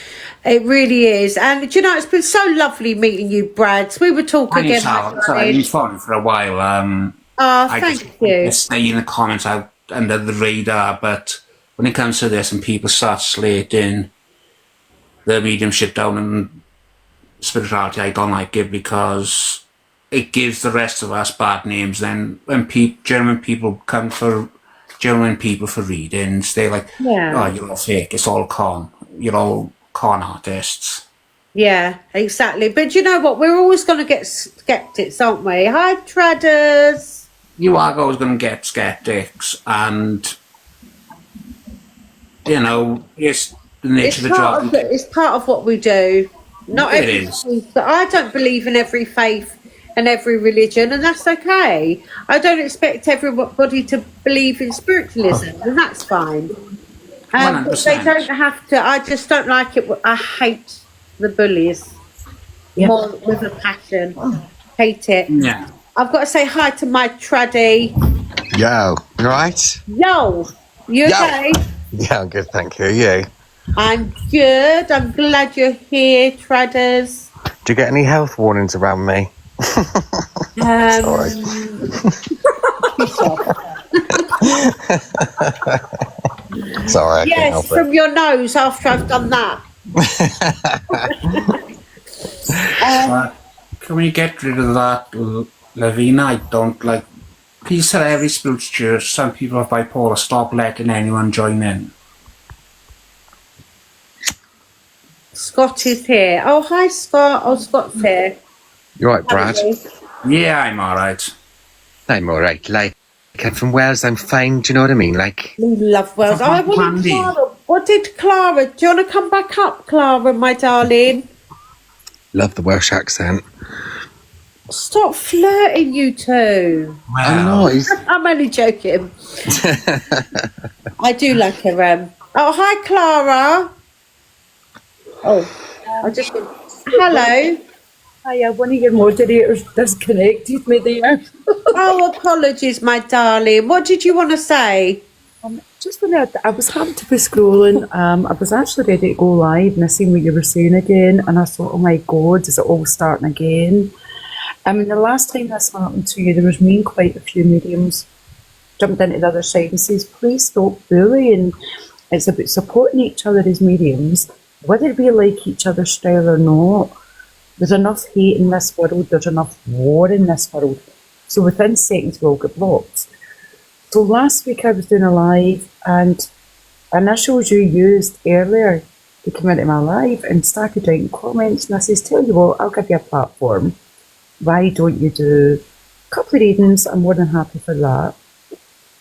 It really is. And do you know, it's been so lovely meeting you, Brad. We were talking again. I've been following for a while. Thank you. I stay in the comments out under the radar, but when it comes to this and people start slating the mediumship down and spirituality, I don't like it because it gives the rest of us bad names. Then when genuine people come for readings, they're like, oh, you're all fake, it's all con. You're all con artists. Yeah, exactly. But you know what? We're always going to get skeptics, aren't we? Hi, Tradders. You are always going to get skeptics, and you know, it's the nature of the job. It's part of what we do. Not everybody, but I don't believe in every faith and every religion, and that's okay. I don't expect everybody to believe in spiritualism, and that's fine. But they don't have to. I just don't like it. I hate the bullies more with a passion. Hate it. Yeah. I've got to say hi to my traddy. Yo, you right? Yo, you okay? Yeah, I'm good, thank you. You? I'm good. I'm glad you're here, Tradders. Do you get any health warnings around me? Sorry. Sorry, I can't help it. From your nose after I've done that. Can we get rid of that, Lavina? I don't like. Please tell every spiritual church, some people have bipolar, stop letting anyone join in. Scott is here. Oh, hi, Scott. Oh, Scott's here. You right, Brad? Yeah, I'm alright. I'm alright. Like, I'm from Wales, I'm fine, do you know what I mean? Like, we love Wales. I wanted Clara. What did Clara? Do you want to come back up, Clara, my darling? Love the Welsh accent. Stop flirting, you two. Wow. I know. I'm only joking. I do like her. Oh, hi, Clara. Oh, I just. Hello. Hiya, one of your moderators disconnected me there. Oh, apologies, my darling. What did you want to say? Just when I was happy to be scrolling, I was actually ready to go live and I seen what you were saying again, and I thought, oh my God, is it all starting again? I mean, the last time this happened to you, there was me and quite a few mediums jumped into the other side and says, please stop bullying. It's about supporting each other as mediums, whether we like each other's style or not. There's enough hate in this world, there's enough war in this world. So within seconds we all get blocked. So last week I was doing a live and initials you used earlier to come into my live and started writing comments, and I says, tell you what, I'll give you a platform. Why don't you do a couple of readings? I'm more than happy for that.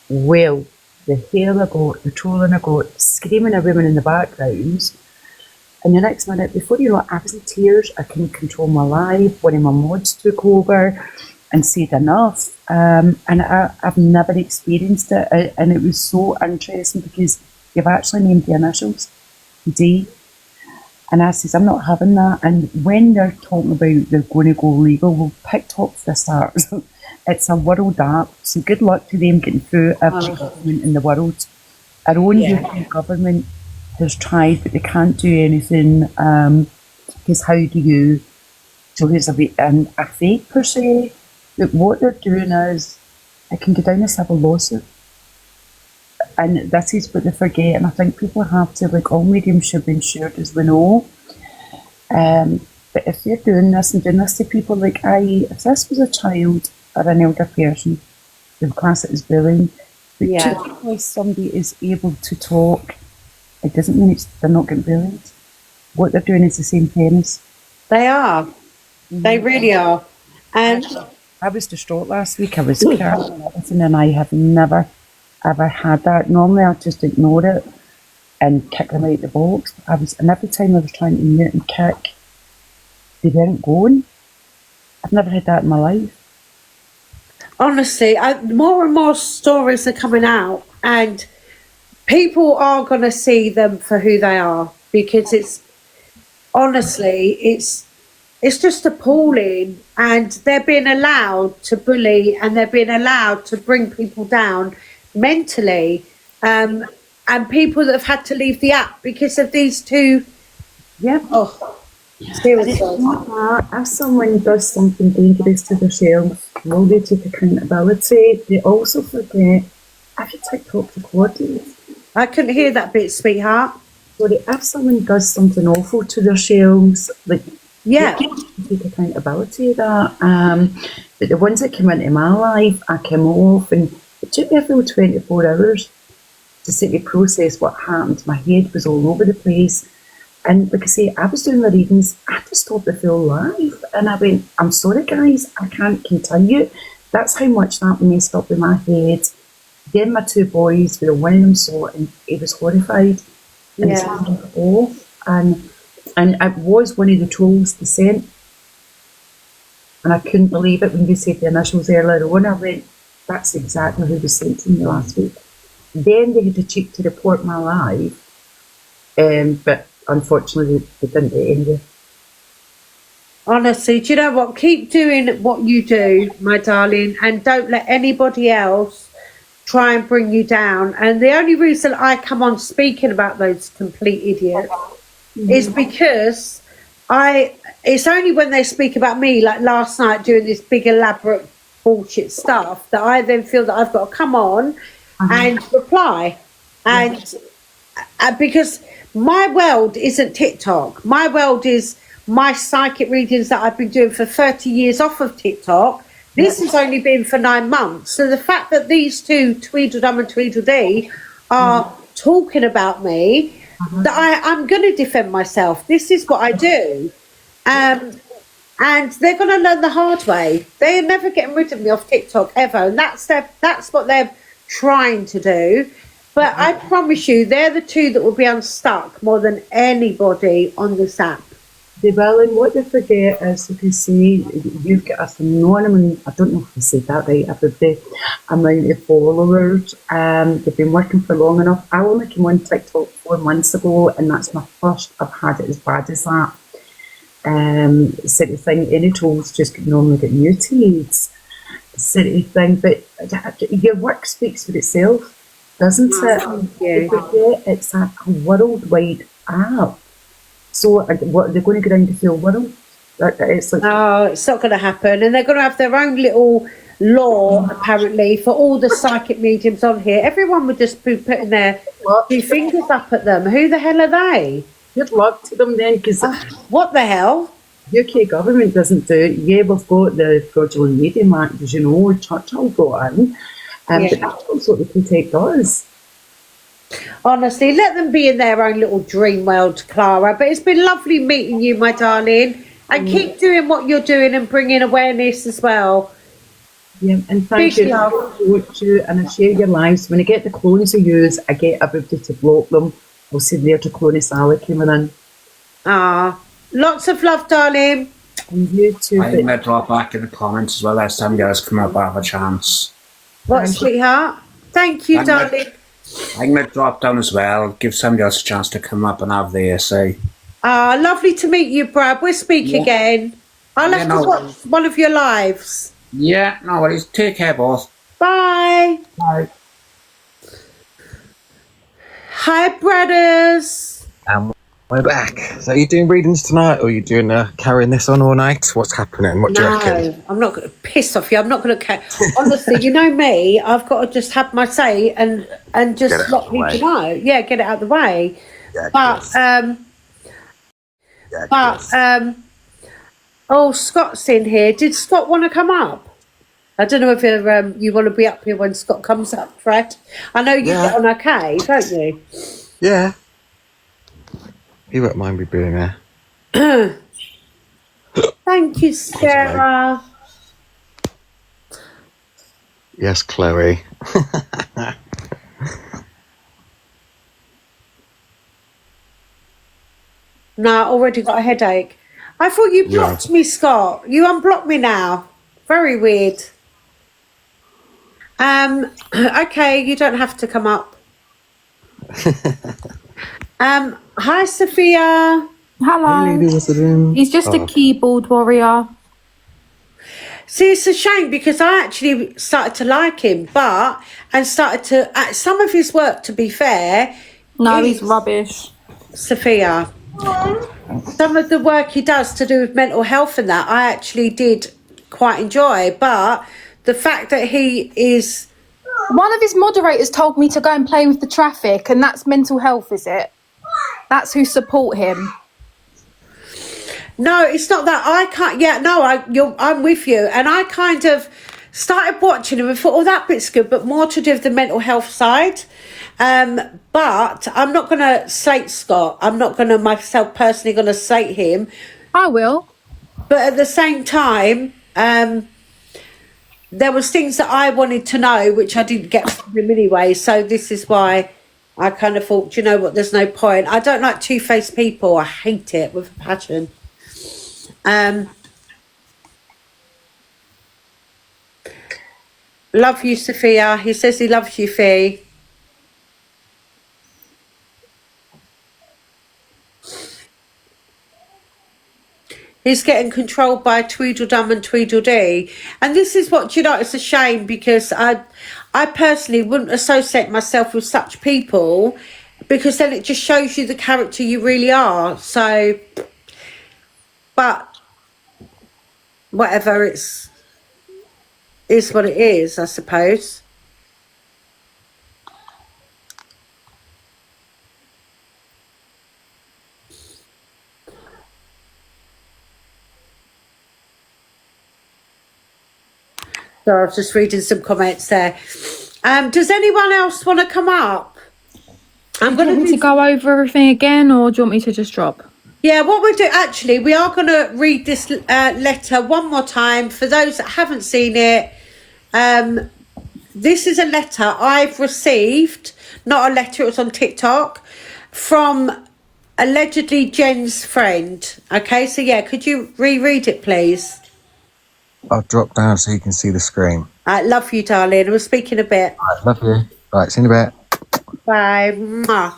Well, the hell I got, the trolling I got, screaming at women in the background. And the next minute, before you know it, I was in tears. I couldn't control my life. One of my mods took over and said enough. And I've never experienced it. And it was so interesting because you've actually named the initials, D. And I says, I'm not having that. And when they're talking about they're going to go legal, well, picked up for the start. it's a world app, so good luck to them getting through every government in the world. Our own UK government has tried, but they can't do anything, because how do you, so here's a fake per se, that what they're doing is, it can go down a civil lawsuit. And this is what they forget, and I think people have to, like, all mediums should be insured, as we know. But if they're doing this and doing this to people, like if this was a child or an elder person, they would class it as bullying. But just because somebody is able to talk, it doesn't mean they're not getting bullied. What they're doing is the same premise. They are. They really are. And I was distraught last week. I was crying and everything, and I have never, ever had that. Normally I just ignore it and kick them out the box. And every time I was trying to mute and kick, they weren't going. I've never had that in my life. Honestly, more and more stories are coming out, and people are going to see them for who they are, because it's just appalling, and they're being allowed to bully, and they're being allowed to bring people down mentally, and people that have had to leave the app because of these two. Seriously. If someone does something dangerous to themselves, will they take accountability? They also forget, if you TikTok recordings. I couldn't hear that bit, sweetheart. Sorry, if someone does something awful to themselves, like, they take accountability of that. But the ones that came into my life, I came off, and it took me a full 24 hours to sit and process what happened. My head was all over the place. And like I say, I was doing the readings, I had to stop the full live. And I went, I'm sorry guys, I can't continue. That's how much that messed up in my head. Then my two boys, one of them saw it and he was horrified. And he turned it off. And it was one of the trolls they sent. And I couldn't believe it when you said the initials earlier on. I went, that's exactly who was sent to me last week. Then they had the cheek to report my live. But unfortunately, they didn't get anywhere. Honestly, do you know what? Keep doing what you do, my darling, and don't let anybody else try and bring you down. And the only reason I come on speaking about those complete idiots is because it's only when they speak about me, like last night doing this big elaborate bullshit stuff, that I then feel that I've got to come on and reply. And because my world isn't TikTok. My world is my psychic readings that I've been doing for 30 years off of TikTok. This has only been for 9 months. So the fact that these two, Tweedledum and Tweedledee, are talking about me, that I'm going to defend myself. This is what I do. And they're going to learn the hard way. They're never getting rid of me off TikTok ever. And that's what they're trying to do. But I promise you, they're the two that will be unstuck more than anybody on this app. They will, and what they forget is, you can see, you've got a phenomenon, I don't know if I said that right, about the amount of followers. They've been working for long enough. I only came on TikTok 4 months ago, and that's my first I've had it as bad as that. Sort of thing, any trolls just normally get muted, sort of thing, but your work speaks for itself. Doesn't it? It's a worldwide app. So what, they're going to go down to the full world? It's like, no, it's not going to happen. And they're going to have their own little law, apparently, for all the psychic mediums on here. Everyone would just be putting their 2 fingers up at them. Who the hell are they? Good luck to them then, because what the hell? UK government doesn't do it. Yeah, we've got the Fraudulent Medium Act, as you know, Churchill brought in. But that's also what the Protect does. Honestly, let them be in their own little dream world, Clara. But it's been lovely meeting you, my darling. And keep doing what you're doing and bringing awareness as well. Yeah, and thank you. I support you and I share your lives. When I get the clones of yous, I get everybody to block them. I'll see there to clone Sally coming in. Lots of love, darling. And you too. I'm going to drop back in the comments as well as somebody else come up and have a chance. What, sweetheart? Thank you, darling. I'm going to drop down as well, give somebody else a chance to come up and have their say. Lovely to meet you, Brad. We'll speak again. I'll have to watch one of your lives. Yeah, no worries. Take care, boss. Bye. Bye. Hi, brothers. And we're back. So are you doing readings tonight, or are you doing carrying this on all night? What's happening? What do you reckon? No, I'm not going to piss off you. I'm not going to. Honestly, you know me. I've got to just have my say and Get just it out let of the people way. know. Yeah, get it out of the way. Yeah, of But course. Yeah, of course. oh, Scott's in here. Did Scott want to come up? I don't know if you want to be up here when Scott comes up, Fred. I know you get on okay, don't you? Yeah. He won't mind me being there. Thank you, Sarah. Yes, Chloe. No, I already got a headache. I thought you blocked me, Scott. You unblocked me now. Very weird. Okay, you don't have to come up. Hi, Sophia. Hello. He's just a keyboard warrior. See, it's a shame because I actually started to like him, and started to some of his work. To be fair, no, he's rubbish. Sophia, some of the work he does to do with mental health and that I actually did quite enjoy, but the fact that he is. One of his moderators told me to go and play with the traffic, and that's mental health, is it? That's who support him. No, it's not that. I can't. Yeah, no, I'm with you. And I kind of started watching him and thought, oh, that bit's good, but more to do with the mental health side. But I'm not going to slate Scott. I'm not going to myself personally going to slate him. I will. But at the same time, there was things that I wanted to know, which I didn't get from him anyway. So this is why I kind of thought, you know what, there's no point. I don't like two-faced people. I hate it with a passion. Love you, Sophia. He says he loves you, Fee. He's getting controlled by Tweedledum and Tweedledee. And this is what, you know, it's a shame because I personally wouldn't associate myself with such people because then it just shows you the character you really are. So, but whatever, is what it is, I suppose. So I was just reading some comments there. Does anyone else want to come up? I'm going to go over everything again, or do you want me to just drop? Yeah, what we'll do, actually, we are going to read this letter one more time. For those that haven't seen it, this is a letter I've received, not a letter, it was on TikTok, from allegedly Jen's friend. Okay, so yeah, could you reread it, please? I'll drop down so you can see the screen. I love you, darling. We'll speak in a bit. Love you. Right, see you in a bit. Bye. Mwah.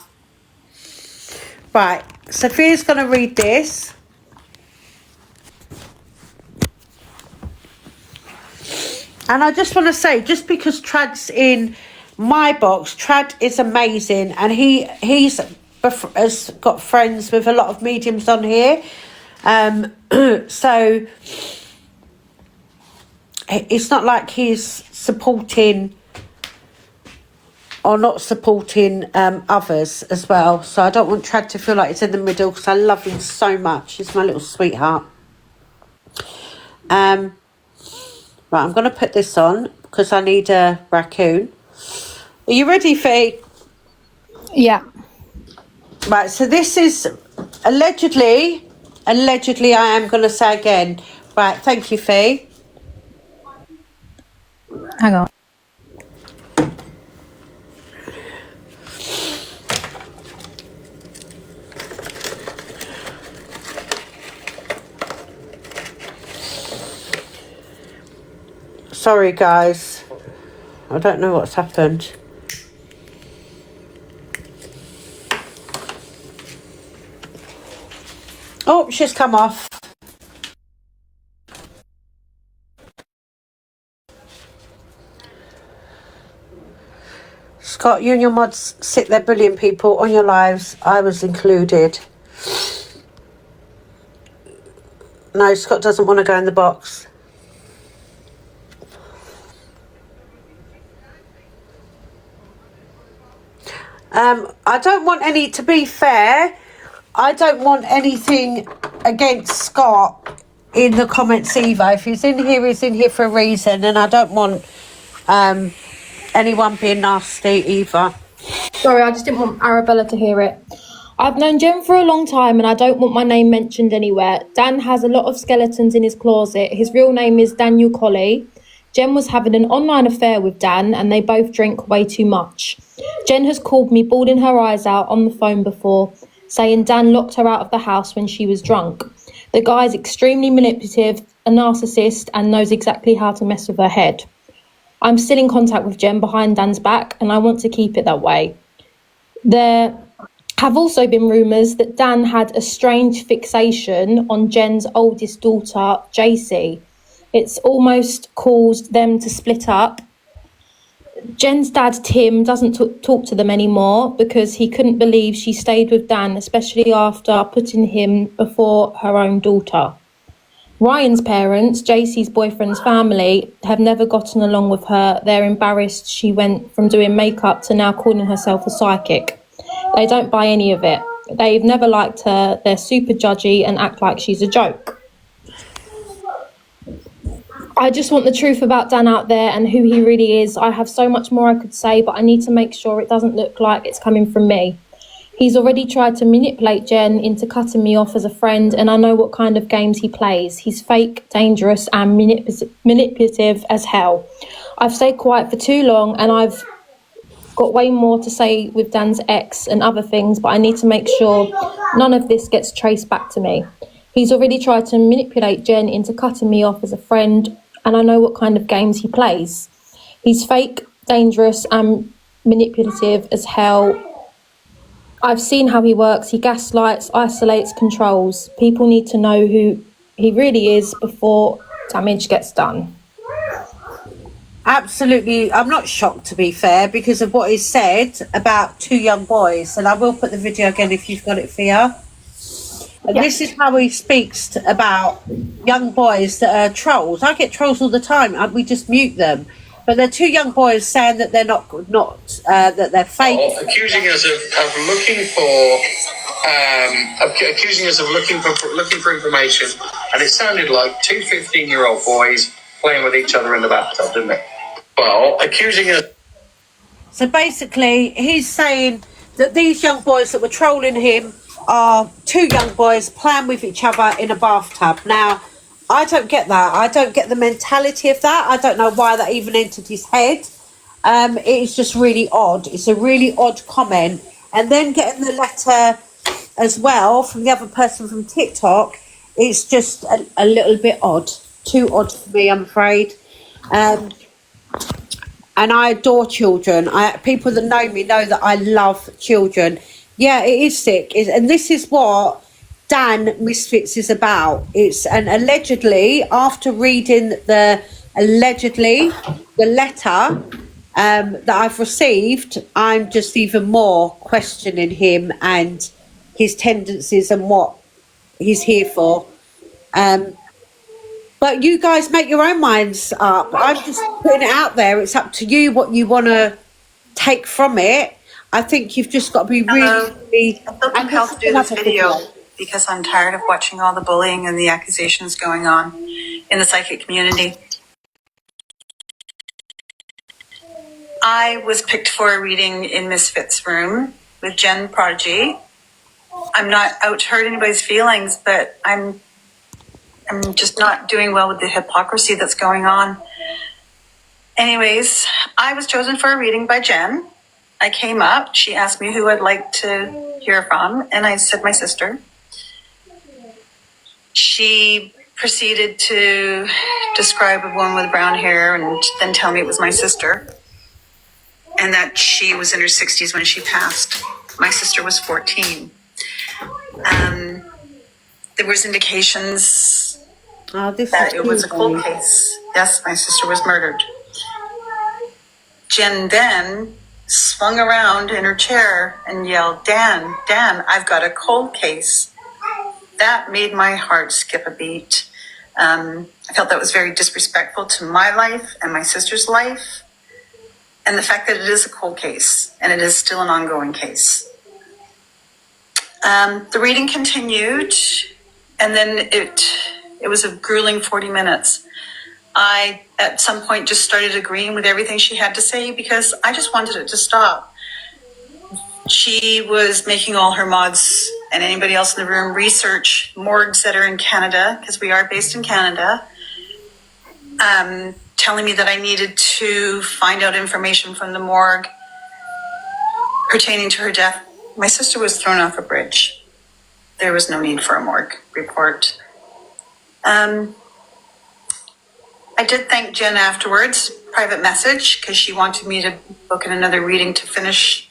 Right, Sophia's going to read this. And I just want to say, just because Trad's in my box, Trad is amazing, and he's has got friends with a lot of mediums on here. So it's not like he's supporting or not supporting others as well. So I don't want Trad to feel like it's in the middle because I love him so much. He's my little sweetheart. Right, I'm going to put this on because I need a raccoon. Are you ready, Fee? Yeah. Right, so this is allegedly, I am going to say again. Right, thank you, Fee. Hang on. Sorry, guys. I don't know what's happened. Oh, she's come off. Scott, you and your mods sit there bullying people on your lives. I was included. No, Scott doesn't want to go in the box. I don't want any, to be fair, I don't want anything against Scott in the comments either. If he's in here for a reason, and I don't want anyone being nasty either. Sorry, I just didn't want Arabella to hear it. I've known Jen for a long time and I don't want my name mentioned anywhere. Dan has a lot of skeletons in his closet. His real name is Daniel Colley. Jen was having an online affair with Dan and they both drink way too much. Jen has called me bawling her eyes out on the phone before, saying Dan locked her out of the house when she was drunk. The guy's extremely manipulative, a narcissist, and knows exactly how to mess with her head. I'm still in contact with Jen behind Dan's back and I want to keep it that way. There have also been rumours that Dan had a strange fixation on Jen's oldest daughter, JC. It's almost caused them to split up. Jen's dad, Tim, doesn't talk to them anymore because he couldn't believe she stayed with Dan, especially after putting him before her own daughter. Ryan's parents, JC's boyfriend's family, have never gotten along with her. They're embarrassed she went from doing makeup to now calling herself a psychic. They don't buy any of it. They've never liked her. They're super judgy and act like she's a joke. I just want the truth about Dan out there and who he really is. I have so much more I could say, but I need to make sure it doesn't look like it's coming from me. He's already tried to manipulate Jen into cutting me off as a friend, and I know what kind of games he plays. He's fake, dangerous, and manipulative as hell. I've stayed quiet for too long, and I've got way more to say with Dan's ex and other things, but I need to make sure none of this gets traced back to me. He's already tried to manipulate Jen into cutting me off as a friend, and I know what kind of games he plays. He's fake, dangerous, and manipulative as hell. I've seen how he works. He gaslights, isolates, controls. People need to know who he really is before damage gets done. Absolutely. I'm not shocked, to be fair, because of what is said about two young boys. And I will put the video again if you've got it, Fia. And this is how he speaks about young boys that are trolls. I get trolls all the time. We just mute them. But they're two young boys saying that they're not that they're fake. Accusing us of looking for, looking for information, and it sounded like two 15-year-old boys playing with each other in the bathtub, didn't it? Well, accusing us. So basically, he's saying that these young boys that were trolling him are two young boys playing with each other in a bathtub. Now, I don't get that. I don't get the mentality of that. I don't know why that even entered his head. It is just really odd. It's a really odd comment. And then getting the letter as well from the other person from TikTok, it's just a little bit odd. Too odd for me, I'm afraid. And I adore children. People that know me know that I love children. Yeah, it is sick. And this is what Dan Misfits is about. And allegedly, after reading the letter that I've received, I'm just even more questioning him and his tendencies and what he's here for. But you guys make your own minds up. I'm just putting it out there. It's up to you what you want to take from it. I think you've just got to be really... I feel compelled to do this video because I'm tired of watching all the bullying and the accusations going on in the psychic community. I was picked for a reading in Misfits room with Jen Prodigy. I'm not out to hurt anybody's feelings, but I'm just not doing well with the hypocrisy that's going on. Anyways, I was chosen for a reading by Jen. I came up, she asked me who I'd like to hear from, and I said my sister. She proceeded to describe a woman with brown hair and then tell me it was my sister, and that she was in her 60s when she passed. My sister was 14. There was indications that it was a cold case. Yes, my sister was murdered. Jen then swung around in her chair and yelled, Dan, I've got a cold case. That made my heart skip a beat. I felt that was very disrespectful to my life and my sister's life, and the fact that it is a cold case and it is still an ongoing case. The reading continued, and then it was a grueling 40 minutes. I, at some point, just started agreeing with everything she had to say because I just wanted it to stop. She was making all her mods and anybody else in the room research morgues that are in Canada, because we are based in Canada, telling me that I needed to find out information from the morgue pertaining to her death. My sister was thrown off a bridge. There was no need for a morgue report. I did thank Jen afterwards, private message, because she wanted me to book in another reading to finish.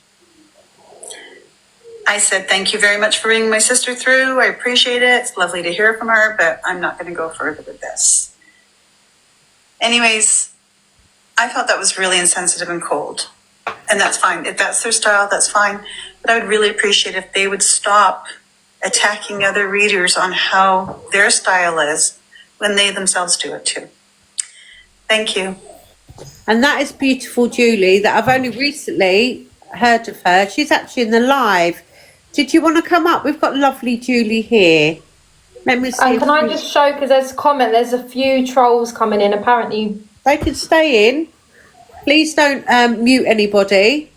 I said, thank you very much for bringing my sister through. I appreciate it. It's lovely to hear from her, but I'm not going to go further with this. Anyways, I felt that was really insensitive and cold. And that's fine. If that's their style, that's fine. But I would really appreciate if they would stop attacking other readers on how their style is when they themselves do it too. Thank you. And that is beautiful, Julie, that I've only recently heard of her. She's actually in the live. Did you want to come up? We've got lovely Julie here. Let me see. And can I just show, because there's a comment, there's a few trolls coming in. Apparently, they can stay in. Please don't mute anybody.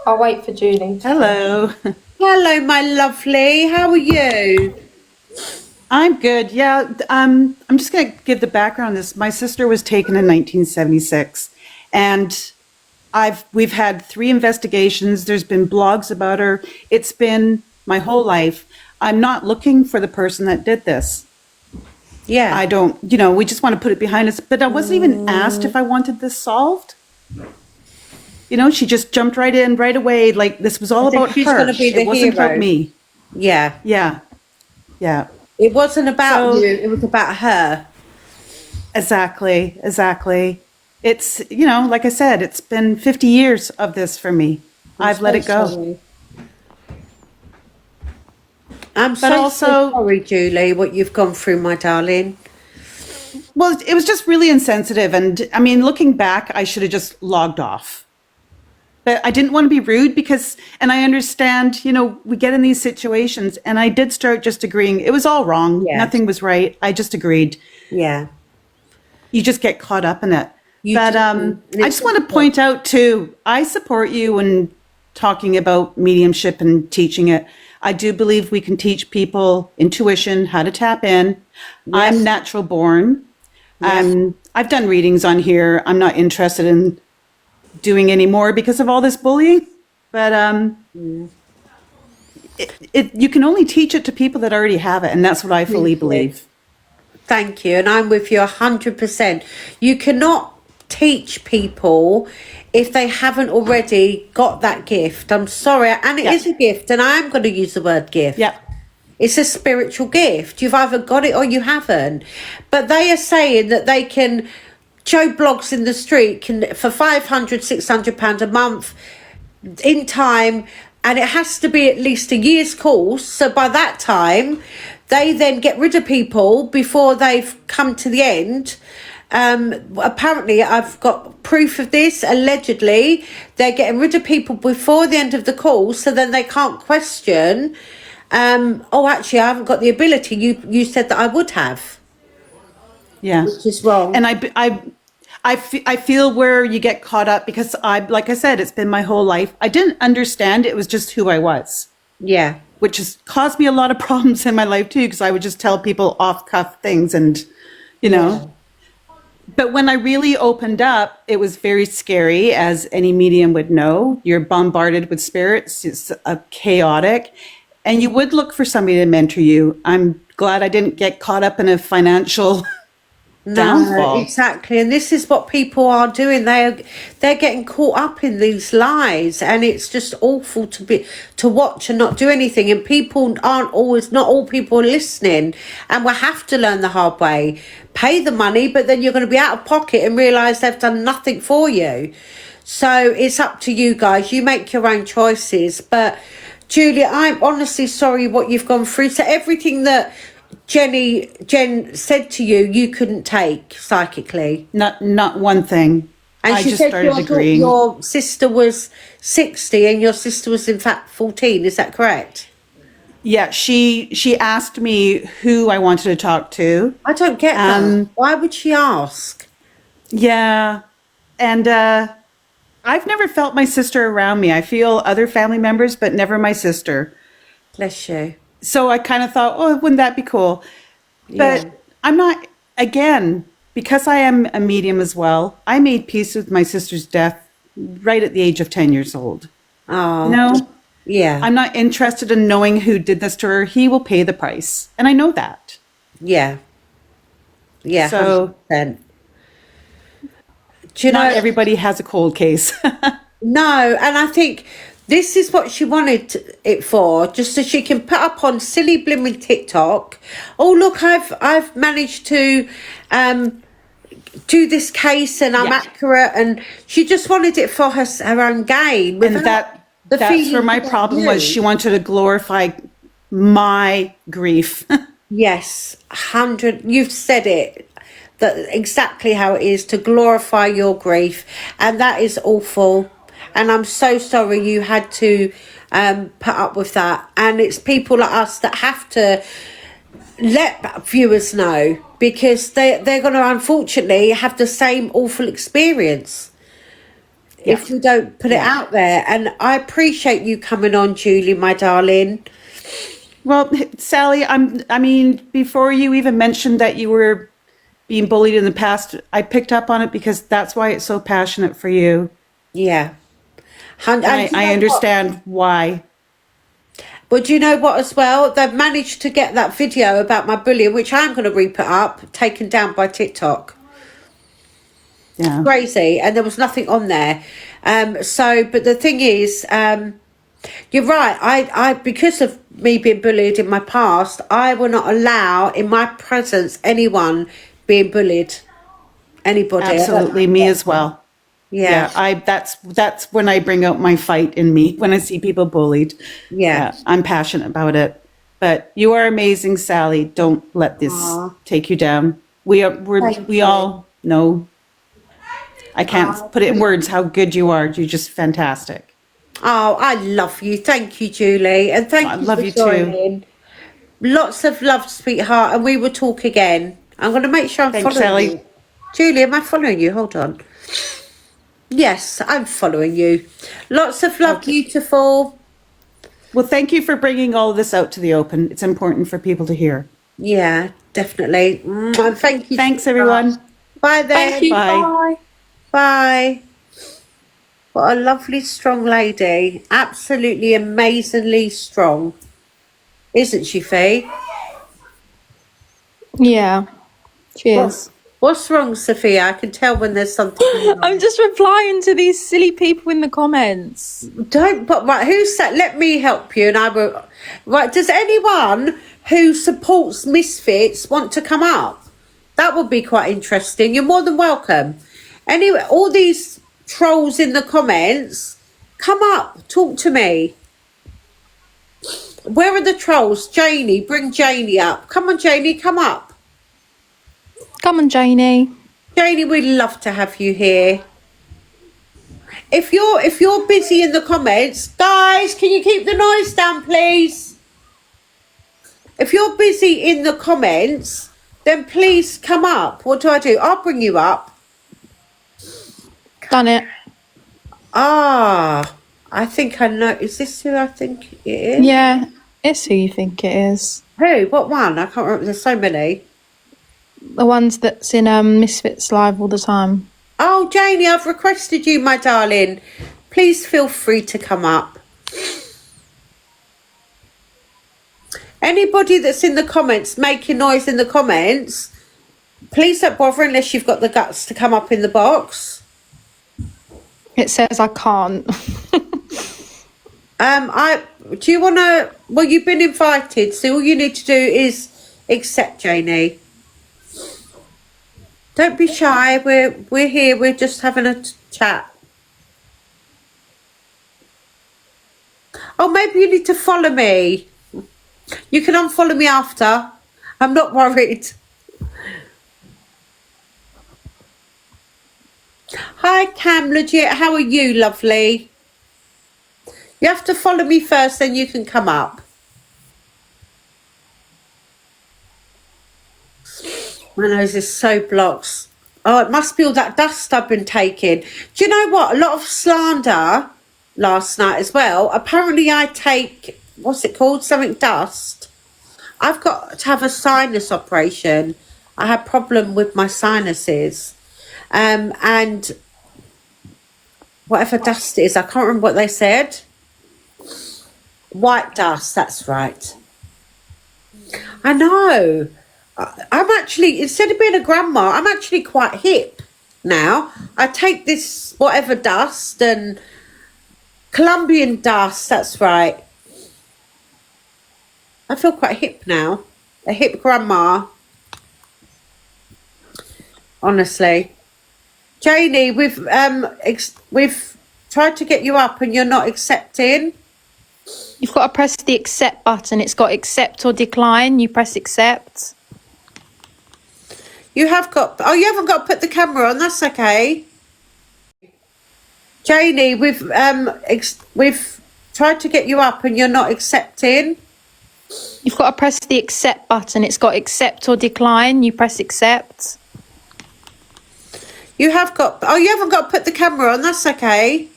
I'll wait for Julie. Hello. Hello, my lovely. How are you? I'm good. Yeah. I'm just going to give the background on this. My sister was taken in 1976, and we've had 3 investigations. There's been blogs about her. It's been my whole life. I'm not looking for the person that did this. Yeah. I don't, we just want to put it behind us. But I wasn't even asked if I wanted this solved. She just jumped right in right away. Like this was all about she's her. Gonna be the it wasn't hero. about me. Yeah. Yeah. Yeah. It wasn't about you. It was about her. Exactly. It's, like I said, it's been 50 years of this for me. I've let it go. Sorry. I'm so sorry, Julie, what you've gone through, my darling. Well, it was just really insensitive. And I mean, looking back, I should have just logged off. But I didn't want to be rude and I understand, we get in these situations, and I did start just agreeing. It was all wrong. Yes. Nothing was right. I just agreed. Yeah. You just get caught up in it. But I just want to point out too, I support you in talking about mediumship and teaching it. I do believe we can teach people intuition, how to tap in. Yes. I'm natural born. Yes. I've done readings on here. I'm not interested in doing any more because of all this bullying. But you can only teach it to people that already have it. And that's what I fully believe. Thank you. And I'm with you 100%. You cannot teach people if they haven't already got that gift. I'm sorry. And it is a gift. And I am going to use the word gift. Yeah. It's a spiritual gift. You've either got it or you haven't. But they are saying that they can, Joe Blogs in the street can, for £500, £600 a month in time, and it has to be at least a year's course. So by that time, they then get rid of people before they've come to the end. Apparently, I've got proof of this. Allegedly, they're getting rid of people before the end of the course, so then they can't question. Actually, I haven't got the ability. You said that I would have. Yeah, which is wrong. And I feel where you get caught up because like I said, it's been my whole life. I didn't understand. It was just who I was. Yeah. Which has caused me a lot of problems in my life too, because I would just tell people off cuff things and, But when I really opened up, it was very scary, as any medium would know. You're bombarded with spirits. It's chaotic. And you would look for somebody to mentor you. I'm glad I didn't get caught up in a financial downfall. No, exactly. And this is what people are doing. They're getting caught up in these lies, and it's just awful to watch and not do anything. And people not all people are listening, and we'll have to learn the hard way. Pay the money, but then you're going to be out of pocket and realise they've done nothing for you. So it's up to you guys. You make your own choices. But Julia, I'm honestly sorry what you've gone through. So everything that Jen said to you, you couldn't take psychically. Not one thing. And I she just said started agreeing. your sister was 60 and your sister was in fact 14. Is that correct? Yeah, she asked me who I wanted to talk to. I don't get that. Why would she ask? Yeah, and I've never felt my sister around me. I feel other family members, but never my sister. Bless you. So I kind of thought, oh, wouldn't that be cool? But Yeah. I'm not, again, because I am a medium as well, I made peace with my sister's death right at the age of 10 years old. Oh, You know? yeah. I'm not interested in knowing who did this to her. He will pay the price. And I know that. Yeah. Yeah, So 100%. Do you not know, everybody has a cold case. no, and I think this is what she wanted it for, just so she can put up on silly blooming TikTok. Oh, look, I've managed to do this case and I'm accurate, and she just wanted it for her own gain. And that's where my problem was. She wanted to glorify my grief. Yes, 100. You've said it. That exactly how it is, to glorify your grief, and that is awful. And I'm so sorry you had to put up with that. And it's people like us that have to let viewers know, because they're going to unfortunately have the same awful experience if we don't put it out there. And I appreciate you coming on, Julie, my darling. Well, Sally, I mean, before you even mentioned that you were being bullied in the past, I picked up on it because that's why it's so passionate for you. Yeah. I understand why. But do you know what as well? They've managed to get that video about my bullying, which I'm going to re-put up, taken down by TikTok. Yeah. Crazy. And there was nothing on there. But the thing is, you're right. I because of me being bullied in my past, I will not allow in my presence anyone being bullied. Anybody. Absolutely, me as well. Yeah. That's when I bring out my fight in me, when I see people bullied. Yeah. I'm passionate about it. But you are amazing, Sally. Don't let this take you down. We all know. I can't put it in words how good you are. You're just fantastic. Oh, I love you. Thank you, Julie. And thank you for joining. Lots of love, sweetheart. And we will talk again. I'm going to make sure I'm Thanks, following Sally. you. Julie, am I following you? Hold on. Yes, I'm following you. Lots of love, beautiful. Well, thank you for bringing all of this out to the open. It's important for people to hear. Yeah, definitely. And thank you. Thanks, everyone. Bye then. Thank you. Bye. Bye. What a lovely, strong lady. Absolutely amazingly strong. Isn't she, Faye? Yeah, she is. What's wrong, Sophia? I can tell when there's something wrong. I'm just replying to these silly people in the comments. Don't, but right, who said, let me help you, and I will. Right, does anyone who supports Misfits want to come up? That would be quite interesting. You're more than welcome. Anyway, all these trolls in the comments, come up, talk to me. Where are the trolls? Janie, bring Janie up. Come on, Janie, come up. Come on, Janie. Janie, we'd love to have you here. If you're busy in the comments, guys, can you keep the noise down, please? If you're busy in the comments, then please come up. What do? I'll bring you up. Done it. Ah, I think I know. Is this who I think it is? Yeah, it's who you think it is. Who? What one? I can't remember. There's so many. The ones that's in Misfits live all the time. Oh, Janie, I've requested you, my darling. Please feel free to come up. Anybody that's in the comments, making noise in the comments, please don't bother unless you've got the guts to come up in the box. It says I can't. Do you want to? Well, you've been invited, so all you need to do is accept, Janie. Don't be shy. We're here. We're just having a chat. Oh, maybe you need to follow me. You can unfollow me after. I'm not worried. Hi, Cam, legit. How are you, lovely? You have to follow me first, then you can come up. My nose is so blocked. Oh, it must be all that dust I've been taking. Do you know what? A lot of slander last night as well. Apparently I take, what's it called? Something dust. I've got to have a sinus operation. I had problem with my sinuses. And whatever dust it is, I can't remember what they said. White dust, that's right. I know. I'm actually, instead of being a grandma, I'm actually quite hip now. I take this whatever dust and Colombian dust, that's right. I feel quite hip now. A hip grandma. Honestly. Janie, we've tried to get you up and you're not accepting. You've got to press the accept button. It's got accept or decline. You press accept. You have got, oh, you haven't got to put the camera on, that's okay. Janie, we've tried to get you up and you're not accepting. You've got to press the accept button. It's got accept or decline. You press accept. You have got, oh, you haven't got to put the camera on, that's okay.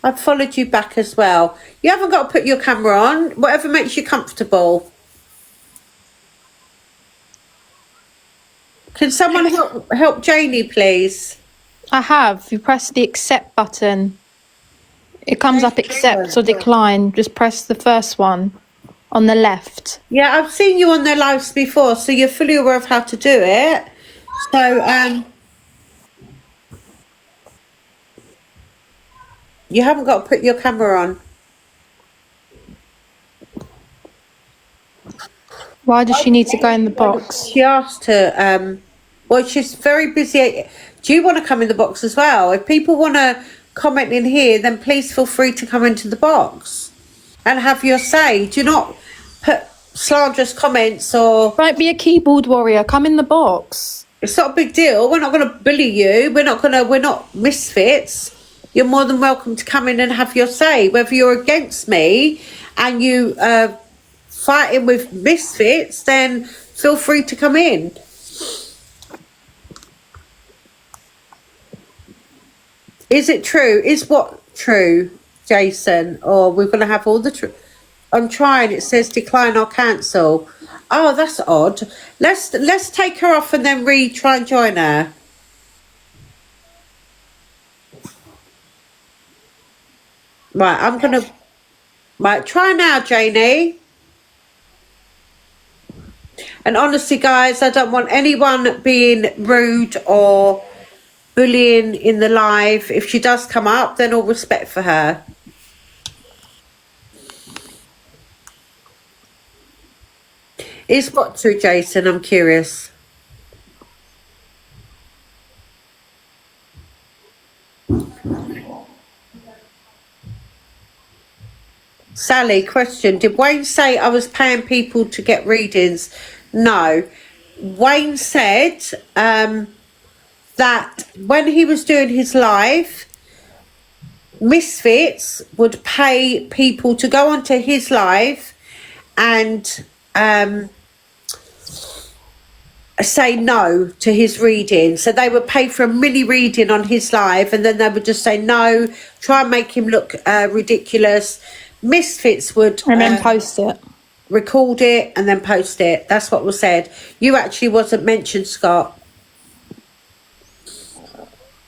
I've followed you back as well. You haven't got to put your camera on, whatever makes you comfortable. Can someone help Janie, please? I have. You press the accept button. It comes up accept or decline. Just press the first one on the left. Yeah, I've seen you on their lives before, so you're fully aware of how to do it. So, you haven't got to put your camera on. Why does she need to go in the box? She asked to, well, she's very busy. Do you want to come in the box as well? If people want to comment in here, then please feel free to come into the box and have your say. Do not put slanderous comments or... Don't be a keyboard warrior. Come in the box. It's not a big deal. We're not going to bully you. We're not misfits. You're more than welcome to come in and have your say. Whether you're against me and you fighting with misfits, then feel free to come in. Is it true? Is what true, Jason? Or we're going to have all the truth? I'm trying. It says decline or cancel. Oh, that's odd. Let's take her off and then try and join her. Right, I'm going to... Right, try now, Janie. And honestly, guys, I don't want anyone being rude or bullying in the live. If she does come up, then all respect for her. Is what true, Jason? I'm curious. Sally, question. Did Wayne say I was paying people to get readings? No. Wayne said that when he was doing his live, Misfits would pay people to go onto his live and say no to his reading. So they would pay for a mini reading on his live and then they would just say no, try and make him look ridiculous. Misfits would... And then post it. Record it and then post it. That's what was said. You actually wasn't mentioned, Scott.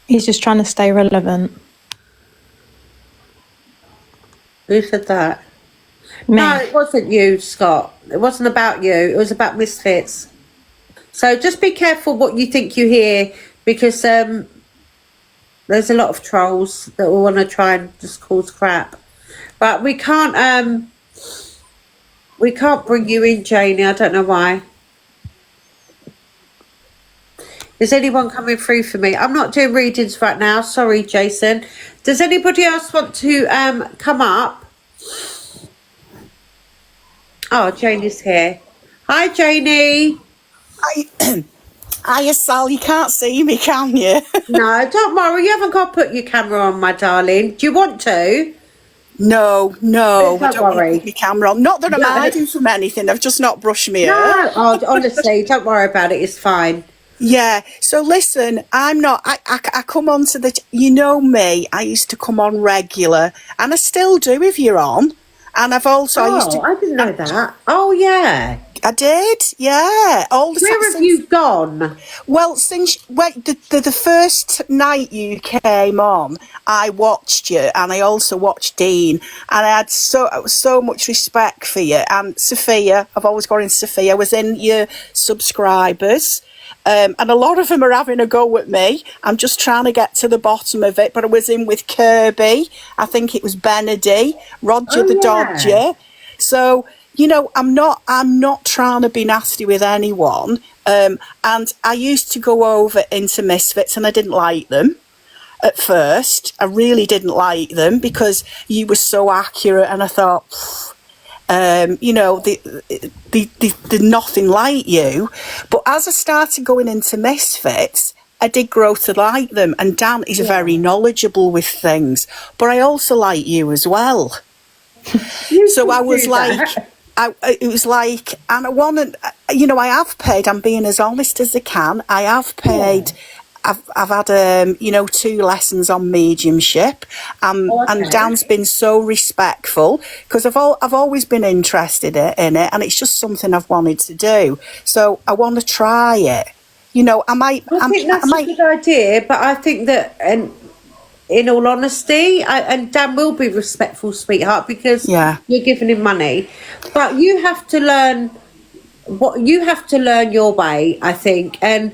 He's just trying to stay relevant. Who said that? Me. No, it wasn't you, Scott. It wasn't about you. It was about Misfits. So just be careful what you think you hear because there's a lot of trolls that will want to try and just cause crap. But we can't bring you in, Janie. I don't know why. Is anyone coming through for me? I'm not doing readings right now. Sorry, Jason. Does anybody else want to come up? Oh, Janie's here. Hi, Janie. Hiya, Sal. You can't see me, can you? No, don't worry. You haven't got to put your camera on, my darling. Do you want to? No, I Don't don't want to worry. put my camera on. Not that I'm hiding from anything. I've just not brushed my hair. No, oh, honestly, don't worry about it. It's fine. Yeah. So listen, I'm not. I come on to the. You know me. I used to come on regular, and I still do if you're on. And I've also. I didn't know that. Oh yeah. I did, yeah. All the Where have you gone? Well, since the first night you came on, I watched you, and I also watched Dean, and I had so much respect for you. And Sophia, I've always got in Sophia. I was in your subscribers. And a lot of them are having a go at me. I'm just trying to get to the bottom of it. But I was in with Kirby. I think it was Benedy, Roger the Dodger. So, you know, I'm not trying to be nasty with anyone. And I used to go over into Misfits, and I didn't like them at first. I really didn't like them because you were so accurate, and I thought, you know, they're nothing like you. But as I started going into Misfits, I did grow to like them. And Dan is very knowledgeable with things. But I also like you as well. So I was like, it was like, and I wanted, you know, I have paid, I'm being as honest as I can. I have paid, I've had, you know, 2 lessons on mediumship, and Dan's been so respectful because I've always been interested in it, and it's just something I've wanted to do. So I want to try it. You know, I think that's a good idea, but I think that, and in all honesty, and Dan will be respectful, sweetheart, because you're giving him money, but you have to learn your way, I think. And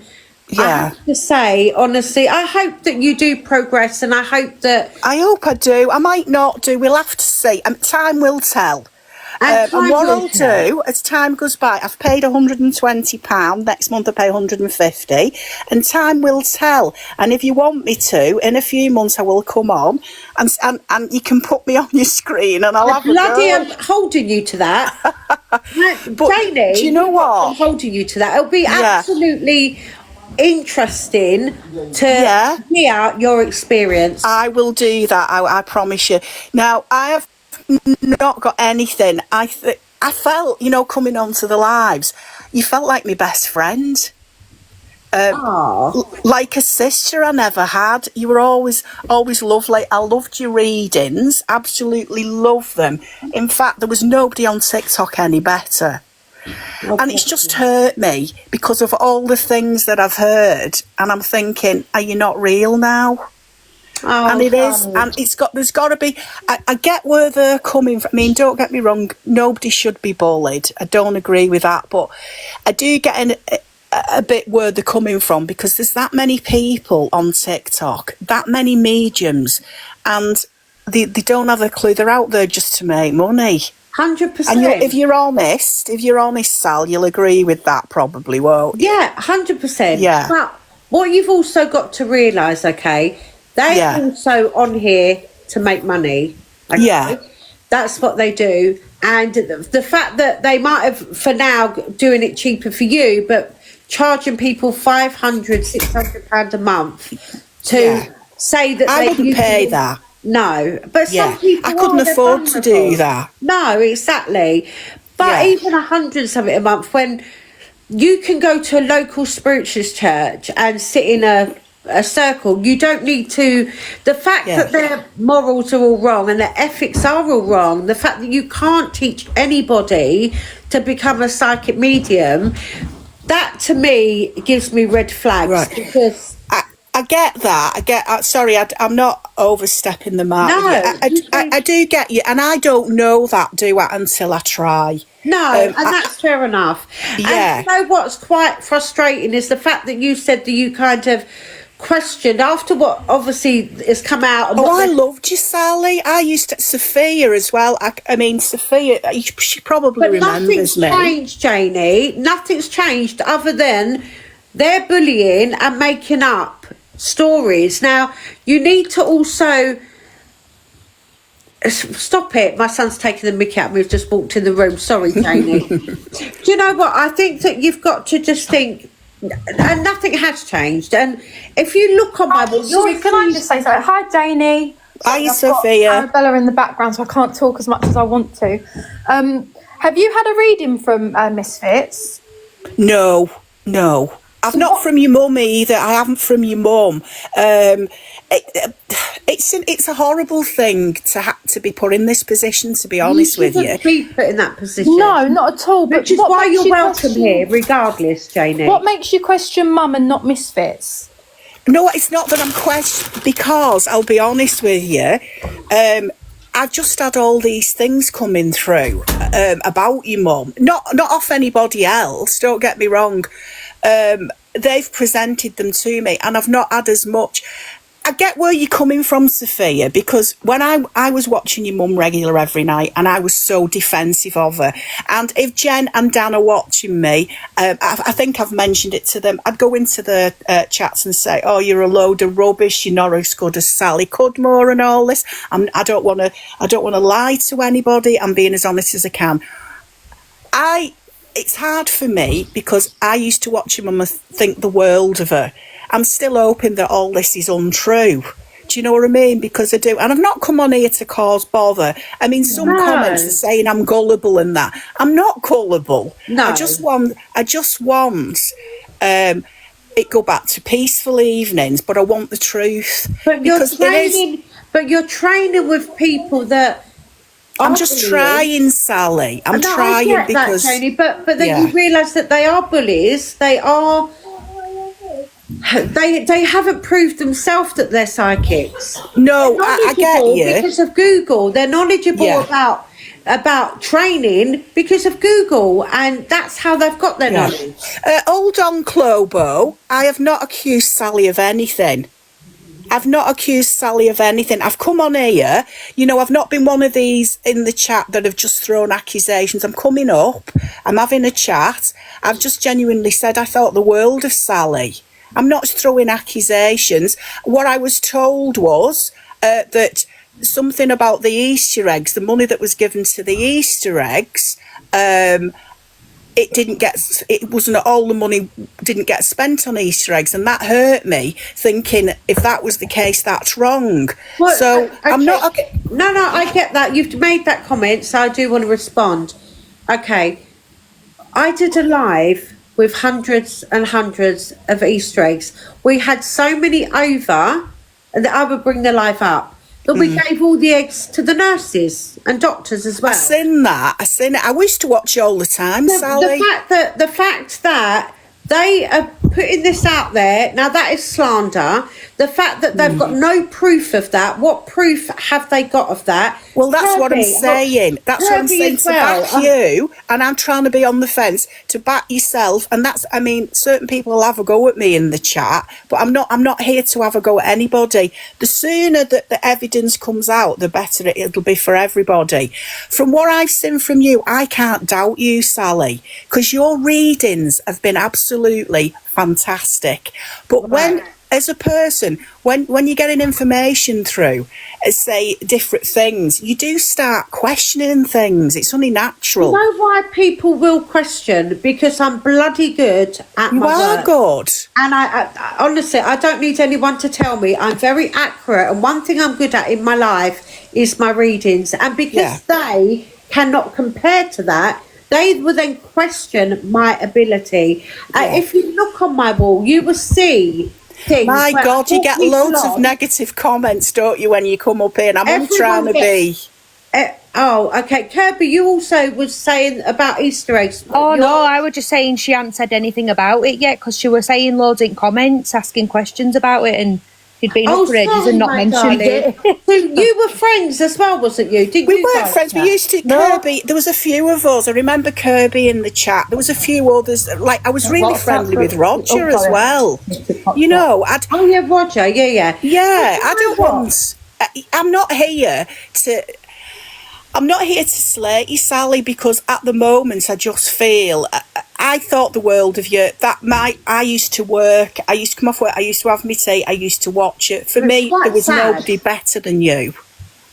I have to say, honestly, I hope that you do progress, and I hope I do. I might not do. We'll have to see. Time will tell. And what I'll do as time goes by, I've paid £120. Next month I pay £150, and time will tell. And if you want me to, in a few months I will come on, and you can put me on your screen, and I'll have a go. I'm holding you to that. But Janie, do you know what? I'm holding you to that. It'll be absolutely interesting to hear your experience. I will do that. I promise you. Now I have not got anything. I felt, you know, coming on to the lives, you felt like my best friend. Like a sister I never had. You were always lovely. I loved your readings, absolutely loved them. In fact, there was nobody on TikTok any better. And it's just hurt me because of all the things that I've heard, and I'm thinking, are you not real now? And it is, and there's got to be. I get where they're coming from. I mean, don't get me wrong. Nobody should be bullied. I don't agree with that, but I do get a bit where they're coming from, because there's that many people on TikTok, that many mediums, and they don't have a clue. They're out there just to make money. 100%. And if you're honest, Sal, you'll agree with that, probably, won't you? Yeah, 100%. Yeah. But what you've also got to realise, okay, they're also on here to make money. Okay? Yeah. That's what they do. And the fact that they might have, for now, doing it cheaper for you, but charging people £500, £600 a month to say that I wouldn't pay that. No, but some people I couldn't afford to do that. No, exactly. But even 100 something a month, when you can go to a local spiritualist church and sit in a circle, you don't need to. The fact that their morals are all wrong and their ethics are all wrong, the fact that you can't teach anybody to become a psychic medium, that to me gives me red flags, because I get that. Sorry, I'm not overstepping the mark. No, I do get you, and I don't know that, do I, until I try. No, and that's fair enough. Yeah. And you know what's quite frustrating is the fact that you said that you kind of questioned after what obviously has come out. And I loved you, Sally. I used to, Sophia as well. I mean, Sophia, she probably remembers me. Nothing's changed, Janie. Nothing's changed other than they're bullying and making up stories. Now, you need to also stop it. My son's taking the mickey out of me. We've just walked in the room. Sorry, Janie. Do you know what? I think that you've got to just think, and nothing has changed. And if you look on my wall, sorry, can I just say something? Hi, Janie. Hi, Sophia. Arabella in the background, so I can't talk as much as I want to. Have you had a reading from Misfits? No. I've not from your mum either. I haven't from your mum. It's a horrible thing to be put in this position, to be honest with you. You shouldn't be put in that position. No, not at all. But which is why you're welcome here, regardless, Janie. What makes you question Mum and not Misfits? No, it's not that I'm questioning, because I'll be honest with you, I've just had all these things coming through about your mum. Not off anybody else, don't get me wrong. They've presented them to me, and I've not had as much. I get where you're coming from, Sophia, because when I was watching your mum regular every night, and I was so defensive of her, and if Jen and Dan are watching me, I think I've mentioned it to them, I'd go into the chats and say, oh, you're a load of rubbish, you're not as good as Sally Cudmore and all this. I don't want to lie to anybody. I'm being as honest as I can. It's hard for me because I used to watch your mum and think the world of her. I'm still hoping that all this is untrue. Do you know what I mean? Because I do. And I've not come on here to cause bother. I mean, some comments are saying I'm gullible and that. I'm not gullible. No. I just want it go back to peaceful evenings, but I want the truth. But you're training with people that... I'm just trying, Sally. I'm trying I get because... that, Tony, but then you realise that they are bullies. They are... They haven't proved themselves that they're psychics. No, I get you. Because of Google. They're knowledgeable about training because of Google, and that's how they've got their knowledge. Hold on, Clobo. I have not accused Sally of anything. I've not accused Sally of anything. I've come on here. You know, I've not been one of these in the chat that have just thrown accusations. I'm coming up. I'm having a chat. I've just genuinely said I thought the world of Sally. I'm not throwing accusations. What I was told was that something about the Easter eggs, the money that was given to the Easter eggs, it wasn't all the money didn't get spent on Easter eggs, and that hurt me, thinking if that was the case, that's wrong. Well, so okay. I'm not. No, I get that. You've made that comment, so I do want to respond. Okay, I did a live with hundreds and hundreds of Easter eggs. We had so many over, and I would bring the live up, that we gave all the eggs to the nurses and doctors as well. I've seen that. I used to watch it all the time, Sally. The fact that they are putting this out there, now that is slander. The fact that they've got no proof of that, what proof have they got of that? Well, that's what I'm saying. That's what I'm saying, to back you, and I'm trying to be on the fence, to back yourself. And that's, I mean, certain people will have a go at me in the chat, but I'm not here to have a go at anybody. The sooner that the evidence comes out, the better it'll be for everybody. From what I've seen from you, I can't doubt you, Sally, because your readings have been absolutely fantastic. But as a person, when you're getting information through, say different things, you do start questioning things. It's only natural. You know why people will question? Because I'm bloody good at my work. You are good. And I honestly, I don't need anyone to tell me. I'm very accurate. And one thing I'm good at in my life is my readings. And because they cannot compare to that, they will then question my ability. If you look on my wall, you will see things. My God, you get loads of negative comments, don't you, when you come up here? And I'm trying to be. Okay. Kirby, you also was saying about Easter eggs. Oh, no, I was just saying she hadn't said anything about it yet, because she was saying loads in comments, asking questions about it, and she'd been up for ages and not mentioned it. So you were friends as well, wasn't you? We weren't friends. We used to, Kirby, there was a few of us. I remember Kirby in the chat. There was a few others. Like, I was really friendly with Roger as well. You know, Roger, yeah. Yeah, I don't want... I'm not here to slate you, Sally, because at the moment I just feel I thought the world of you. I used to work. I used to come off work. I used to have my tea. I used to watch it. For me, there was nobody better than you.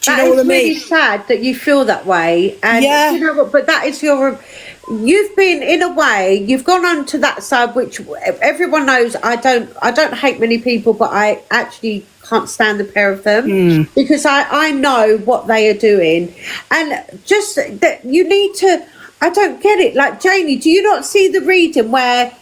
Do you know what I mean? It's really sad that you feel that way, and Yeah. you know what? But that is you've been, in a way, you've gone on to that side, which everyone knows. I don't hate many people, but I actually can't stand the pair of them because I know what they are doing, and just that you need to. I don't get it. Like, Janie, do you not see the reading where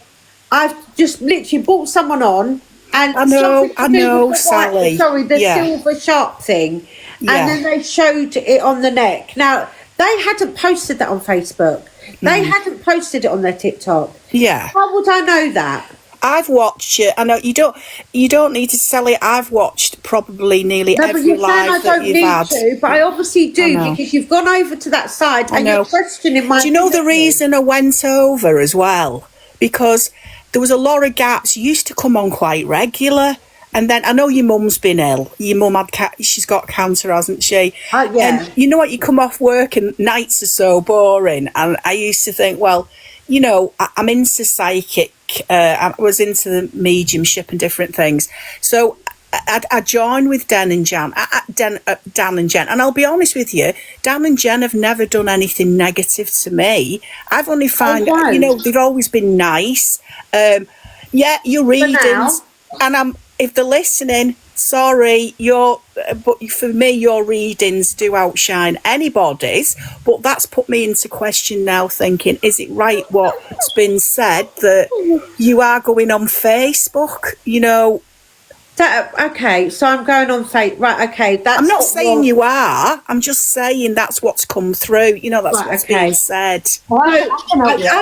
I've just literally brought someone on and I know, Sally. The silver sharp thing, Yeah. and then they showed it on the neck. Now, they hadn't posted that on Facebook. They hadn't posted it on their TikTok. Yeah. How would I know that? I've watched it. I know you don't need to sell it. I've watched probably nearly every live that you've had. To, but I obviously do because you've gone over to that side and you're questioning my. Do you know the reason I went over as well? Because there was a lot of gaps. You used to come on quite regular. And then I know your mum's been ill. Your mum she's got cancer, hasn't she? Yeah. And you know what? You come off work and nights are so boring. And I used to think, well, you know, I'm into psychic. I was into the mediumship and different things. So I joined with Dan and Jen. Dan and Jen. And I'll be honest with you, Dan and Jen have never done anything negative to me. I've only found, you know, they've always been nice. Your readings. And if they're listening, sorry, but for me, your readings do outshine anybody's. But that's put me into question now, thinking, is it right what's been said that you are going on Facebook? You know. Okay, so I'm going on Facebook. Right, okay. I'm not saying you are. I'm just saying that's what's come through. You know, that's what's being said. I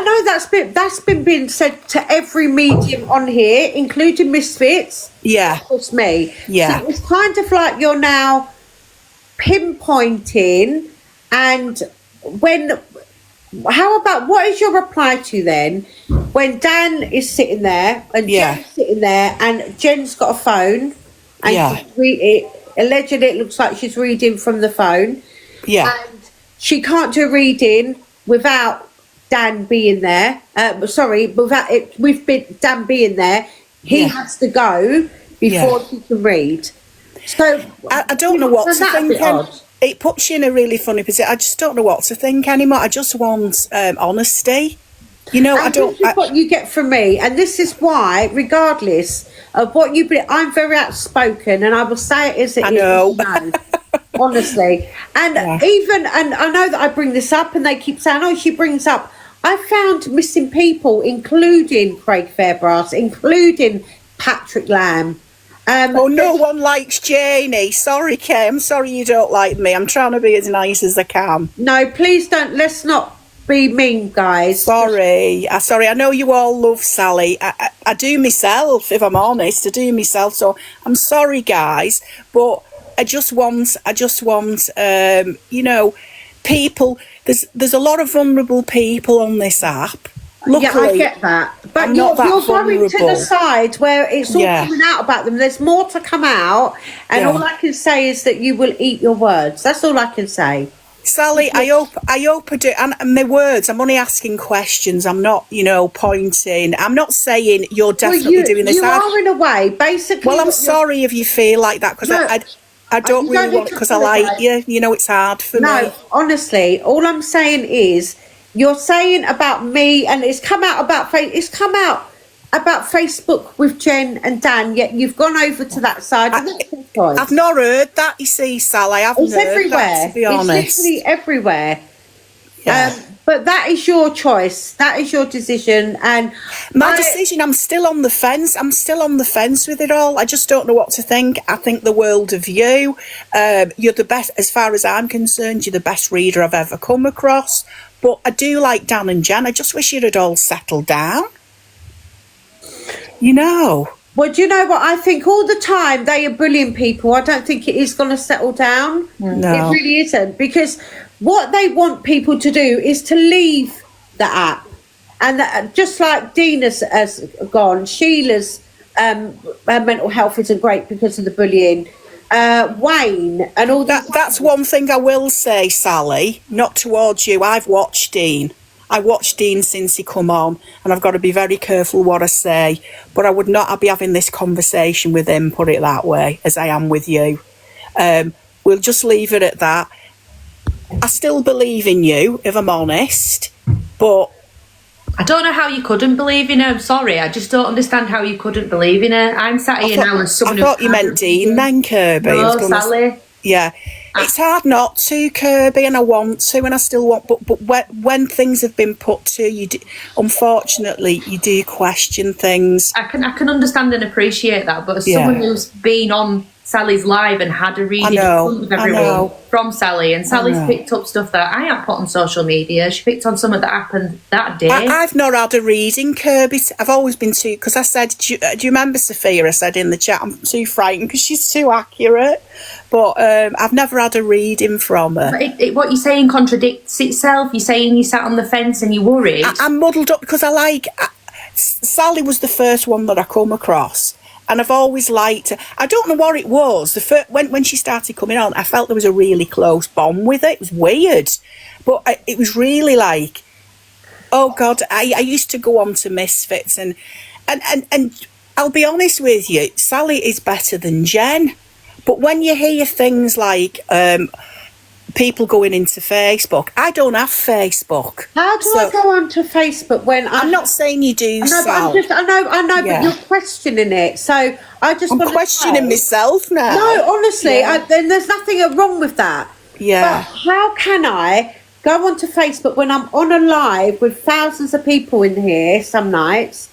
know that's been being said to every medium on here, including Misfits. Yeah. That's me. Yeah. So it's kind of like you're now pinpointing, and how about, what is your reply to then when Dan is sitting there and Jen's sitting there and Jen's got a phone and allegedly it looks like she's reading from the phone, and she can't do a reading without Dan being there, with Dan being there, he has to go before he can read. So I don't know what to think. It puts you in a really funny position. I just don't know what to think anymore. I just want honesty. You know, and this is what you get from me, and this is why, regardless of what you believe, I'm very outspoken, and I will say it as it is. Know. Honestly, and and I know that I bring this up, and they keep saying, "Oh, she brings up." I found missing people, including Craig Fairbrass, including Patrick Lamb. No one likes Janie. Sorry, Kay. I'm sorry you don't like me. I'm trying to be as nice as I can. No, please don't. Let's not be mean, guys. Sorry. I know you all love Sally. I do myself, if I'm honest. I do myself. So I'm sorry, guys. But I just want, you know, people. There's a lot of vulnerable people on this app. Luckily, I get that. But you're going to the side where it's all coming out about them. There's more to come out. And all I can say is that you will eat your words. That's all I can say. Sally, I hope I do. And my words, I'm only asking questions. I'm not, you know, pointing. I'm not saying you're definitely doing this. You are, in a way, basically. Well, I'm sorry if you feel like that, because I don't really want it, because I like you. You know, it's hard for me. No, honestly, all I'm saying is, you're saying about me, and it's come out about Facebook with Jen and Dan, yet you've gone over to that side. I've not heard that, you see, Sally. It's everywhere. That, to be honest. It's literally everywhere. Yeah. But that is your choice. That is your decision. And my decision, I'm still on the fence. I'm still on the fence with it all. I just don't know what to think. I think the world of you. You're the best, as far as I'm concerned, you're the best reader I've ever come across. But I do like Dan and Jen. I just wish you'd all settled down. You know. Well, do you know what? I think all the time they are brilliant people. I don't think it is going to settle down. No. It really isn't. Because what they want people to do is to leave the app. And just like Dina's has gone, Sheila's her mental health isn't great because of the bullying. Wayne and all that. That's one thing I will say, Sally. Not towards you. I've watched Dean. I watched Dean since he come on, and I've got to be very careful what I say. But I would not be having this conversation with him, put it that way, as I am with you. We'll just leave it at that. I still believe in you, if I'm honest, but I don't know how you couldn't believe in her. I'm sorry, I just don't understand how you couldn't believe in her. I'm sat here now as someone I thought you meant Dean then, Kirby. No, Sally. Yeah. It's hard not to, Kirby, and I want to, and I still want, but when things have been put to you, unfortunately, you do question things. I can understand and appreciate that, but as someone who's been on Sally's live and had a reading in front of everyone from Sally, and Sally's picked up stuff that I haven't put on social media. She picked on something that happened that day. I've not had a reading, Kirby. I've always been too, because I said, do you remember Sophia? I said in the chat, I'm too frightened because she's too accurate. But I've never had a reading from her. But what you're saying contradicts itself. You're saying you sat on the fence and you worried. I'm muddled up because Sally was the first one that I come across. And I've always liked her. I don't know what it was. When she started coming on, I felt there was a really close bond with her. It was weird. But it was really like, oh God, I used to go on to Misfits. And I'll be honest with you, Sally is better than Jen. But when you hear things like people going into Facebook, I don't have Facebook. How do I go onto Facebook when I'm not saying you do, Sal. I know, but you're questioning it. So I'm questioning myself now. No, honestly, then there's nothing wrong with that. Yeah. But how can I go onto Facebook when I'm on a live with thousands of people in here some nights?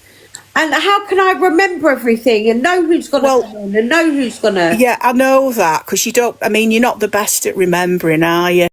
And how can I remember everything and know who's going to come in and know who's going to... Yeah, I know that, because you're not the best at remembering, are you?